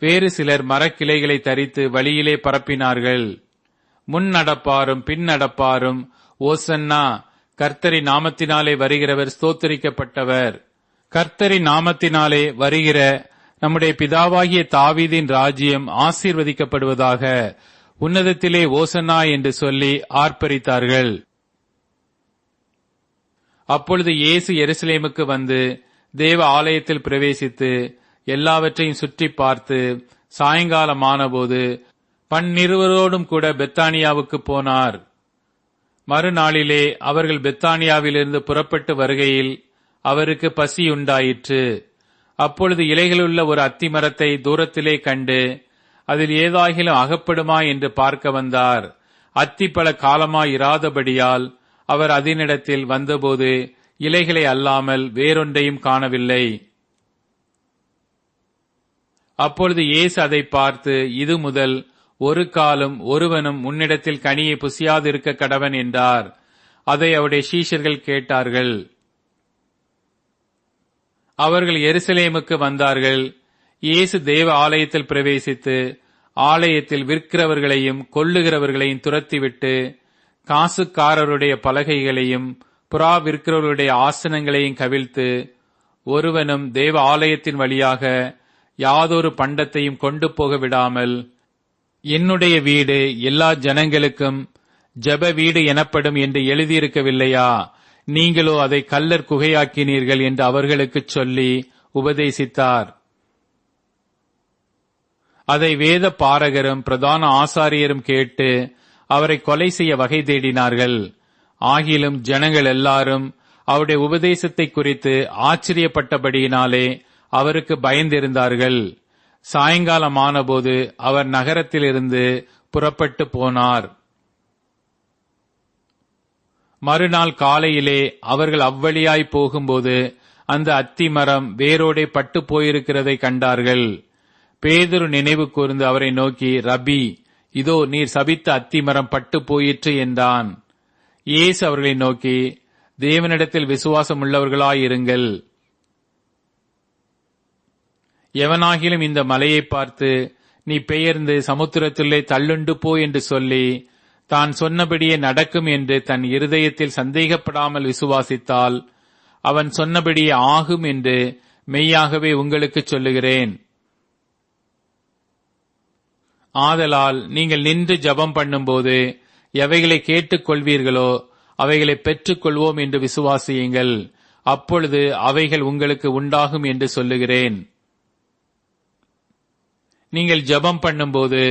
வேறு சிலர் மரக்கிளைகளை தரித்து வழியிலே பரப்பினார்கள். முன் நடப்பாரும் பின் நடப்பாரும், ஓசன்னா, கர்த்தரின் நாமத்தினாலே வருகிறவர் ஸ்தோத்திரிக்கப்பட்டவர், கர்த்தரின் நாமத்தினாலே வருகிற நம்முடைய பிதாவாகிய தாவீதின் ராஜ்யம் ஆசீர்வதிக்கப்படுவதாக, உன்னதத்திலே ஓசன்னா என்று சொல்லி ஆர்ப்பரித்தார்கள். அப்பொழுது இயேசு எருசலேமுக்கு வந்து தேவ ஆலயத்தில் பிரவேசித்து எல்லாவற்றையும் சுற்றி பார்த்து சாயங்காலமானபோது பன்னிருவரோடும் கூட பெத்தானியாவுக்கு போனார். மறுநாளிலே அவர்கள் பெத்தானியாவிலிருந்து புறப்பட்டு வருகையில் அவருக்கு பசியுண்டாயிற்று. அப்பொழுது இலைகளுள்ள ஒரு அத்திமரத்தை தூரத்திலே கண்டு அதில் ஏதாகிலும் அகப்படுமா என்று பார்க்க வந்தார். அத்தி பல காலமாயிராதபடியால் அவர் அதனிடத்தில் வந்தபோது இலைகளை அல்லாமல் வேறொன்றையும் காணவில்லை. அப்பொழுது இயேசு அதை பார்த்து, இது முதல் ஒரு காலம் ஒருவனும் உன்னிடத்தில் கனியை புசியாதிருக்க கடவன் என்றார். அதை அவருடைய சீஷர்கள் கேட்டார்கள். அவர்கள் எருசலேமுக்கு வந்தார்கள். இயேசு தேவ ஆலயத்தில் பிரவேசித்து ஆலயத்தில் விற்கிறவர்களையும் கொல்லுகிறவர்களையும் துரத்திவிட்டு காசுக்காரருடைய பலகைகளையும் புறா விற்கிறவர்களுடைய ஆசனங்களையும் கவிழ்த்து, ஒருவனும் தேவ ஆலயத்தின் வழியாக யாதொரு பண்டத்தையும் கொண்டு போக விடாமல், என்னுடைய வீடு எல்லா ஜனங்களுக்கும் ஜெப வீடு எனப்படும் என்று எழுதியிருக்கவில்லையா? நீங்களோ அதை கள்ளர் குகையாக்கினீர்கள் என்று அவர்களுக்குச் சொல்லி உபதேசித்தார். அதை வேத பாரகரும் பிரதான ஆசாரியரும் கேட்டு அவரை கொலை செய்ய வகை தேடினார்கள். ஆகிலும் ஜனங்கள் எல்லாரும் அவருடைய உபதேசத்தை குறித்து ஆச்சரியப்பட்டபடியினாலே அவருக்கு பயந்திருந்தார்கள். சாயங்காலமானபோது அவர் நகரத்திலிருந்து புறப்பட்டு போனார். மறுநாள் காலையிலே அவர்கள் அவ்வழியாய் போகும்போது அந்த அத்திமரம் வேரோடே பட்டு போயிருக்கிறதை கண்டார்கள். பேதுரு நினைவு கூர்ந்து அவரை நோக்கி, ரபி, இதோ நீர் சபித்த அத்திமரம் பட்டு போயிற்று என்றான். இயேசு அவர்களை நோக்கி, தேவனிடத்தில் விசுவாசம் உள்ளவர்களாயிருங்கள். எவனாகிலும் இந்த மலையை பார்த்து, நீ பெயர்ந்து சமுத்திரத்திலே தள்ளுண்டு போ என்று சொல்லி தான் சொன்னபடியே நடக்கும் என்று தன் இருதயத்தில் சந்தேகப்படாமல் விசுவாசித்தால் அவன் சொன்னபடியே ஆகும் என்று மெய்யாகவே உங்களுக்கு சொல்லுகிறேன். ஆதலால் நீங்கள் நின்று ஜெபம் பண்ணும்போது எவைகளை கேட்டுக் கொள்வீர்களோ அவைகளை பெற்றுக் கொள்வோம் என்று விசுவாசியுங்கள். அப்பொழுது அவைகள் உங்களுக்கு உண்டாகும் என்று சொல்லுகிறேன். நீங்கள் ஜெபம் பண்ணும்போது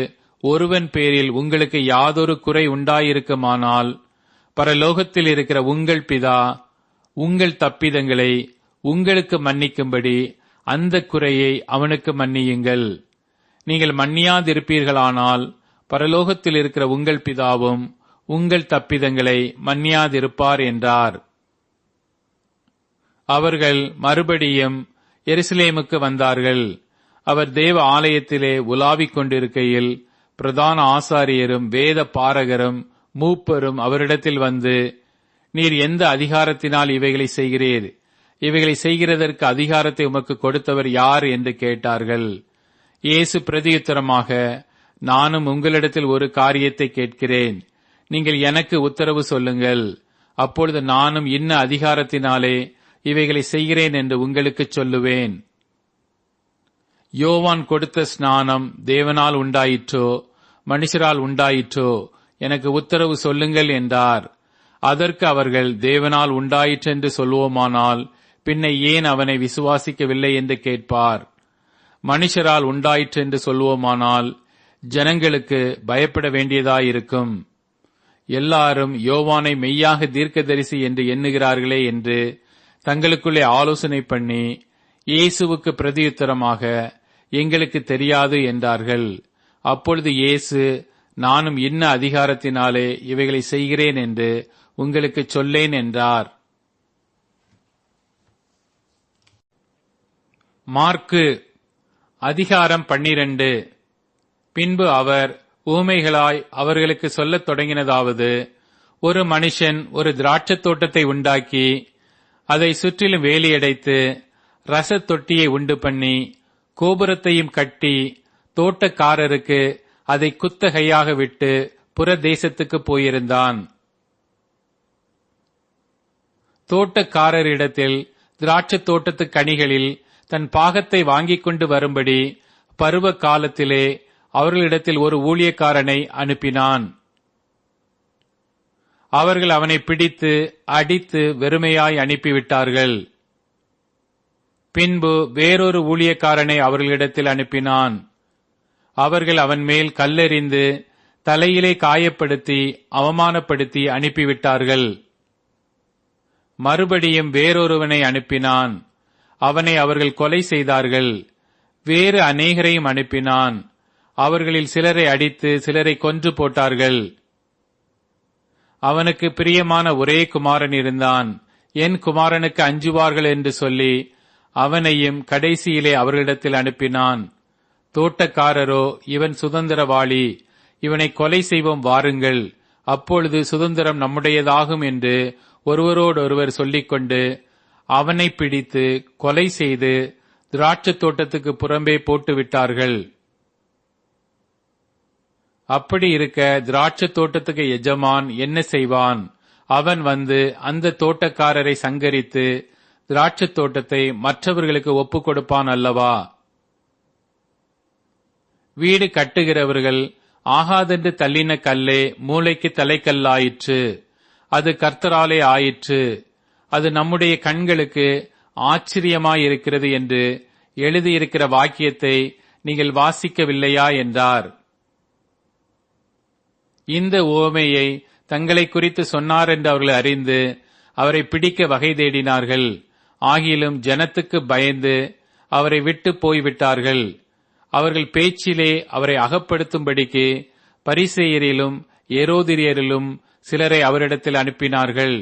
ஒருவன் பேரில் உங்களுக்கு யாதொரு குறை உண்டாயிருக்குமானால், பரலோகத்தில் இருக்கிற உங்கள் பிதா உங்கள் தப்பிதங்களை உங்களுக்கு மன்னிக்கும்படி அந்த குறையை அவனுக்கு மன்னியுங்கள். நீங்கள் மன்னியாதிருப்பீர்களானால் பரலோகத்தில் இருக்கிற உங்கள் பிதாவும் உங்கள் தப்பிதங்களை மன்னியாதிருப்பார் என்றார். அவர்கள் மறுபடியும் எருசலேமுக்கு வந்தார்கள். அவர் தேவ ஆலயத்திலே உலாவிக் கொண்டிருக்கையில் பிரதான ஆசாரியரும் வேத பாரகரும் மூப்பரும் அவரிடத்தில் வந்து, நீர் எந்த அதிகாரத்தினால் இவைகளை செய்கிறீர்? இவைகளை செய்கிறதற்கு அதிகாரத்தை உமக்கு கொடுத்தவர் யார் என்று கேட்டார்கள். இயேசு பிரதியுத்தரமாக, நானும் உங்களிடத்தில் ஒரு காரியத்தை கேட்கிறேன். நீங்கள் எனக்கு உத்தரவு சொல்லுங்கள். அப்பொழுது நானும் இன்ன அதிகாரத்தினாலே இவைகளை செய்கிறேன் என்று உங்களுக்கு சொல்லுவேன். யோவான் கொடுத்த ஸ்நானம் தேவனால் உண்டாயிற்றோ மனுஷரால் உண்டாயிற்றோ? எனக்கு உத்தரவு சொல்லுங்கள் என்றார். அதற்கு அவர்கள், தேவனால் உண்டாயிற்றென்று சொல்வோமானால் பின்ன ஏன் அவனை விசுவாசிக்கவில்லை என்று கேட்பார். மனுஷரால் உண்டாயிற்றென்று சொல்வோமானால் ஜனங்களுக்கு பயப்பட வேண்டியதாயிருக்கும். எல்லாரும் யோவானை மெய்யாக தீர்க்கதரிசி என்று எண்ணுகிறார்களே என்று தங்களுக்குள்ளே ஆலோசனை பண்ணி இயேசுவுக்கு பிரதியுத்தரமாக, எங்களுக்கு தெரியாது என்றார்கள். அப்பொழுது இயேசு, நானும் இன்ன அதிகாரத்தினாலே இவைகளை செய்கிறேன் என்று உங்களுக்கு சொல்லேன் என்றார். மார்க்கு அதிகாரம் 12. பின்பு அவர் ஊமைகளாய் அவர்களுக்கு சொல்லத் தொடங்கினதாவது, ஒரு மனுஷன் ஒரு திராட்சத் தோட்டத்தை உண்டாக்கி அதை சுற்றிலும் வேலியடைத்து ரசத் தொட்டியை உண்டு பண்ணி கோபுரத்தையும் கட்டி தோட்டக்காரருக்கு அதை குத்தகையாக விட்டு புற தேசத்துக்கு போயிருந்தான். தோட்டக்காரரிடத்தில் திராட்சத் தோட்டத்து கனிகளில் தன் பாகத்தை வாங்கிக் கொண்டு வரும்படி பருவ காலத்திலே அவர்களிடத்தில் ஒரு ஊழியக்காரனை அனுப்பினான். அவர்கள் அவனை பிடித்து அடித்து வெறுமையாய் அனுப்பிவிட்டார்கள். பின்பு வேறொரு ஊழியக்காரனை அவர்களிடத்தில் அனுப்பினான். அவர்கள் அவன் மேல் கல்லெறிந்து தலையிலே காயப்படுத்தி அவமானப்படுத்தி அனுப்பிவிட்டார்கள். மறுபடியும் வேறொருவனை அனுப்பினான். அவனை அவர்கள் கொலை செய்தார்கள். வேறு அநேகரையும் அனுப்பினான். அவர்களில் சிலரை அடித்து சிலரை கொன்று போட்டார்கள். அவனுக்கு பிரியமான ஒரே குமாரன் இருந்தான். என் குமாரனுக்கு அஞ்சுவார்கள் என்று சொல்லி அவனையும் கடைசியிலே அவர்களிடத்தில் அனுப்பினான். தோட்டக்காரரோ, இவன் சுதந்திரவாளி, இவனை கொலை செய்வோம் வாருங்கள், அப்பொழுது சுதந்திரம் நம்முடையதாகும் என்று ஒருவரோடொருவர் சொல்லிக்கொண்டு அவனை பிடித்து கொலை செய்து திராட்சைத் தோட்டத்துக்கு புறம்பே போட்டுவிட்டார்கள். அப்படி இருக்க திராட்சைத் தோட்டத்துக்கு எஜமான் என்ன செய்வான்? அவன் வந்து அந்த தோட்டக்காரரை சங்கரித்து திராட்சைத் தோட்டத்தை மற்றவர்களுக்கு ஒப்புக் கொடுப்பான் அல்லவா? வீடு கட்டுகிறவர்கள் ஆகாதென்று தள்ளின கல்லே மூலைக்கு தலைக்கல்லாயிற்று. அது கர்த்தராலே ஆயிற்று. அது நம்முடைய கண்களுக்கு ஆச்சரியமாயிருக்கிறது என்று எழுதியிருக்கிற வாக்கியத்தை நீங்கள் வாசிக்கவில்லையா என்றார். இந்த உவமையை தங்களை குறித்து சொன்னார் என்று அவர்கள் அறிந்து அவரை பிடிக்க வகை தேடினார்கள். ஆகிலும் ஜனத்துக்கு பயந்து அவரை விட்டு போய்விட்டார்கள். அவர்கள் பேச்சிலே அவரை அகப்படுத்தும்படிக்கு பரிசேயரிலும் ஏரோதியரிலும் சிலரை அவரிடத்தில் அனுப்பினார்கள்.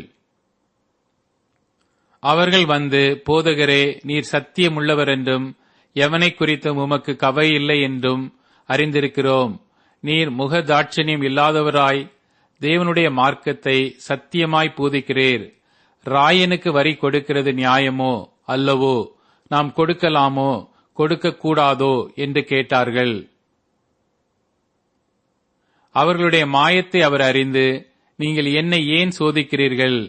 அவர்கள் வந்து, போதகரே, நீர் சத்தியமுள்ளவர் என்றும் எவனை குறித்தும் உமக்கு கவை இல்லை என்றும் அறிந்திருக்கிறோம். நீர் முகதாட்சணியம் இல்லாதவராய் தேவனுடைய மார்க்கத்தை சத்தியமாய் போதிக்கிறீர். ராயனுக்கு வரி கொடுக்கிறது நியாயமோ அல்லவோ? நாம் கொடுக்கலாமோ கொடுக்க கூடாதோ என்று கேட்டார்கள். அவர்களுடைய மாயத்தை அவர் அறிந்து, நீங்கள் என்னை ஏன் சோதிக்கிறீர்கள்?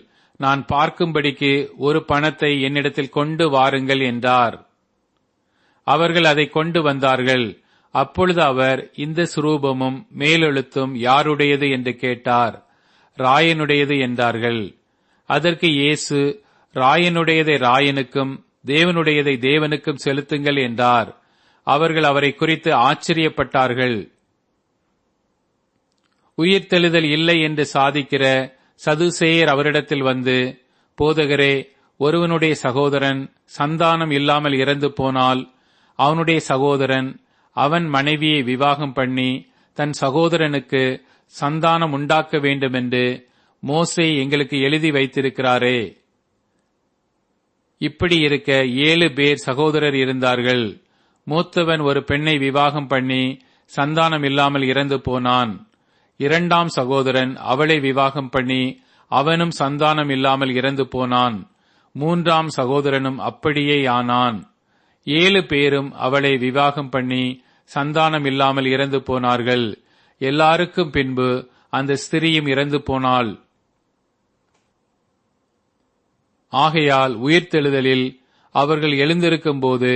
நான் பார்க்கும்படிக்கு ஒரு பணத்தை என்னிடத்தில் கொண்டு வாருங்கள் என்றார். அவர்கள் அதை கொண்டு வந்தார்கள். அப்பொழுது அவர், இந்த சுரூபமும் மேலெழுத்தும் யாருடையது என்று கேட்டார். ராயனுடையது என்றார்கள். அதற்கு இயேசு, ராயனுடையதை ராயனுக்கும் தேவனுடையதை தேவனுக்கும் செலுத்துங்கள் என்றார். அவர்கள் அவரை குறித்து ஆச்சரியப்பட்டார்கள். உயிர்த்தெழுதல் இல்லை என்று சாதிக்கிற சதுசேயர் அவரிடத்தில் வந்து, போதகரே, ஒருவனுடைய சகோதரன் சந்தானம் இல்லாமல் இறந்து போனால் அவனுடைய சகோதரன் அவன் மனைவியை விவாகம் பண்ணி தன் சகோதரனுக்கு சந்தானம் உண்டாக்க வேண்டுமென்று மோசே எங்களுக்கு எழுதி வைத்திருக்கிறாரே. இப்படி இருக்க 7 பேர் சகோதரர் இருந்தார்கள். மூத்தவன் ஒரு பெண்ணை விவாகம் பண்ணி சந்தானம் இல்லாமல் இறந்து போனான். 2ஆம் சகோதரன் அவளை விவாகம் பண்ணி அவனும் சந்தானம் இல்லாமல் இறந்து போனான். 3ஆம் சகோதரனும் அப்படியே ஆனான். 7 பேரும் அவளை விவாகம் பண்ணி சந்தானம் இல்லாமல் இறந்து போனார்கள். எல்லாருக்கும் பின்பு அந்த ஸ்திரீயும் இறந்து போனாள். ஆகையால் உயிர்த்தெழுதலில் அவர்கள் எழுந்திருக்கும் போது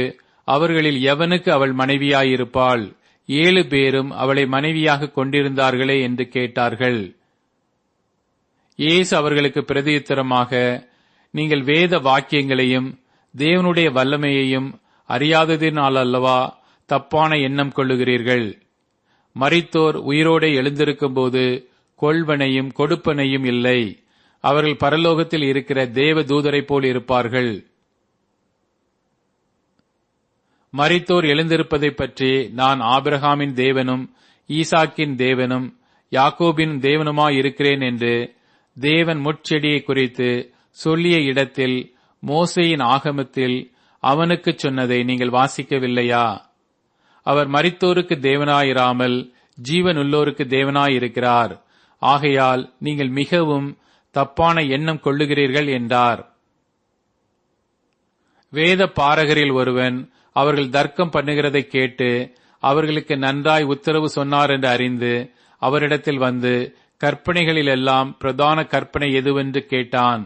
அவர்களில் எவனுக்கு அவள் மனைவியாயிருப்பாள்? 7 பேரும் அவளை மனைவியாக கொண்டிருந்தார்களே என்று கேட்டார்கள். இயேசு அவர்களுக்கு பிரதியுத்தரமாக, நீங்கள் வேத வாக்கியங்களையும் தேவனுடைய வல்லமையையும் அறியாததினால் அல்லவா தப்பான எண்ணம் கொள்ளுகிறீர்கள். மரித்தோர் உயிரோடு எழுந்திருக்கும் போது கொள்வனையும் கொடுப்பனையும் இல்லை. அவர்கள் பரலோகத்தில் இருக்கிற தேவ தூதரைப் போல் இருப்பார்கள். மரித்தோர் எழுந்திருப்பதைப் பற்றி நான் ஆபிரகாமின் தேவனும் ஈசாக்கின் தேவனும் யாக்கோபின் தேவனுமாயிருக்கிறேன் என்று தேவன் முட்செடியை குறித்து சொல்லிய இடத்தில் மோசேயின் ஆகமத்தில் அவனுக்கு சொன்னதை நீங்கள் வாசிக்கவில்லையா? அவர் மரித்தோருக்கு தேவனாயிராமல் ஜீவனுள்ளோருக்கு தேவனாயிருக்கிறார். ஆகையால் நீங்கள் மிகவும் தப்பான எண்ணம் கொள்ளுகிறீர்கள் என்றார். வேத பாரகரில் ஒருவன் அவர்கள் தர்க்கம் பண்ணுகிறதை கேட்டு அவர்களுக்கு நன்றாய் உத்தரவு சொன்னார் என்று அறிந்து அவரிடத்தில் வந்து, கற்பனைகளிலெல்லாம் பிரதான கற்பனை எதுவென்று கேட்டான்.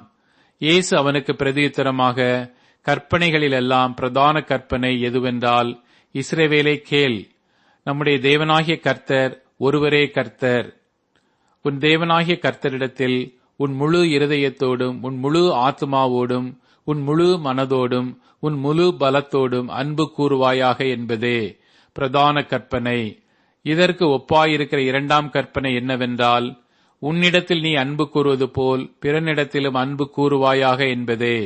இயேசு அவனுக்கு பிரதியுத்தரமாக, கற்பனைகளிலெல்லாம் பிரதான கற்பனை எதுவென்றால், இஸ்ரவேலே கேள், நம்முடைய தேவனாகிய கர்த்தர் ஒருவரே கர்த்தர். உன் தேவனாகிய கர்த்தரிடத்தில் உன் முழு இருதயத்தோடும் உன் முழு ஆத்மாவோடும் உன் முழு மனதோடும் உன் முழு பலத்தோடும் அன்பு கூறுவாயாக என்பதே பிரதான கற்பனை. இதற்கு ஒப்பாயிருக்கிற இரண்டாம் கற்பனை என்னவென்றால், உன்னிடத்தில் நீ அன்பு கூறுவது போல் பிறனிடத்திலும் அன்பு கூறுவாயாக என்பதே.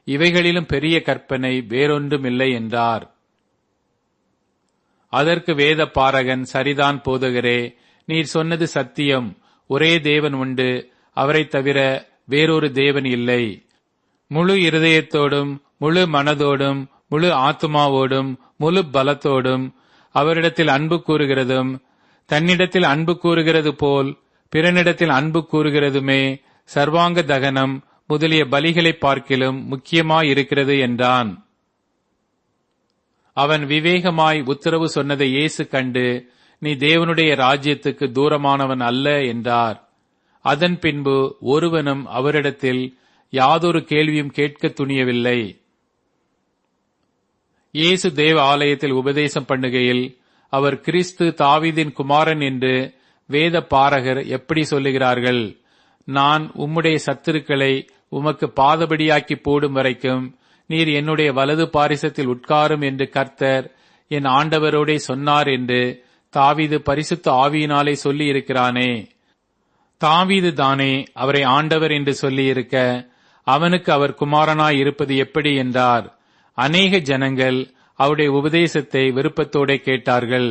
இவைகளிலும் பெரிய கற்பனை வேறொன்றும் இல்லை என்றார். அதற்கு வேத பாரகன், சரிதான் போதகரே, நீர் சொன்னது சத்தியம். ஒரே தேவன் உண்டு, அவரைத் தவிர வேறொரு தேவன் இல்லை. முழு இருதயத்தோடும் முழு மனதோடும் முழு ஆத்மாவோடும் முழு பலத்தோடும் அவரிடத்தில் அன்பு கூறுகிறதும், தன்னிடத்தில் அன்பு கூறுகிறது போல் பிறனிடத்தில் அன்பு கூறுகிறதுமே சர்வாங்க தகனம் முதலிய பலிகளை பார்க்கிலும் முக்கியமாயிருக்கிறது என்றான். அவன் விவேகமாய் உத்தரவு சொன்னதை இயேசு கண்டு, நீ தேவனுடைய ராஜ்யத்துக்கு தூரமானவன் அல்ல என்றார். அதன் பின்பு ஒருவனும் அவரிடத்தில் யாதொரு கேள்வியும் கேட்க துணியவில்லை. இயேசு தேவ ஆலயத்தில் உபதேசம் பண்ணுகையில், அவர் கிறிஸ்து தாவீதின் குமாரன் என்று வேத பாரகர் எப்படி சொல்லுகிறார்கள்? நான் உம்முடைய சத்துருக்களை உமக்கு பாதபடியாக்கி போடும் வரைக்கும் நீர் என்னுடைய வலது பாரிசத்தில் உட்காரும் என்று கர்த்தர் என் ஆண்டவரோடே சொன்னார் என்று தாவீது பரிசுத்த ஆவியினாலே சொல்லி இருக்கிறானே. தாவீது தானே அவரை ஆண்டவர் என்று சொல்லியிருக்க, அவனுக்கு அவர் குமாரனாய் இருப்பது எப்படி என்றார். அநேக ஜனங்கள் அவருடைய உபதேசத்தை விருப்பத்தோட கேட்டார்கள்.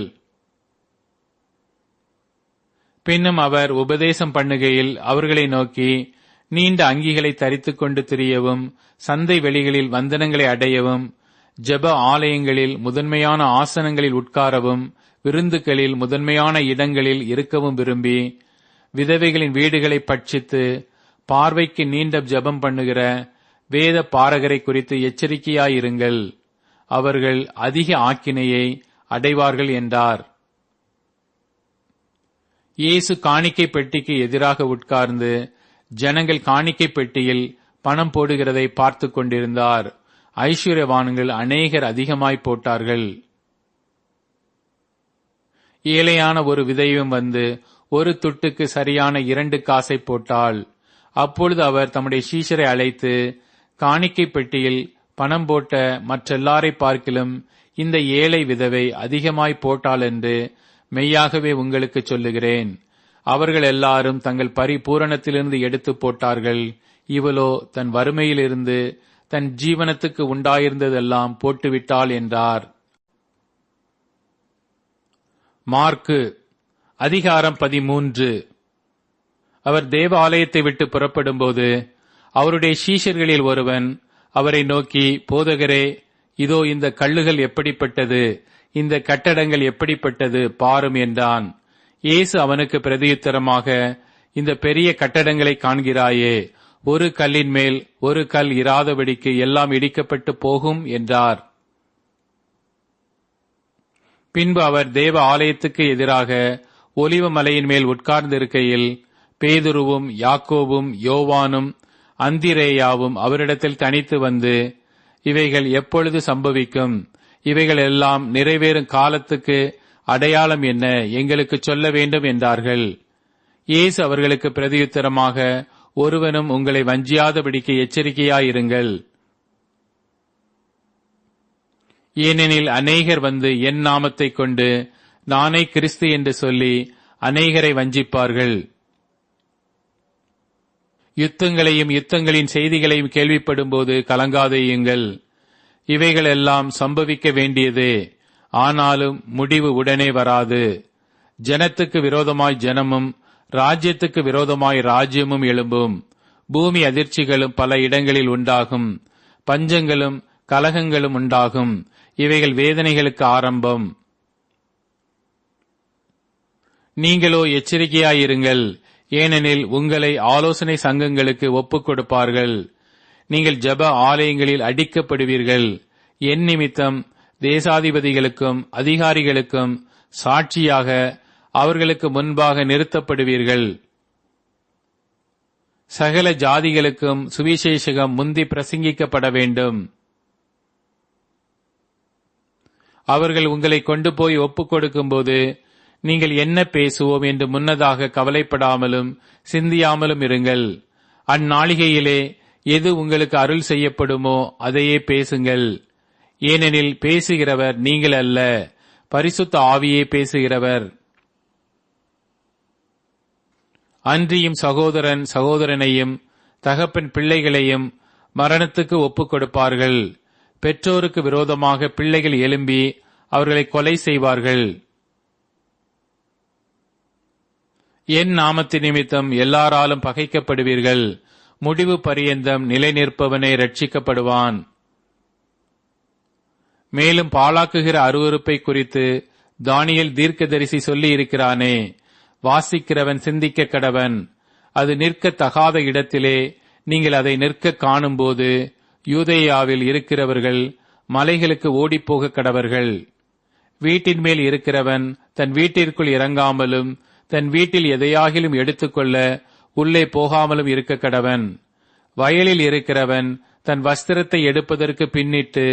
பின்னும் அவர் உபதேசம் பண்ணுகையில் அவர்களை நோக்கி, நீண்ட அங்கிகளை தரித்துக் கொண்டு திரியவும், சந்தை வெளிகளில் வந்தனங்களை அடையவும், ஜெப ஆலயங்களில் முதன்மையான ஆசனங்களில் உட்காரவும், விருந்துகளில் முதன்மையான இடங்களில் இருக்கவும் விரும்பி, விதவைகளின் வீடுகளை பட்சித்து பார்வைக்கு நீண்ட ஜெபம் பண்ணுகிற வேத பாரகரை குறித்து எச்சரிக்கையாயிருங்கள். அவர்கள் அதிக ஆக்கினையை அடைவார்கள் என்றார். இயேசு காணிக்கை பெட்டிக்கு எதிராக உட்கார்ந்து ஜனங்கள் காணிக்கை பெட்டியில் பணம் போடுகிறதை பார்த்து கொண்டிருந்தார். ஐஸ்வர்யவான்கள் அநேகர் அதிகமாய் போட்டார்கள். ஏழையான ஒரு விதவையும் வந்து ஒரு துட்டுக்கு சரியான 2 காசை போட்டாள். அப்பொழுது அவர் தம்முடைய சீஷரை அழைத்து, காணிக்கை பெட்டியில் பணம் போட்ட மற்றெல்லாரை பார்க்கிலும் இந்த ஏழை விதவை அதிகமாய் போட்டாள் என்று மெய்யாகவே உங்களுக்கு சொல்லுகிறேன். அவர்கள் எல்லாரும் தங்கள் பரிபூரணத்திலிருந்து எடுத்து போட்டார்கள். இவளோ தன் வறுமையிலிருந்து தன் ஜீவனத்துக்கு உண்டாயிருந்ததெல்லாம் போட்டுவிட்டாள் என்றார். மார்க்கு அதிகாரம் 13. அவர் தேவ ஆலயத்தை விட்டு புறப்படும்போது அவருடைய சீஷர்களில் ஒருவன் அவரை நோக்கி, போதகரே, இதோ இந்த கல்லுகள் எப்படிப்பட்டது, இந்த கட்டடங்கள் எப்படிப்பட்டது பாரும் என்றான். இயேசு அவனுக்கு பிரதியுத்தரமாக, இந்த பெரிய கட்டடங்களை காண்கிறாயே, ஒரு கல்லின் மேல் ஒரு கல் இராதபடிக்கு எல்லாம் இடிக்கப்பட்டு போகும் என்றார். பின்பு அவர் தேவ ஆலயத்துக்கு எதிராக ஒலிவ மலையின் மேல் உட்கார்ந்திருக்கையில் பேதுருவும் யாக்கோபும் யோவானும் அந்திரேயாவும் அவரிடத்தில் தனித்து வந்து, இவைகள் எப்பொழுது சம்பவிக்கும்? இவைகள் எல்லாம் நிறைவேறும் காலத்துக்கு அடையாளம் என்ன? எங்களுக்கு சொல்ல வேண்டும் என்றார்கள். இயேசு அவர்களுக்கு பிரதியுத்தரமாக, ஒருவனும் உங்களை வஞ்சியாதபடிக்கு எச்சரிக்கையாயிருங்கள். ஏனெனில் அநேகர் வந்து என் நாமத்தைக் கொண்டு நானே கிறிஸ்து என்று சொல்லி அநேகரை வஞ்சிப்பார்கள். யுத்தங்களையும் யுத்தங்களின் செய்திகளையும் கேள்விப்படும்போது கலங்காதேயுங்கள். இவைகள் எல்லாம் சம்பவிக்க வேண்டியதே, ஆனாலும் முடிவு உடனே வராது. ஜனத்துக்கு விரோதமாய் ஜனமும் ராஜ்யத்துக்கு விரோதமாய் ராஜ்யமும் எழும்பும். பூமி அதிர்ச்சிகளும் பல இடங்களில் உண்டாகும். பஞ்சங்களும் கலகங்களும் உண்டாகும். இவைகள் வேதனைகளுக்கு ஆரம்பம். நீங்களோ எச்சரிக்கையாயிருங்கள். ஏனெனில் உங்களை ஆலோசனை சங்கங்களுக்கு ஒப்புக் கொடுப்பார்கள். நீங்கள் ஜெப ஆலயங்களில் அடிக்கப்படுவீர்கள். என் நிமித்தம் தேசாதிபதிகளுக்கும் அதிகாரிகளுக்கும் சாட்சியாக அவர்களுக்கு முன்பாக நிறுத்தப்படுவீர்கள். சகல ஜாதிகளுக்கும் சுவிசேஷகம் முந்தி பிரசங்கிக்கப்பட வேண்டும். அவர்கள் உங்களை கொண்டு போய் ஒப்புக் கொடுக்கும்போது நீங்கள் என்ன பேசுவோம் என்று முன்னதாக கவலைப்படாமலும் சிந்தியாமலும் இருங்கள். அந்நாளிகையிலே எது உங்களுக்கு அருள் செய்யப்படுமோ அதையே பேசுங்கள். ஏனெனில் பேசுகிறவர் நீங்கள் அல்ல, பரிசுத்த ஆவியே பேசுகிறவர். அன்றியும் சகோதரன் சகோதரனையும் தகப்பன் பிள்ளைகளையும் மரணத்துக்கு ஒப்புக் கொடுப்பார்கள். பெற்றோருக்கு விரோதமாக பிள்ளைகள் எழும்பி அவர்களை கொலை செய்வார்கள். என் நாமத்து நிமித்தம் எல்லாராலும் பகைக்கப்படுவீர்கள். முடிவு பரியந்தம் நிலை நிற்பவனே ரட்சிக்கப்படுவான். மேலும் பாழாக்குகிற அருவருப்பை குறித்து தானியேல் தீர்க்கதரிசி சொல்லி இருக்கிறானே, வாசிக்கிறவன் சிந்திக்க கடவன். அது நிற்க தகாத இடத்திலே நீங்கள் அதை நிற்க காணும்போது யூதேயாவில் இருக்கிறவர்கள் மலைகளுக்கு ஓடிப்போக கடவர்கள். வீட்டின் மேல் இருக்கிறவன் தன் வீட்டிற்குள் இறங்காமலும் தன் வீட்டில் எதையாகிலும் எடுத்துக்கொள்ள உள்ளே போகாமலும் இருக்க கடவன். வயலில் இருக்கிறவன் தன் வஸ்திரத்தை எடுப்பதற்கு பின்னிட்டு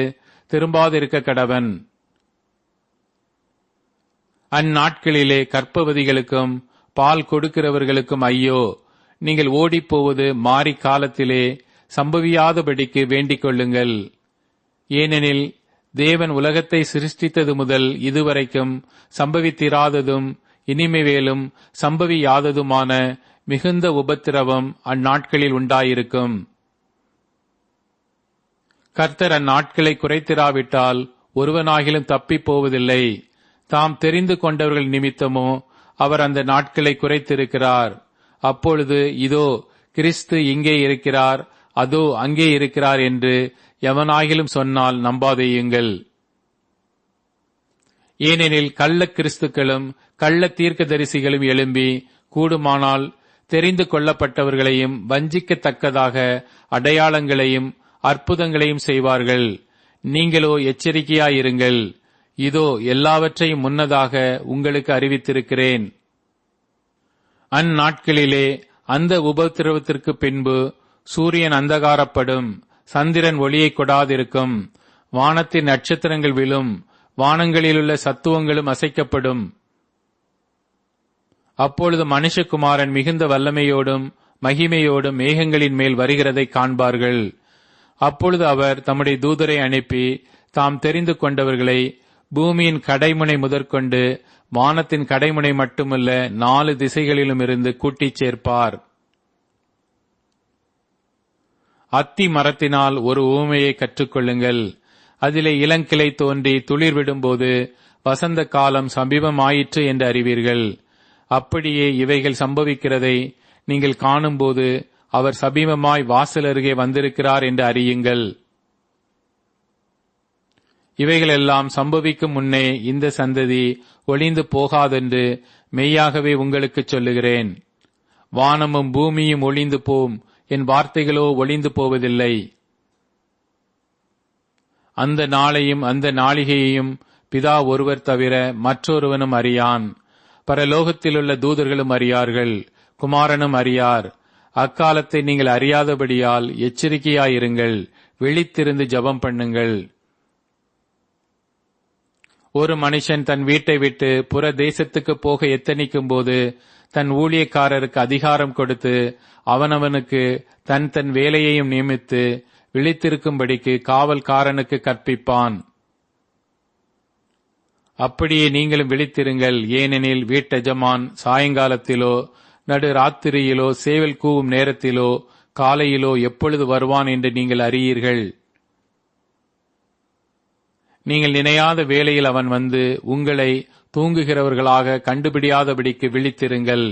திரும்பாதிருக்க கடவன். அந்நாட்களிலே கர்ப்பவதிகளுக்கும் பால் கொடுக்கிறவர்களுக்கும் ஐயோ! நீங்கள் ஓடிப்போவது மாறி காலத்திலே சம்பவியாதபடிக்கு வேண்டிக் கொள்ளுங்கள். ஏனெனில் தேவன் உலகத்தை சிருஷ்டித்தது முதல் இதுவரைக்கும் சம்பவித்திராததும் இனிமேலும் சம்பவியாததுமான மிகுந்த உபத்திரவம் அந்நாட்களில் உண்டாயிருக்கும். கர்த்தர் அந்நாட்களை குறைத்திராவிட்டால் ஒருவனாகிலும் தப்பிப் போவதில்லை. தாம் தெரிந்து கொண்டவர்கள் நிமித்தமோ அவர் அந்த நாட்களை குறைத்திருக்கிறார். அப்பொழுது இதோ கிறிஸ்து இங்கே இருக்கிறார், அதோ அங்கே இருக்கிறார் என்று எவனாகிலும் சொன்னால் நம்பாதேயுங்கள். ஏனெனில் கள்ள கிறிஸ்துக்களும் கள்ள தீர்க்கதரிசிகளும் எழும்பி கூடுமானால் தெரிந்து கொள்ளப்பட்டவர்களையும் வஞ்சிக்கத்தக்கதாக அடையாளங்களையும் அற்புதங்களையும் செய்வார்கள். நீங்களோ எச்சரிக்கையாயிருங்கள். இதோ எல்லாவற்றையும் முன்னதாக உங்களுக்கு அறிவித்திருக்கிறேன். அந்நாட்களிலே அந்த உபத்திரவத்திற்கு பின்பு சூரியன் அந்தகாரப்படும், சந்திரன் ஒளியை கொடாதிருக்கும், வானத்தின் நட்சத்திரங்கள் விழும், வானங்களிலுள்ள சத்துவங்களும் அசைக்கப்படும். அப்பொழுது மனுஷகுமாரன் மிகுந்த வல்லமையோடும் மகிமையோடும் மேகங்களின் மேல் வருகிறதை காண்பார்கள். அப்பொழுது அவர் தம்முடைய தூதரை அனுப்பி தாம் தெரிந்து கொண்டவர்களை பூமியின் கடைமுனை முதற்கொண்டு வானத்தின் கடைமுனை மட்டுமல்ல 4 திசைகளிலும் இருந்து கூட்டிச் சேர்ப்பார். அத்தி மரத்தினால் ஒரு உவமையை கற்றுக்கொள்ளுங்கள். அதிலே இளங்கிளை தோன்றி துளிர் விடும்போது வசந்த காலம் சமீபமாயிற்று என்று அறிவீர்கள். அப்படியே இவைகள் சம்பவிக்கிறதை நீங்கள் காணும்போது அவர் சமீபமாய் வாசல் அருகே வந்திருக்கிறார் என்று அறியுங்கள். இவைகளெல்லாம் சம்பவிக்கும் முன்னே இந்த சந்ததி ஒளிந்து போகாதென்று மெய்யாகவே உங்களுக்கு சொல்லுகிறேன். வானமும் பூமியும் ஒளிந்து போம், என் வார்த்தைகளோ ஒளிந்து போவதில்லை. அந்த நாளையும் அந்த நாளிகையையும் பிதா ஒருவர் தவிர மற்றொருவனும் அறியான். பரலோகத்திலுள்ள தூதர்களும் அறியார்கள், குமாரனும் அறியார். அக்காலத்தை நீங்கள் அறியாதபடியால் எச்சரிக்கையாயிருங்கள், விழித்திருந்து ஜெபம் பண்ணுங்கள். ஒரு மனுஷன் தன் வீட்டை விட்டு புற தேசத்துக்கு போக எத்தனிக்கும் போது தன் ஊழியக்காரருக்கு அதிகாரம் கொடுத்து அவனவனுக்கு தன் தன் வேலையையும் நியமித்து விழித்திருக்கும்படிக்கு காவல்காரனுக்கு கற்பிப்பான். அப்படியே நீங்களும் விழித்திருங்கள். ஏனெனில் வீட்டெஜமான் சாயங்காலத்திலோ நடு ராத்திரியிலோ சேவல் கூவும் நேரத்திலோ காலையிலோ எப்பொழுது வருவான் என்று நீங்கள் அறியீர்கள். நீங்கள் நினையாத வேளையில் அவன் வந்து உங்களை தூங்குகிறவர்களாக கண்டுபிடியாதபடிக்கு விழித்திருங்கள்.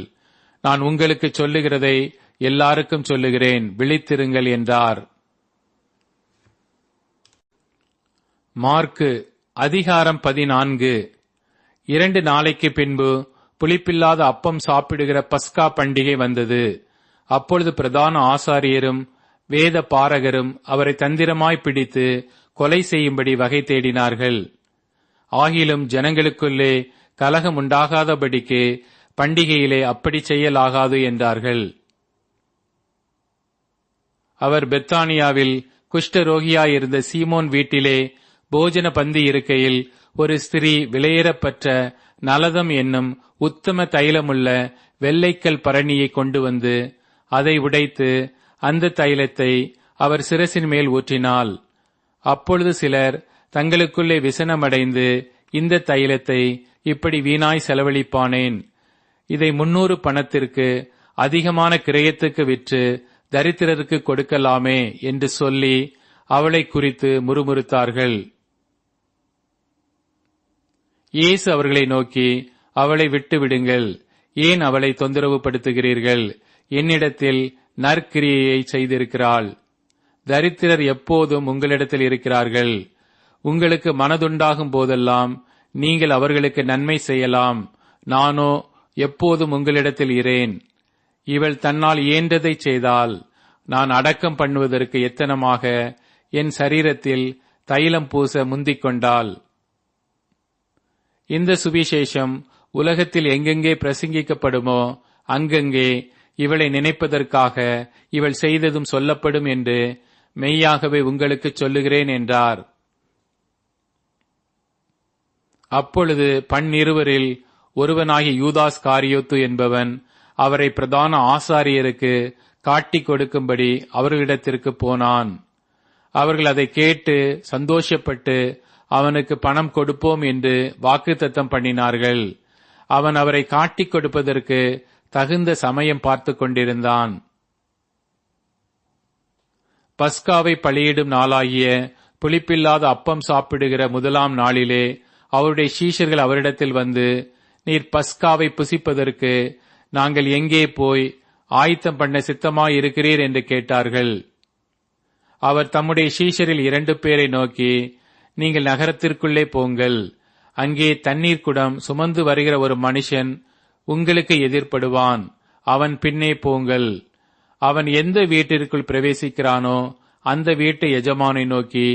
நான் உங்களுக்கு சொல்லுகிறதை எல்லாருக்கும் சொல்லுகிறேன், விழித்திருங்கள் என்றார். மார்க்கு அதிகாரம் 14. 2 நாளைக்கு பின்பு புளிப்பில்லாத அப்பம் சாப்பிடுகிற பஸ்கா பண்டிகை வந்தது. அப்பொழுது பிரதான ஆசாரியரும் வேத பாரகரும் அவரை தந்திரமாய் பிடித்து கொலை செய்யும்படி வகை தேடினார்கள். ஆகிலும் ஜனங்களுக்குள்ளே கலகம் உண்டாகாதபடிக்கு பண்டிகையிலே அப்படி செய்யலாகாது என்றார்கள். அவர் பெத்தானியாவில் குஷ்டரோகியாயிருந்த சீமோன் வீட்டிலே போஜன பந்தி இருக்கையில் ஒரு ஸ்திரீ விலையேறப்பட்ட நலதம் என்னும் உத்தம தைலமுள்ள வெள்ளைக்கல் பரணியை கொண்டு வந்து அதை உடைத்து அந்த தைலத்தை அவர் சிரசின் மேல் ஊற்றினாள். அப்பொழுது சிலர் தங்களுக்குள்ளே விசனமடைந்து, இந்த தைலத்தை இப்படி வீணாய் செலவழிப்பானேன், இதை 300 பணத்திற்கு அதிகமான கிரயத்துக்கு விற்று தரித்திரருக்கு கொடுக்கலாமே என்று சொல்லி அவளை குறித்து முறுமுறுத்தார்கள். இயேசு அவர்களை நோக்கி, அவளை விட்டு விடுங்கள், ஏன் அவளை தொந்தரவு படுத்துகிறீர்கள்? என்னிடத்தில் நற்கிரியையை செய்திருக்கிறாள். தரித்திரர் எப்போதும் உங்களிடத்தில் இருக்கிறார்கள். உங்களுக்கு மனதுண்டாகும் போதெல்லாம் நீங்கள் அவர்களுக்கு நன்மை செய்யலாம். நானோ எப்போதும் உங்களிடத்தில் இரேன். இவள் தன்னால் இயன்றதை செய்தால், நான் அடக்கம் பண்ணுவதற்கு எத்தனமாக என் சரீரத்தில் தைலம் பூச முந்திக் கொண்டாள். இந்த சுவிசேஷம் உலகத்தில் எங்கெங்கே பிரசங்கிக்கப்படுமோ அங்கங்கே இவளை நினைப்பதற்காக இவள் செய்ததும் சொல்லப்படும் என்று மெய்யாகவே உங்களுக்கு சொல்லுகிறேன் என்றார். அப்பொழுது 12 ஒருவனாகிய யூதாஸ் காரியோத்து என்பவன் அவரை பிரதான ஆசாரியருக்கு காட்டிக் கொடுக்கும்படி அவர்களிடத்திற்கு போனான். அவர்கள் அதை கேட்டு சந்தோஷப்பட்டு அவனுக்கு பணம் கொடுப்போம் என்று வாக்குத்தத்தம் பண்ணினார்கள். அவன் அவரை காட்டிக் கொடுப்பதற்கு தகுந்த சமயம் பார்த்து கொண்டிருந்தான். பஸ்காவை பலியிடும் நாளாகிய புளிப்பில்லாத அப்பம் சாப்பிடுகிற முதலாம் நாளிலே அவருடைய சீஷர்கள் அவரிடத்தில் வந்து, நீர் பஸ்காவை புசிப்பதற்கு நாங்கள் எங்கே போய் ஆயத்தம் பண்ண சித்தமாயிருக்கிறீர் என்று கேட்டார்கள். அவர் தம்முடைய சீஷரில் 2 பேரை நோக்கி, நீங்கள் நகரத்திற்குள்ளே போங்கள். அங்கே தண்ணீர் குடம் சுமந்து வருகிற ஒரு மனுஷன் உங்களுக்கு எதிர்ப்படுவான். அவன் பின்னே போங்கள். அவன் எந்த வீட்டிற்குள் பிரவேசிக்கிறானோ அந்த வீட்டு எஜமானை நோக்கி,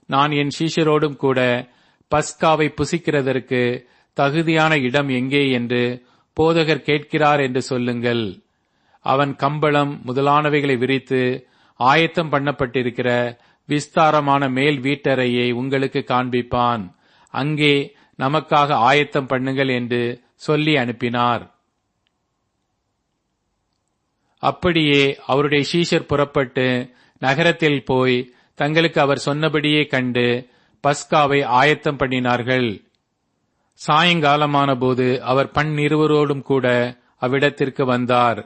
நான் என் சீஷரோடும் கூட பஸ்காவை புசிக்கிறதற்கு தகுதியான இடம் எங்கே என்று போதகர் கேட்கிறார் என்று சொல்லுங்கள். அவன் கம்பளம் முதலானவைகளை விரித்து ஆயத்தம் பண்ணப்பட்டிருக்கிற விஸ்தாரமான மேல் வீட்டறையை உங்களுக்கு காண்பிப்பான். அங்கே நமக்காக ஆயத்தம் பண்ணுங்கள் என்று சொல்லி அனுப்பினார். அப்படியே அவருடைய சீஷர் புறப்பட்டு நகரத்தில் போய் தங்களுக்கு அவர் சொன்னபடியே கண்டு பஸ்காவை ஆயத்தம் பண்ணினார்கள். சாயங்காலமான போது அவர் 12 கூட அவ்விடத்திற்கு வந்தார்.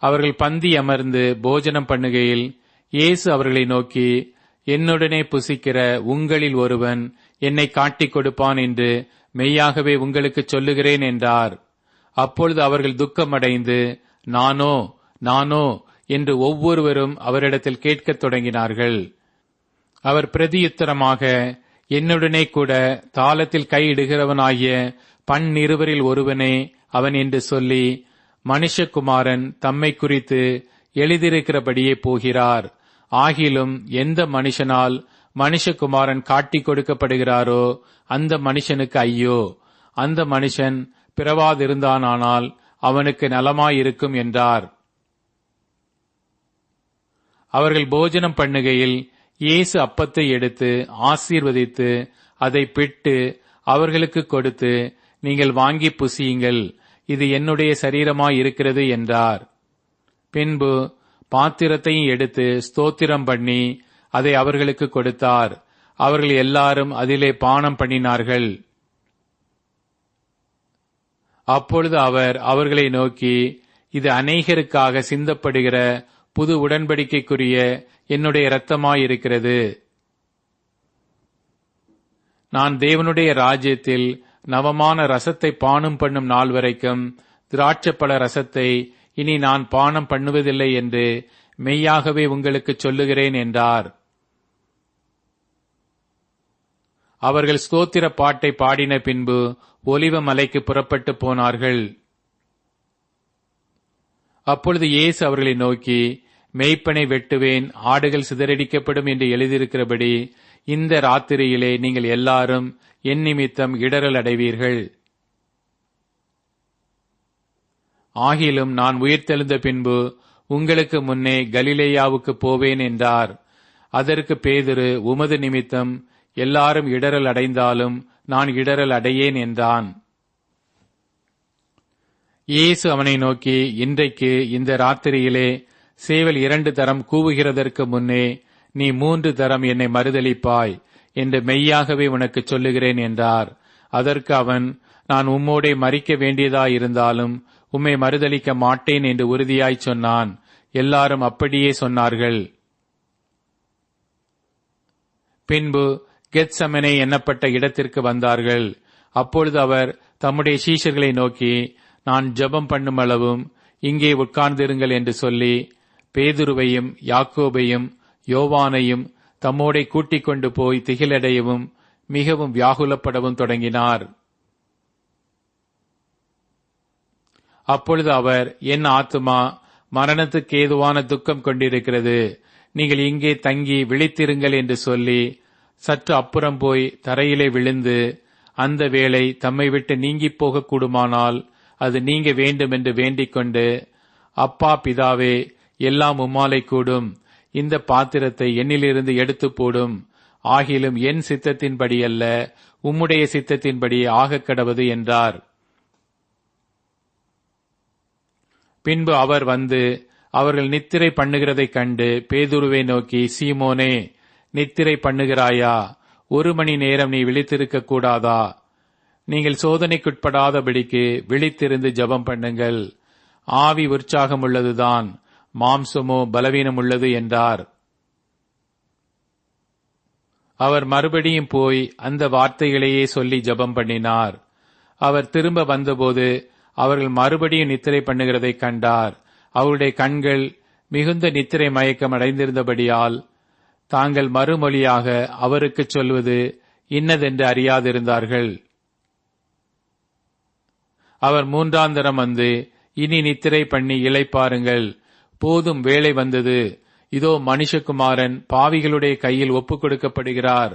அவர்கள் பந்தி அமர்ந்து போஜனம் பண்ணுகையில் இயேசு அவர்களை நோக்கி, என்னுடனே புசிக்கிற உங்களில் ஒருவன் என்னை காட்டிக் கொடுப்பான் என்று மெய்யாகவே உங்களுக்கு சொல்லுகிறேன் என்றார். அப்பொழுது அவர்கள் துக்கமடைந்து, நானோ நானோ என்று ஒவ்வொருவரும் அவரிடத்தில் கேட்கத் தொடங்கினார்கள். அவர் பிரதியுத்தரமாக, என்னுடனே கூட தாளத்தில் கையிடுகிறவனாகிய 12 ஒருவனே அவன் என்று சொல்லி, மனுஷகுமாரன் தம்மை குறித்து எழுதியிருக்கிறபடியே போகிறார். ஆகிலும் எந்த மனுஷனால் மனுஷகுமாரன் காட்டிக் கொடுக்கப்படுகிறாரோ அந்த மனுஷனுக்கு ஐயோ, அந்த மனுஷன் பிறவாதிருந்தானால் அவனுக்கு நலமாயிருக்கும் என்றார். அவர்கள் போஜனம் பண்ணுகையில் இயேசு அப்பத்தை எடுத்து ஆசீர்வதித்து அதை பிட்டு அவர்களுக்கு கொடுத்து, நீங்கள் வாங்கி புசியுங்கள், இது என்னுடைய சரீரமாயிருக்கிறது என்றார். பின்பு பாத்திரத்தையும் எடுத்து ஸ்தோத்திரம் பண்ணி அதை அவர்களுக்கு கொடுத்தார். அவர்கள் எல்லாரும் அதிலே பானம் பண்ணினார்கள். அப்பொழுது அவர் அவர்களை நோக்கி, இது அநேகருக்காக சிந்தப்படுகிற புது உடன்படிக்கைக்குரிய என்னுடைய இரத்தமாயிருக்கிறது. நான் தேவனுடைய ராஜ்யத்தில் நவமான ரசத்தை பானம் பண்ணும் நாள் வரைக்கும் திராட்சைப்பழ ரசத்தை இனி நான் பானம் பண்ணுவதில்லை என்று மெய்யாகவே உங்களுக்கு சொல்லுகிறேன் என்றார். அவர்கள் ஸ்தோத்திர பாட்டை பாடின பின்பு ஒலிவ மலைக்கு புறப்பட்டு போனார்கள். அப்பொழுது இயேசு அவர்களை நோக்கி, மேய்ப்பனை வெட்டுவேன், ஆடுகள் சிதறடிக்கப்படும் என்று எழுதியிருக்கிறபடி இந்த ராத்திரியிலே நீங்கள் எல்லாரும் என் நிமித்தம் இடறல் அடைவீர்கள். ஆகிலும் நான் உயிர்த்தெழுந்த பின்பு உங்களுக்கு முன்னே கலிலேயாவுக்கு போவேன் என்றார். அதற்கு பேதுரு, உமது நிமித்தம் எல்லாரும் இடறல் அடைந்தாலும் நான் இடறல் அடையேன் என்றான். இயேசு அவனை நோக்கி, இன்றைக்கு இந்த ராத்திரியிலே சேவல் 2 தரம் கூவுகிறதற்கு முன்னே நீ 3 தரம் என்னை மறுதலிப்பாய் என்று மெய்யாகவே உனக்கு சொல்லுகிறேன் என்றார். அதற்கு அவன், நான் உம்மோடே மரிக்க வேண்டியதாயிருந்தாலும் உம்மை மறுதலிக்க மாட்டேன் என்று உறுதியாய் சொன்னான். எல்லாரும் அப்படியே சொன்னார்கள். பின்பு கெத்செமனே என்னப்பட்ட இடத்திற்கு வந்தார்கள். அப்பொழுது அவர் தம்முடைய சீஷர்களை நோக்கி, நான் ஜெபம் பண்ணும் அளவும் இங்கே உட்கார்ந்திருங்கள் என்று சொல்லி பேதுருவையும் யாக்கோபையும் யோவானையும் தம்மோடே கூட்டிக் கொண்டு போய் திகிலடையவும் மிகவும் வியாகுலப்படவும் தொடங்கினார். அப்பொழுது அவர், என் ஆத்துமா மரணத்துக்கு ஏதுவான துக்கம் கொண்டிருக்கிறது, நீங்கள் இங்கே தங்கி விழித்திருங்கள் என்று சொல்லி சற்று அப்புறம் போய் தரையிலே விழுந்து, அந்த வேளை தம்மை விட்டு நீங்கிப் போக கூடுமானால் அது நீங்க வேண்டும் என்று வேண்டிக் கொண்டு, அப்பா பிதாவே, எல்லாம் உம்மாலே கூடும், இந்த பாத்திரத்தை என்னிலிருந்து எடுத்து போடும், ஆகிலும் என் சித்தத்தின்படி அல்ல உம்முடைய சித்தத்தின்படி ஆகக் கடவது என்றார். பின்பு அவர் வந்து அவர்கள் நித்திரை பண்ணுகிறதைக் கண்டு பேதுருவை நோக்கி, சீமோனே, நித்திரை பண்ணுகிறாயா? 1 மணி நேரம் நீ விழித்திருக்க கூடாதா? நீங்கள் சோதனைக்குட்படாதபடிக்கு விழித்திருந்து ஜெபம் பண்ணுங்கள். ஆவி உற்சாகம் உள்ளதுதான், மாம்சமோ பலவீனம் உள்ளது என்றார். அவர் மறுபடியும் போய் அந்த வார்த்தைகளையே சொல்லி ஜெபம் பண்ணினார். அவர் திரும்ப வந்தபோது அவர்கள் மறுபடியும் நித்திரை பண்ணுகிறதைக் கண்டார். அவருடைய கண்கள் மிகுந்த நித்திரை மயக்கம் அடைந்திருந்தபடியால் தாங்கள் மறுமொழியாக அவருக்குச் சொல்வது இன்னதென்று அறியாதிருந்தார்கள். அவர் 3ஆம் தரம் வந்து, இனி நித்திரை பண்ணி இளைப்பாருங்கள், போதும் வேளை வந்தது, இதோ மனுஷகுமாரன் பாவிகளுடைய கையில் ஒப்புக் கொடுக்கப்படுகிறார்,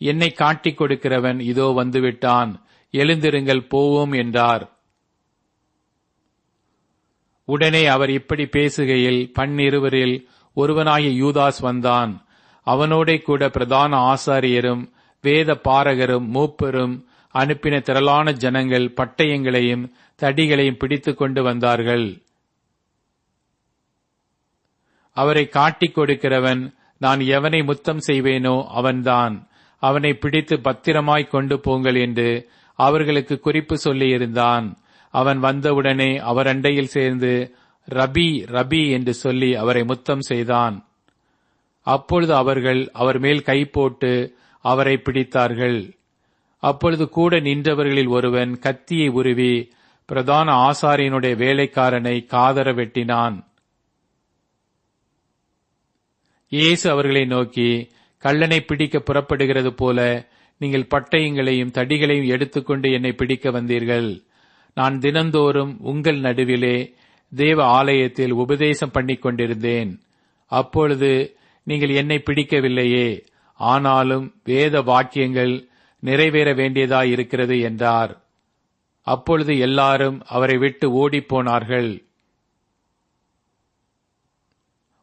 என்னை காட்டிக் கொடுக்கிறவன் இதோ வந்துவிட்டான், எழுந்திருங்கள் போவோம் என்றார். உடனே அவர் இப்படி பேசுகையில் 12 ஒருவனாகிய யூதாஸ் வந்தான். அவனோடே கூட பிரதான ஆசாரியரும் வேத பாரகரும் மூப்பரும் அனுப்பின திரளான ஜனங்கள் பட்டயங்களையும் தடிகளையும் பிடித்துக் கொண்டு வந்தார்கள். அவரை காட்டிக் கொடுக்கிறவன், நான் எவனை முத்தம் செய்வேனோ அவன்தான், அவனை பிடித்து பத்திரமாய் கொண்டு போங்கள் என்று அவர்களுக்கு குறிப்பு சொல்லியிருந்தான். அவன் வந்தவுடனே அவர் அண்டையில் சேர்ந்து ரபி ரபி என்று சொல்லி அவரை முத்தம் செய்தான். அப்பொழுது அவர்கள் அவர் மேல் கை போட்டு அவரை பிடித்தார்கள். அப்பொழுது கூட நின்றவர்களில் ஒருவன் கத்தியை உருவி பிரதான ஆசாரியனுடைய வேலைக்காரனை காதர வெட்டினான். இயேசு அவர்களை நோக்கி, கள்ளனை பிடிக்க புறப்படுகிறது போல நீங்கள் பட்டயங்களையும் தடிகளையும் எடுத்துக்கொண்டு என்னை பிடிக்க வந்தீர்கள். நான் தினந்தோறும் உங்கள் நடுவிலே தேவ ஆலயத்தில் உபதேசம் பண்ணிக் கொண்டிருந்தேன். அப்பொழுது நீங்கள் என்னை பிடிக்கவில்லையே, ஆனாலும் வேத வாக்கியங்கள் நிறைவேற வேண்டியதாயிருக்கிறது என்றார். அப்பொழுது எல்லாரும் அவரை விட்டு ஓடிப்போனார்கள்.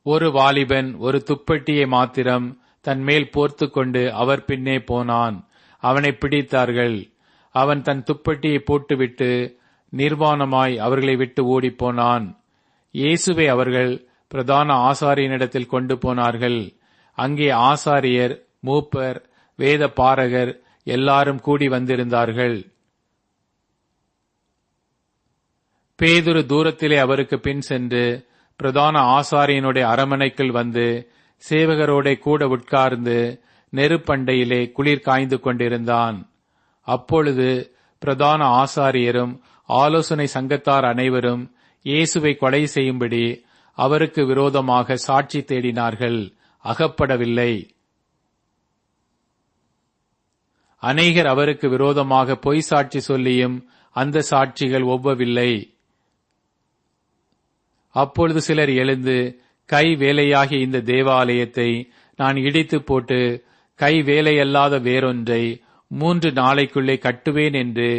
ஒரு வாலிபன் ஒரு துப்பட்டியை மாத்திரம் தன் மேல் போர்த்து கொண்டு அவர் பின்னே போனான். அவனை பிடித்தார்கள். அவன் தன் துப்பட்டியை போட்டுவிட்டு நிர்வாணமாய் அவர்களை விட்டு ஓடிப்போனான். இயேசுவை அவர்கள் பிரதான ஆசாரியனிடத்தில் கொண்டு போனார்கள். அங்கே ஆசாரியர், மூப்பர், வேத பாரகர் எல்லாரும் கூடி வந்திருந்தார்கள். பேதுரு தூரத்திலே அவருக்கு பின் சென்று பிரதான ஆசாரியனுடைய அரமனைக்குள் வந்து சேவகரோட கூட உட்கார்ந்து நெருப்பண்டையிலே குளிர் காய்ந்து கொண்டிருந்தான். அப்பொழுது பிரதான ஆசாரியரும் ஆலோசனை சங்கத்தார் அனைவரும் இயேசுவை கொலை செய்யும்படி அவருக்கு விரோதமாக சாட்சி தேடினார்கள், அகப்படவில்லை. அநேகர் அவருக்கு விரோதமாக பொய் சாட்சி சொல்லியும் அந்த சாட்சிகள் ஒவ்வவில்லை. அப்பொழுது சிலர் எழுந்து, கை வேலையாகிய இந்த தேவாலயத்தை நான் இடித்து போட்டு கை வேலையல்லாத வேறொன்றை 3 நாளைக்குள்ளே கட்டுவேன் என்று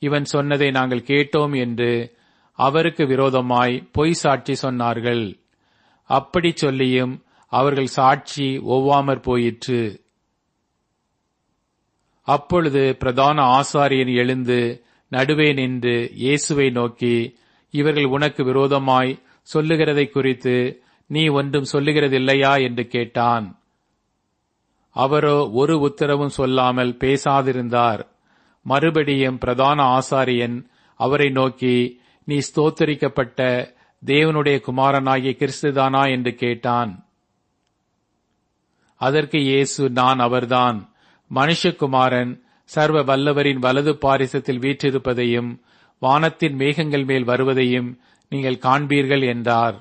இவன் சொன்னதை நாங்கள் கேட்டோம் என்று அவருக்கு விரோதமாய் பொய் சாட்சி சொன்னார்கள். அப்படி சொல்லியும் அவர்கள் சாட்சி ஒவ்வாமற் போயிற்று. அப்பொழுது பிரதான ஆசாரியன் எழுந்து நடுவே நின்று இயேசுவை நோக்கி, இவர்கள் உனக்கு விரோதமாய் சொல்லுகிறதை குறித்து நீ ஒன்றும் சொல்லுகிறதில்லையா என்று கேட்டான். அவரோ ஒரு உத்தரவும் சொல்லாமல் பேசாதிருந்தார். மறுபடியும் பிரதான ஆசாரியன் அவரை நோக்கி, நீ ஸ்தோத்தரிக்கப்பட்ட தேவனுடைய குமாரனாகிய கிறிஸ்துதானா என்று கேட்டான். அதற்கு இயேசு, நான் அவர்தான். மனுஷகுமாரன் சர்வ வல்லவரின் வலது பாரிசத்தில் வீற்றிருப்பதையும் வானத்தின் மேகங்கள் மேல் வருவதையும் நீங்கள் காண்பீர்கள் என்றார்.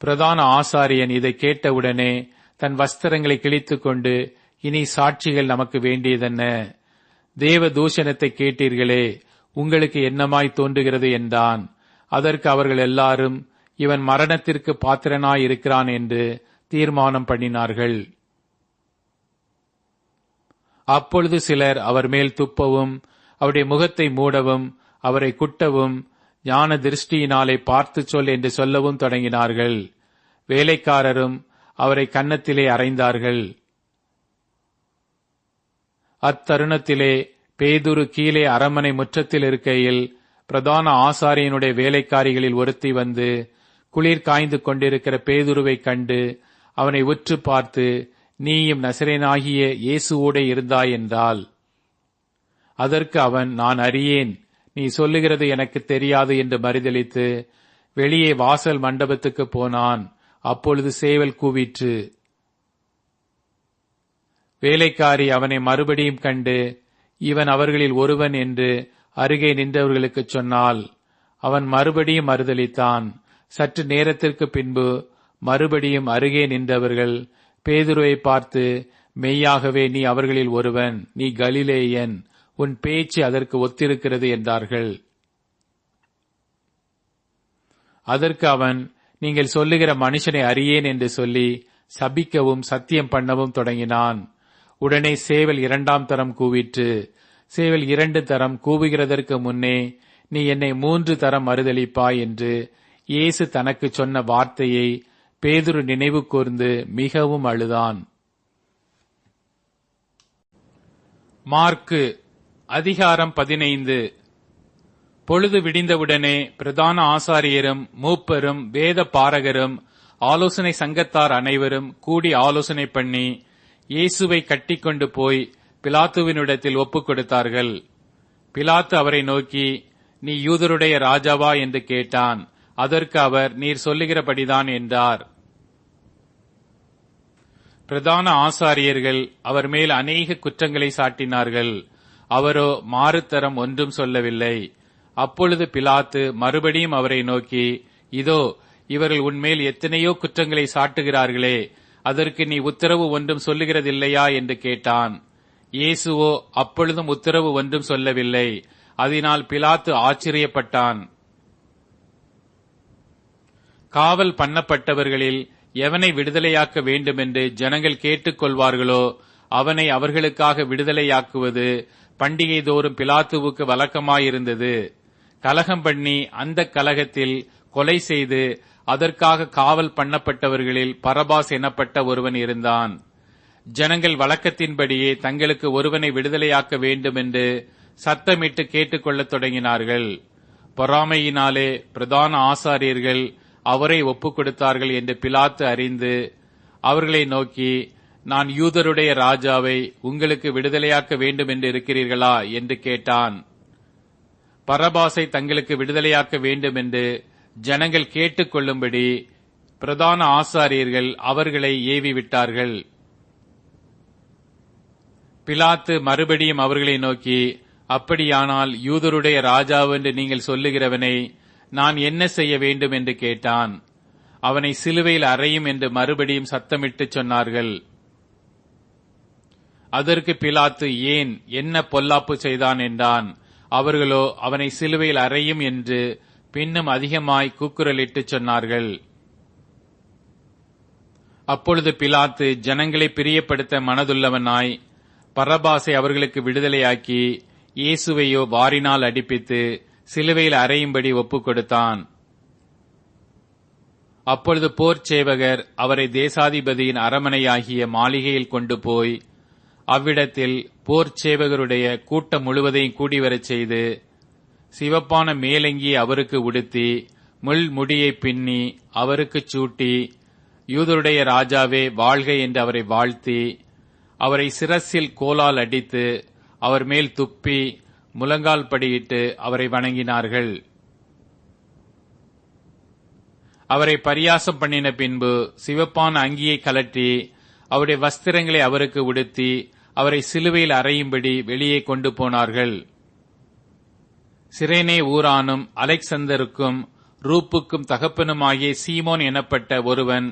பிரதான ஆசாரியன் இதை கேட்டவுடனே தன் வஸ்திரங்களை கிழித்துக் கொண்டு, இனி சாட்சிகள் நமக்கு வேண்டியதென்ன? தேவ தூஷணத்தை கேட்டீர்களே, உங்களுக்கு என்னமாய் தோன்றுகிறது என்றான். அதற்கு அவர்கள் எல்லாரும், இவன் மரணத்திற்கு பாத்திரனாய் இருக்கிறான் என்று தீர்மானம் பண்ணினார்கள். அப்பொழுது சிலர் அவர் மேல் துப்பவும் அவருடைய முகத்தை மூடவும் அவரை குட்டவும், ஞான திருஷ்டியினாலே பார்த்து சொல் என்று சொல்லவும் தொடங்கினார்கள். வேலைக்காரரும் அவரை கன்னத்திலே அறைந்தார்கள். அத்தருணத்திலே பேதுரு கீழே அரண்மனை முற்றத்தில் இருக்கையில் பிரதான ஆசாரியனுடைய வேலைக்காரிகளில் ஒருத்தி வந்து குளிர் காய்ந்து கொண்டிருக்கிற பேதுருவை கண்டு அவனை உற்று பார்த்து, நீயும் நசரேயனாகிய இயேசுவோடே இருந்தாய் என்றாள். அதற்கு அவன், நான் அறியேன், நீ சொல்லுகிறது எனக்கு தெரியாது என்று மறுதலித்து வெளியே வாசல் மண்டபத்துக்கு போனான். அப்பொழுது சேவல் கூவிற்று. வேலைக்காரி அவனை மறுபடியும் கண்டு, இவன் அவர்களில் ஒருவன் என்று அருகே நின்றவர்களுக்கு சொன்னாள். அவன் மறுபடியும் மறுதலித்தான். சற்று நேரத்திற்கு பின்பு மறுபடியும் அருகே நின்றவர்கள் பேதுருவை பார்த்து, மெய்யாகவே நீ அவர்களில் ஒருவன், நீ கலிலேயன், உன் பேச்சு அதற்கு ஒத்திருக்கிறது என்றார்கள். அதற்கு அவன், நீங்கள் சொல்லுகிற மனுஷனை அறியேன் என்று சொல்லி சபிக்கவும் சத்தியம் பண்ணவும் தொடங்கினான். உடனே சேவல் 2ஆம் தரம் கூவிற்று. சேவல் 2 தரம் கூவுகிறதற்கு முன்னே, நீ என்னை 3 தரம் மறுதலிப்பாய் என்று இயேசு தனக்கு சொன்ன வார்த்தையை பேதுரு நினைவு கூர்ந்து மிகவும் அழுதான். மார்க்கு அதிகாரம் 15. பொழுது விடிந்தவுடனே பிரதான ஆசாரியரும் மூப்பரும் வேத பாரகரும் ஆலோசனை சங்கத்தார் அனைவரும் கூடி ஆலோசனை பண்ணி இயேசுவை கட்டிக்கொண்டு போய் பிலாத்துவினிடத்தில் ஒப்புக் கொடுத்தார்கள். பிலாத்து அவரை நோக்கி, நீ யூதருடைய ராஜாவா என்று கேட்டான். அதற்கு அவர், நீர் சொல்லுகிறபடிதான் என்றார். பிரதான ஆசாரியர்கள் அவர் மேல் அநேக குற்றங்களை சாட்டினார்கள். அவரோ மாறுத்தரம் ஒன்றும் சொல்லவில்லை. அப்பொழுது பிலாத்து மறுபடியும் அவரை நோக்கி, இதோ இவர்கள் உன்மேல் எத்தனையோ குற்றங்களை சாட்டுகிறார்களே, அதற்கு நீ உத்தரவு ஒன்றும் சொல்லுகிறதில்லையா என்று கேட்டான். இயேசுவோ அப்பொழுதும் உத்தரவு ஒன்றும் சொல்லவில்லை. அதனால் பிலாத்து ஆச்சரியப்பட்டான். காவல் பண்ணப்பட்டவர்களில் எவனை விடுதலையாக்க வேண்டுமென்று ஜனங்கள் கேட்டுக் கொள்வார்களோ அவனை அவர்களுக்காக விடுதலையாக்குவது பண்டிகை தோறும் பிலாத்துவுக்கு வழக்கமாயிருந்தது. கலகம் பண்ணி அந்த கலகத்தில் கொலை செய்து அதற்காக காவல் பண்ணப்பட்டவர்களில் பரபாஸ் எனப்பட்ட ஒருவன் இருந்தான். ஜனங்கள் வழக்கத்தின்படியே தங்களுக்கு ஒருவனை விடுதலையாக்க வேண்டும் என்று சத்தமிட்டு கேட்டுக்கொள்ளத் தொடங்கினார்கள். பொறாமையினாலே பிரதான ஆசாரியர்கள் அவரை ஒப்புக் கொடுத்தார்கள் என்று பிலாத்து அறிந்து அவர்களை நோக்கி, நான் யூதருடைய ராஜாவை உங்களுக்கு விடுதலையாக்க வேண்டும் என்று இருக்கிறீர்களா என்று கேட்டான். பரபாசை தங்களுக்கு விடுதலையாக்க வேண்டும் என்று ஜனங்கள் கேட்டுக் கொள்ளும்படி பிரதான ஆசாரியர்கள் அவர்களை ஏவி விட்டார்கள். பிலாத்து மறுபடியும் அவர்களை நோக்கி, அப்படியானால் யூதருடைய ராஜாவென்று நீங்கள் சொல்லுகிறவனை நான் என்ன செய்ய வேண்டும் என்று கேட்டான். அவனை சிலுவையில் அறையும் என்று மறுபடியும் சத்தமிட்டு சொன்னார்கள். அதற்கு பிலாத்து, ஏன், என்ன பொல்லாப்பு செய்தான் என்றான். அவர்களோ அவனை சிலுவையில் அறையும் என்று பின்னும் அதிகமாய் கூக்குரலிட்டு சொன்னார்கள். அப்பொழுது பிலாத்து ஜனங்களை பிரியப்படுத்த மனதுள்ளவனாய் பரபாசை அவர்களுக்கு விடுதலையாக்கி இயேசுவையோ வாரினால் அடிப்பித்து சிலுவையில் அறையும்படி ஒப்புக் கொடுத்தான். அப்பொழுது போர்ச் சேவகர் அவரை தேசாதிபதியின் அரமனையாகிய மாளிகையில் கொண்டு போய் அவ்விடத்தில் போர் சேவகருடைய கூட்டம் முழுவதையும் கூடிவரச் செய்து சிவப்பான மேலங்கியை அவருக்கு உடுத்தி முள் முடியை பின்னி அவருக்குச் சூட்டி, யூதருடைய ராஜாவே வாழ்க என்று அவரை வாழ்த்தி, அவரை சிரசில் கோலால் அடித்து அவர் மேல் துப்பி முழங்கால் படியிட்டு அவரை வணங்கினார்கள். அவரை பரியாசம் பண்ணின பின்பு சிவப்பான அங்கியை கலற்றி அவருடைய வஸ்திரங்களை அவருக்கு உடுத்தி அவரை சிலுவையில் அறையும்படி வெளியே கொண்டு போனார்கள். சிரேனே ஊரானும் அலெக்சந்தருக்கும் ரூப்புக்கும் தகப்பனுமாகிய சீமோன் எனப்பட்ட ஒருவன்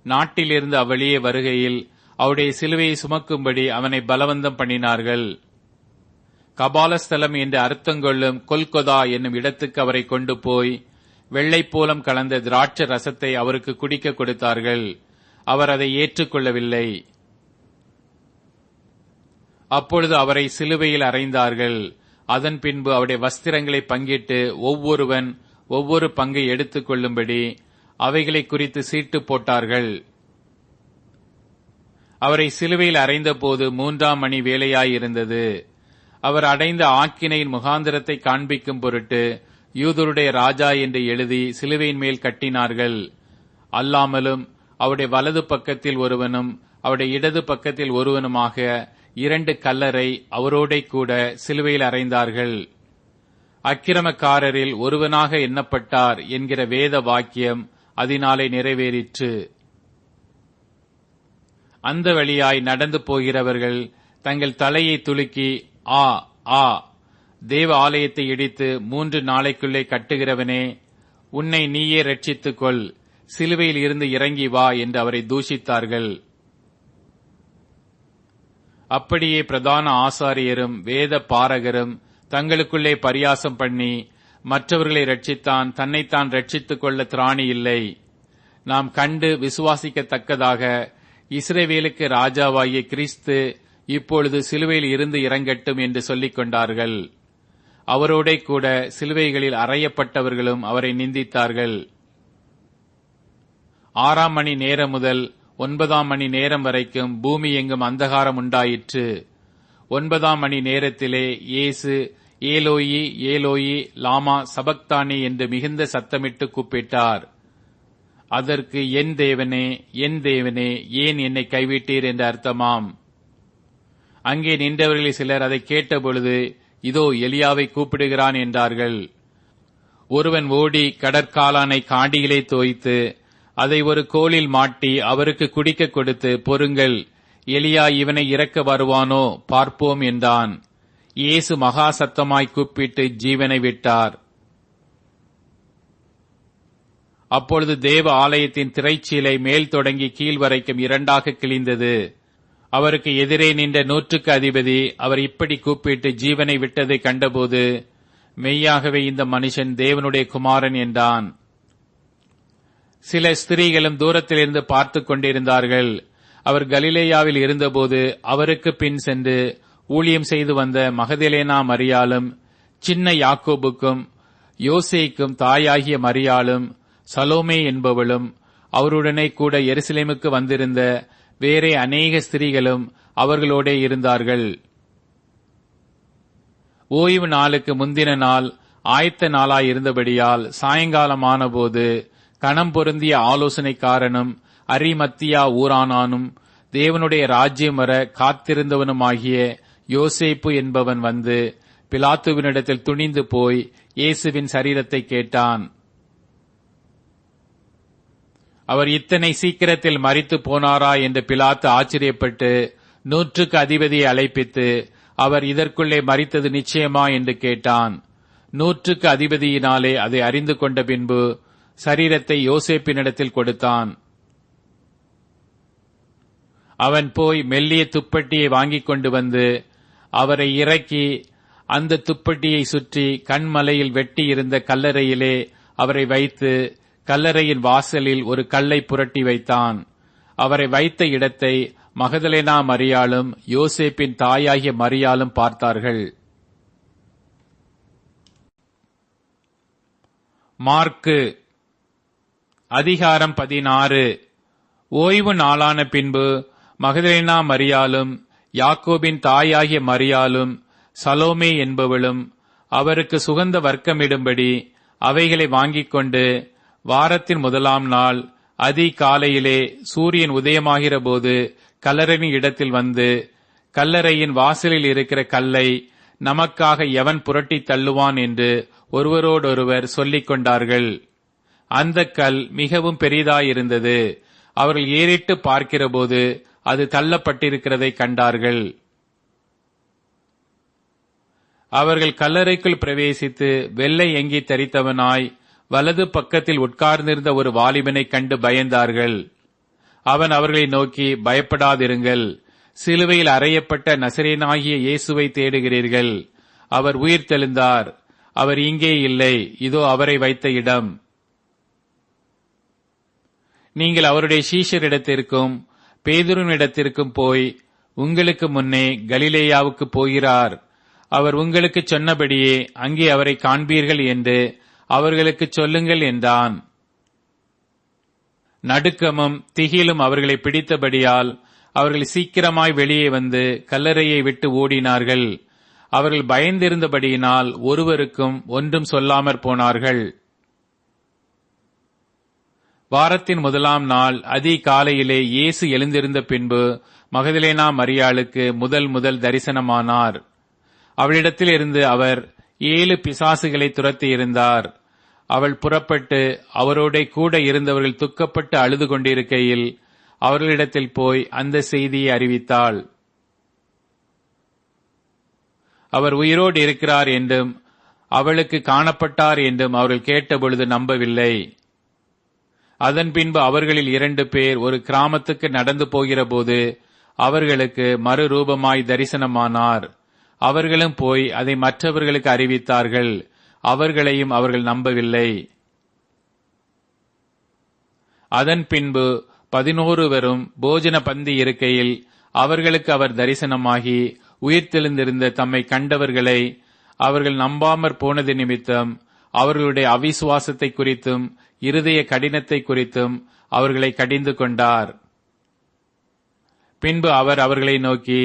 நாட்டிலிருந்து அவ்வழியே வருகையில் அவருடைய சிலுவையை சுமக்கும்படி அவனை பலவந்தம் பண்ணினார்கள். கபாலஸ்தலம் என்று அர்த்தங்கொள்ளும் கொல்கொதா என்னும் இடத்துக்கு அவரை கொண்டு போய் வெள்ளைப்போலம் கலந்த திராட்ச ரசத்தை அவருக்கு குடிக்க கொடுத்தார்கள். அவர் அதை ஏற்றுக்கொள்ளவில்லை. அப்பொழுது அவரை சிலுவையில் அறைந்தார்கள். அதன் பின்பு அவருடைய வஸ்திரங்களை பங்கிட்டு ஒவ்வொருவன் ஒவ்வொரு பங்கை எடுத்துக் கொள்ளும்படி அவைகளை குறித்து சீட்டு போட்டார்கள். அவரை சிலுவையில் அறைந்த போது 3ஆம் மணி வேளையாயிருந்தது. அவர் அடைந்த ஆக்கினையின் முகாந்திரத்தை காண்பிக்கும் பொருட்டு யூதருடைய ராஜா என்று எழுதி சிலுவையின் மேல் கட்டினார்கள். அல்லாமலும் அவருடைய வலது பக்கத்தில் ஒருவனும் அவருடைய இடது பக்கத்தில் ஒருவனுமாக 2 கல்லரை அவரோடே கூட சிலுவையில் அறைந்தார்கள். அக்கிரமக்காரரில் ஒருவனாக எண்ணப்பட்டார் என்கிற வேத வாக்கியம் அதனாலே நிறைவேறிற்று. அந்த வழியாய் நடந்து போகிறவர்கள் தங்கள் தலையை துலுக்கி, ஆ ஆ, தேவ ஆலயத்தை இடித்து 3 நாளைக்குள்ளே கட்டுகிறவனே, உன்னை நீயே ரட்சித்துக் கொள், சிலுவையில் இருந்து இறங்கி வா என்று அவரை தூஷித்தார்கள். அப்படியே பிரதான ஆசாரியரும் வேத பாரகரும் தங்களுக்குள்ளே பரியாசம் பண்ணி, மற்றவர்களை ரட்சித்தான், தன்னைத்தான் ரட்சித்துக் கொள்ள திராணி இல்லை. நாம் கண்டு விசுவாசிக்கத்தக்கதாக இஸ்ரவேலுக்கு ராஜாவாகிய கிறிஸ்து இப்பொழுது சிலுவையில் இருந்து இறங்கட்டும் என்று சொல்லிக் கொண்டார்கள். அவரோடே கூட சிலுவைகளில் அறையப்பட்டவர்களும் அவரை நிந்தித்தார்கள். 6ஆம் மணி நேரம் முதல் 9ஆம் மணி நேரம் வரைக்கும் பூமி எங்கும் அந்தகாரம் உண்டாயிற்று. 9ஆம் மணி நேரத்திலே இயேசு ஏலோயி ஏலோயி லாமா சபக்தானி என்று மிகுந்த சத்தமிட்டு கூப்பிட்டார். அதற்கு என் தேவனே என் தேவனே ஏன் என்னை கைவிட்டீர் என்று அர்த்தமாம். அங்கே நின்றவர்களில் சிலர் அதை கேட்டபொழுது, இதோ எலியாவை கூப்பிடுகிறான் என்றார்கள். ஒருவன் ஓடி கடற்காலானை காடியிலே தோய்த்து அதை ஒரு கோலில் மாட்டி அவருக்கு குடிக்க கொடுத்து, பொறுங்கள், எலியா இவனை இறக்க வருவானோ பார்ப்போம் என்றான். இயேசு மகா சத்தமாய் கூப்பிட்டு ஜீவனை விட்டார். அப்பொழுது தேவ ஆலயத்தின் திரைச்சீலை மேல் தொடங்கி கீழ் வரைக்கும் 2ஆக கிழிந்தது. அவருக்கு எதிரே நின்ற 100க்கு அதிபதி அவர் இப்படி கூப்பிட்டு ஜீவனை விட்டதை கண்டபோது, மெய்யாகவே இந்த மனுஷன் தேவனுடைய குமாரன் என்றான். சில ஸ்திரீகளும் தூரத்திலிருந்து பார்த்துக் கொண்டிருந்தார்கள். அவர் கலிலேயாவில் இருந்தபோது அவருக்கு பின் சென்று ஊழியம் செய்து வந்த மகதலேனா மரியாளும், சின்ன யாக்கோபுக்கும் யோசேக்கும் தாயாகிய மரியாளும், சலோமே என்பவளும், அவருடனே கூட எருசலேமுக்கு வந்திருந்த வேறே அநேக ஸ்திரீகளும் அவர்களோடே இருந்தார்கள். ஓய்வு நாளுக்கு முந்தின நாள் ஆயத்த நாளாயிருந்தபடியால் சாயங்காலமான போது கணம் பொருந்திய ஆலோசனைக்காரனும் அரிமத்தியா ஊரானானும் தேவனுடைய ராஜ்யம் வர காத்திருந்தவனுமாகிய யோசேப்பு என்பவன் வந்து பிலாத்துவினிடத்தில் துணிந்து போய் இயேசுவின் சரீரத்தை கேட்டான். அவர் இத்தனை சீக்கிரத்தில் மரித்து போனாரா என்று பிலாத்து ஆச்சரியப்பட்டு 100க்கு அதிபதியை அழைப்பித்து, அவர் இதற்குள்ளே மரித்தது நிச்சயமா என்று கேட்டான். 100க்கு அதிபதியினாலே அதை அறிந்து கொண்ட பின்பு சரீரத்தை யோசேப்பினிடத்தில் கொடுத்தான். அவன் போய் மெல்லிய துப்பட்டியை வாங்கிக் கொண்டு வந்து அவரை இறக்கி அந்த துப்பட்டியை சுற்றி கண்மலையில் வெட்டி இருந்த கல்லறையிலே அவரை வைத்து கல்லறையின் வாசலில் ஒரு கல்லை புரட்டி வைத்தான். அவரை வைத்த இடத்தை மகதலேனா மரியாளும் யோசேப்பின் தாயாகிய மரியாளும் பார்த்தார்கள். மார்க்கு அதிகாரம் 16. ஓய்வு நாளான பின்பு மகதலேனா மரியாளும் யாக்கோபின் தாயாகிய மரியாளும் சலோமே என்பவளும் அவருக்கு சுகந்த வர்க்கமிடும்படி அவைகளை வாங்கிக் கொண்டு வாரத்தின் முதலாம் நாள் அதிகாலையிலே சூரியன் உதயமாகிற போது கல்லறையின் இடத்தில் வந்து, கல்லறையின் வாசலில் இருக்கிற கல்லை நமக்காக எவன் புரட்டி தள்ளுவான் என்று ஒருவரோடொருவர் சொல்லிக் கொண்டார்கள். அந்த கல் மிகவும் பெரிதாயிருந்தது. அவர்கள் ஏறிட்டு பார்க்கிறபோது அது தள்ளப்பட்டிருக்கிறதை கண்டார்கள். அவர்கள் கல்லறைக்குள் பிரவேசித்து வெள்ளை எங்கி தரித்தவனாய் வலது பக்கத்தில் உட்கார்ந்திருந்த ஒரு வாலிபனை கண்டு பயந்தார்கள். அவன் அவர்களை நோக்கி, பயப்படாதிருங்கள், சிலுவையில் அறையப்பட்ட நசரேயனாகிய இயேசுவை தேடுகிறீர்கள். அவர் உயிர்த்தெழுந்தார். அவர் இங்கே இல்லை, இதோ அவரை வைத்த இடம். நீங்கள் அவருடைய சீஷரிடத்திற்கும் பேதுருவினிடத்திற்கும் போய், உங்களுக்கு முன்னே கலிலேயாவுக்கு போகிறார், அவர் உங்களுக்கு சொன்னபடியே அங்கே அவரை காண்பீர்கள் என்று அவர்களுக்கு சொல்லுங்கள் என்றான். நடுக்கமும் திகிலும் அவர்களை பிடித்தபடியால் அவர்கள் சீக்கிரமாய் வெளியே வந்து கல்லறையை விட்டு ஓடினார்கள். அவர்கள் பயந்திருந்தபடியினால் ஒருவருக்கும் ஒன்றும் சொல்லாமற் போனார்கள். வாரத்தின் முதலாம் நாள் அதிகாலையிலே இயேசு எழுந்திருந்த பின்பு மகதலேனா மரியாளுக்கு முதல் தரிசனமானார். அவளிடத்தில் இருந்து அவர் 7 பிசாசுகளை துரத்தி இருந்தார். அவள் புறப்பட்டு அவரோட கூட இருந்தவர்கள் துக்கப்பட்டு அழுது கொண்டிருக்கையில் அவர்களிடத்தில் போய் அந்த செய்தியை அறிவித்தாள். அவர் உயிரோடு இருக்கிறார் என்றும் அவளுக்கு காணப்பட்டார் என்றும் அவர்கள் கேட்டபொழுது நம்பவில்லை. அதன் பின்பு அவர்களில் 2 பேர் ஒரு கிராமத்துக்கு நடந்து போகிற போது அவர்களுக்கு மறுரூபமாய் தரிசனமானார். அவர்களும் போய் அதை மற்றவர்களுக்கு அறிவித்தார்கள். அவர்களையும் அவர்கள் நம்பவில்லை. அதன் பின்பு 11 போஜன பந்தி இருக்கையில் அவர்களுக்கு அவர் தரிசனமாகி உயிர்த்தெழுந்திருந்த தம்மை கண்டவர்களை அவர்கள் நம்பாமற் போனது நிமித்தம் அவர்களுடைய அவிசுவாசத்தை குறித்தும் இருதய கடினத்தை குறித்தும் அவர்களை கடிந்து கொண்டார். பின்பு அவர் அவர்களை நோக்கி,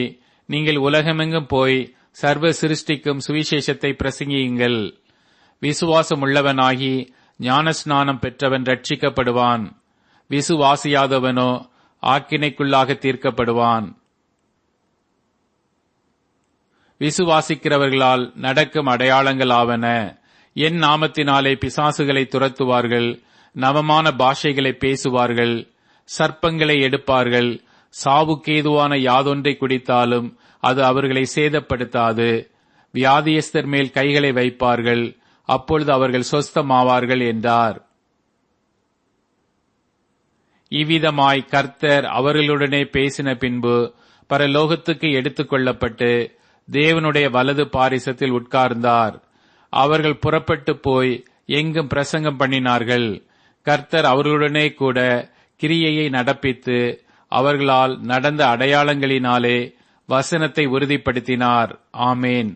நீங்கள் உலகமெங்கும் போய் சர்வ சிருஷ்டிக்கும் சுவிசேஷத்தை பிரசங்கியுங்கள். விசுவாசம் உள்ளவனாகி ஞானஸ்நானம் பெற்றவன் ரட்சிக்கப்படுவான், விசுவாசியாதவனோ ஆக்கினைக்குள்ளாக தீர்க்கப்படுவான். விசுவாசிக்கிறவர்களால் நடக்கும் அடையாளங்கள் ஆவன. என் நாமத்தினாலே பிசாசுகளை துரத்துவார்கள், நவமான பாஷைகளை பேசுவார்கள், சர்ப்பங்களை எடுப்பார்கள், சாவுக்கேதுவான யாதொன்றை குடித்தாலும் அது அவர்களை சேதப்படுத்தாது. வியாதியஸ்தர் மேல் கைகளை வைப்பார்கள், அப்பொழுது அவர்கள் சொஸ்தமாவார்கள் என்றார். இவ்விதமாய் கர்த்தர் அவர்களுடனே பேசின பின்பு பரலோகத்துக்கு எடுத்துக் கொள்ளப்பட்டு தேவனுடைய வலது பாரிசத்தில் உட்கார்ந்தார். அவர்கள் புறப்பட்டு போய் எங்கும் பிரசங்கம் பண்ணினார்கள். கர்த்தர் அவர்களுடனே கூட கிரியையை நடப்பித்து அவர்களால் நடந்த அடையாளங்களினாலே வசனத்தை உறுதிப்படுத்தினார். ஆமேன்.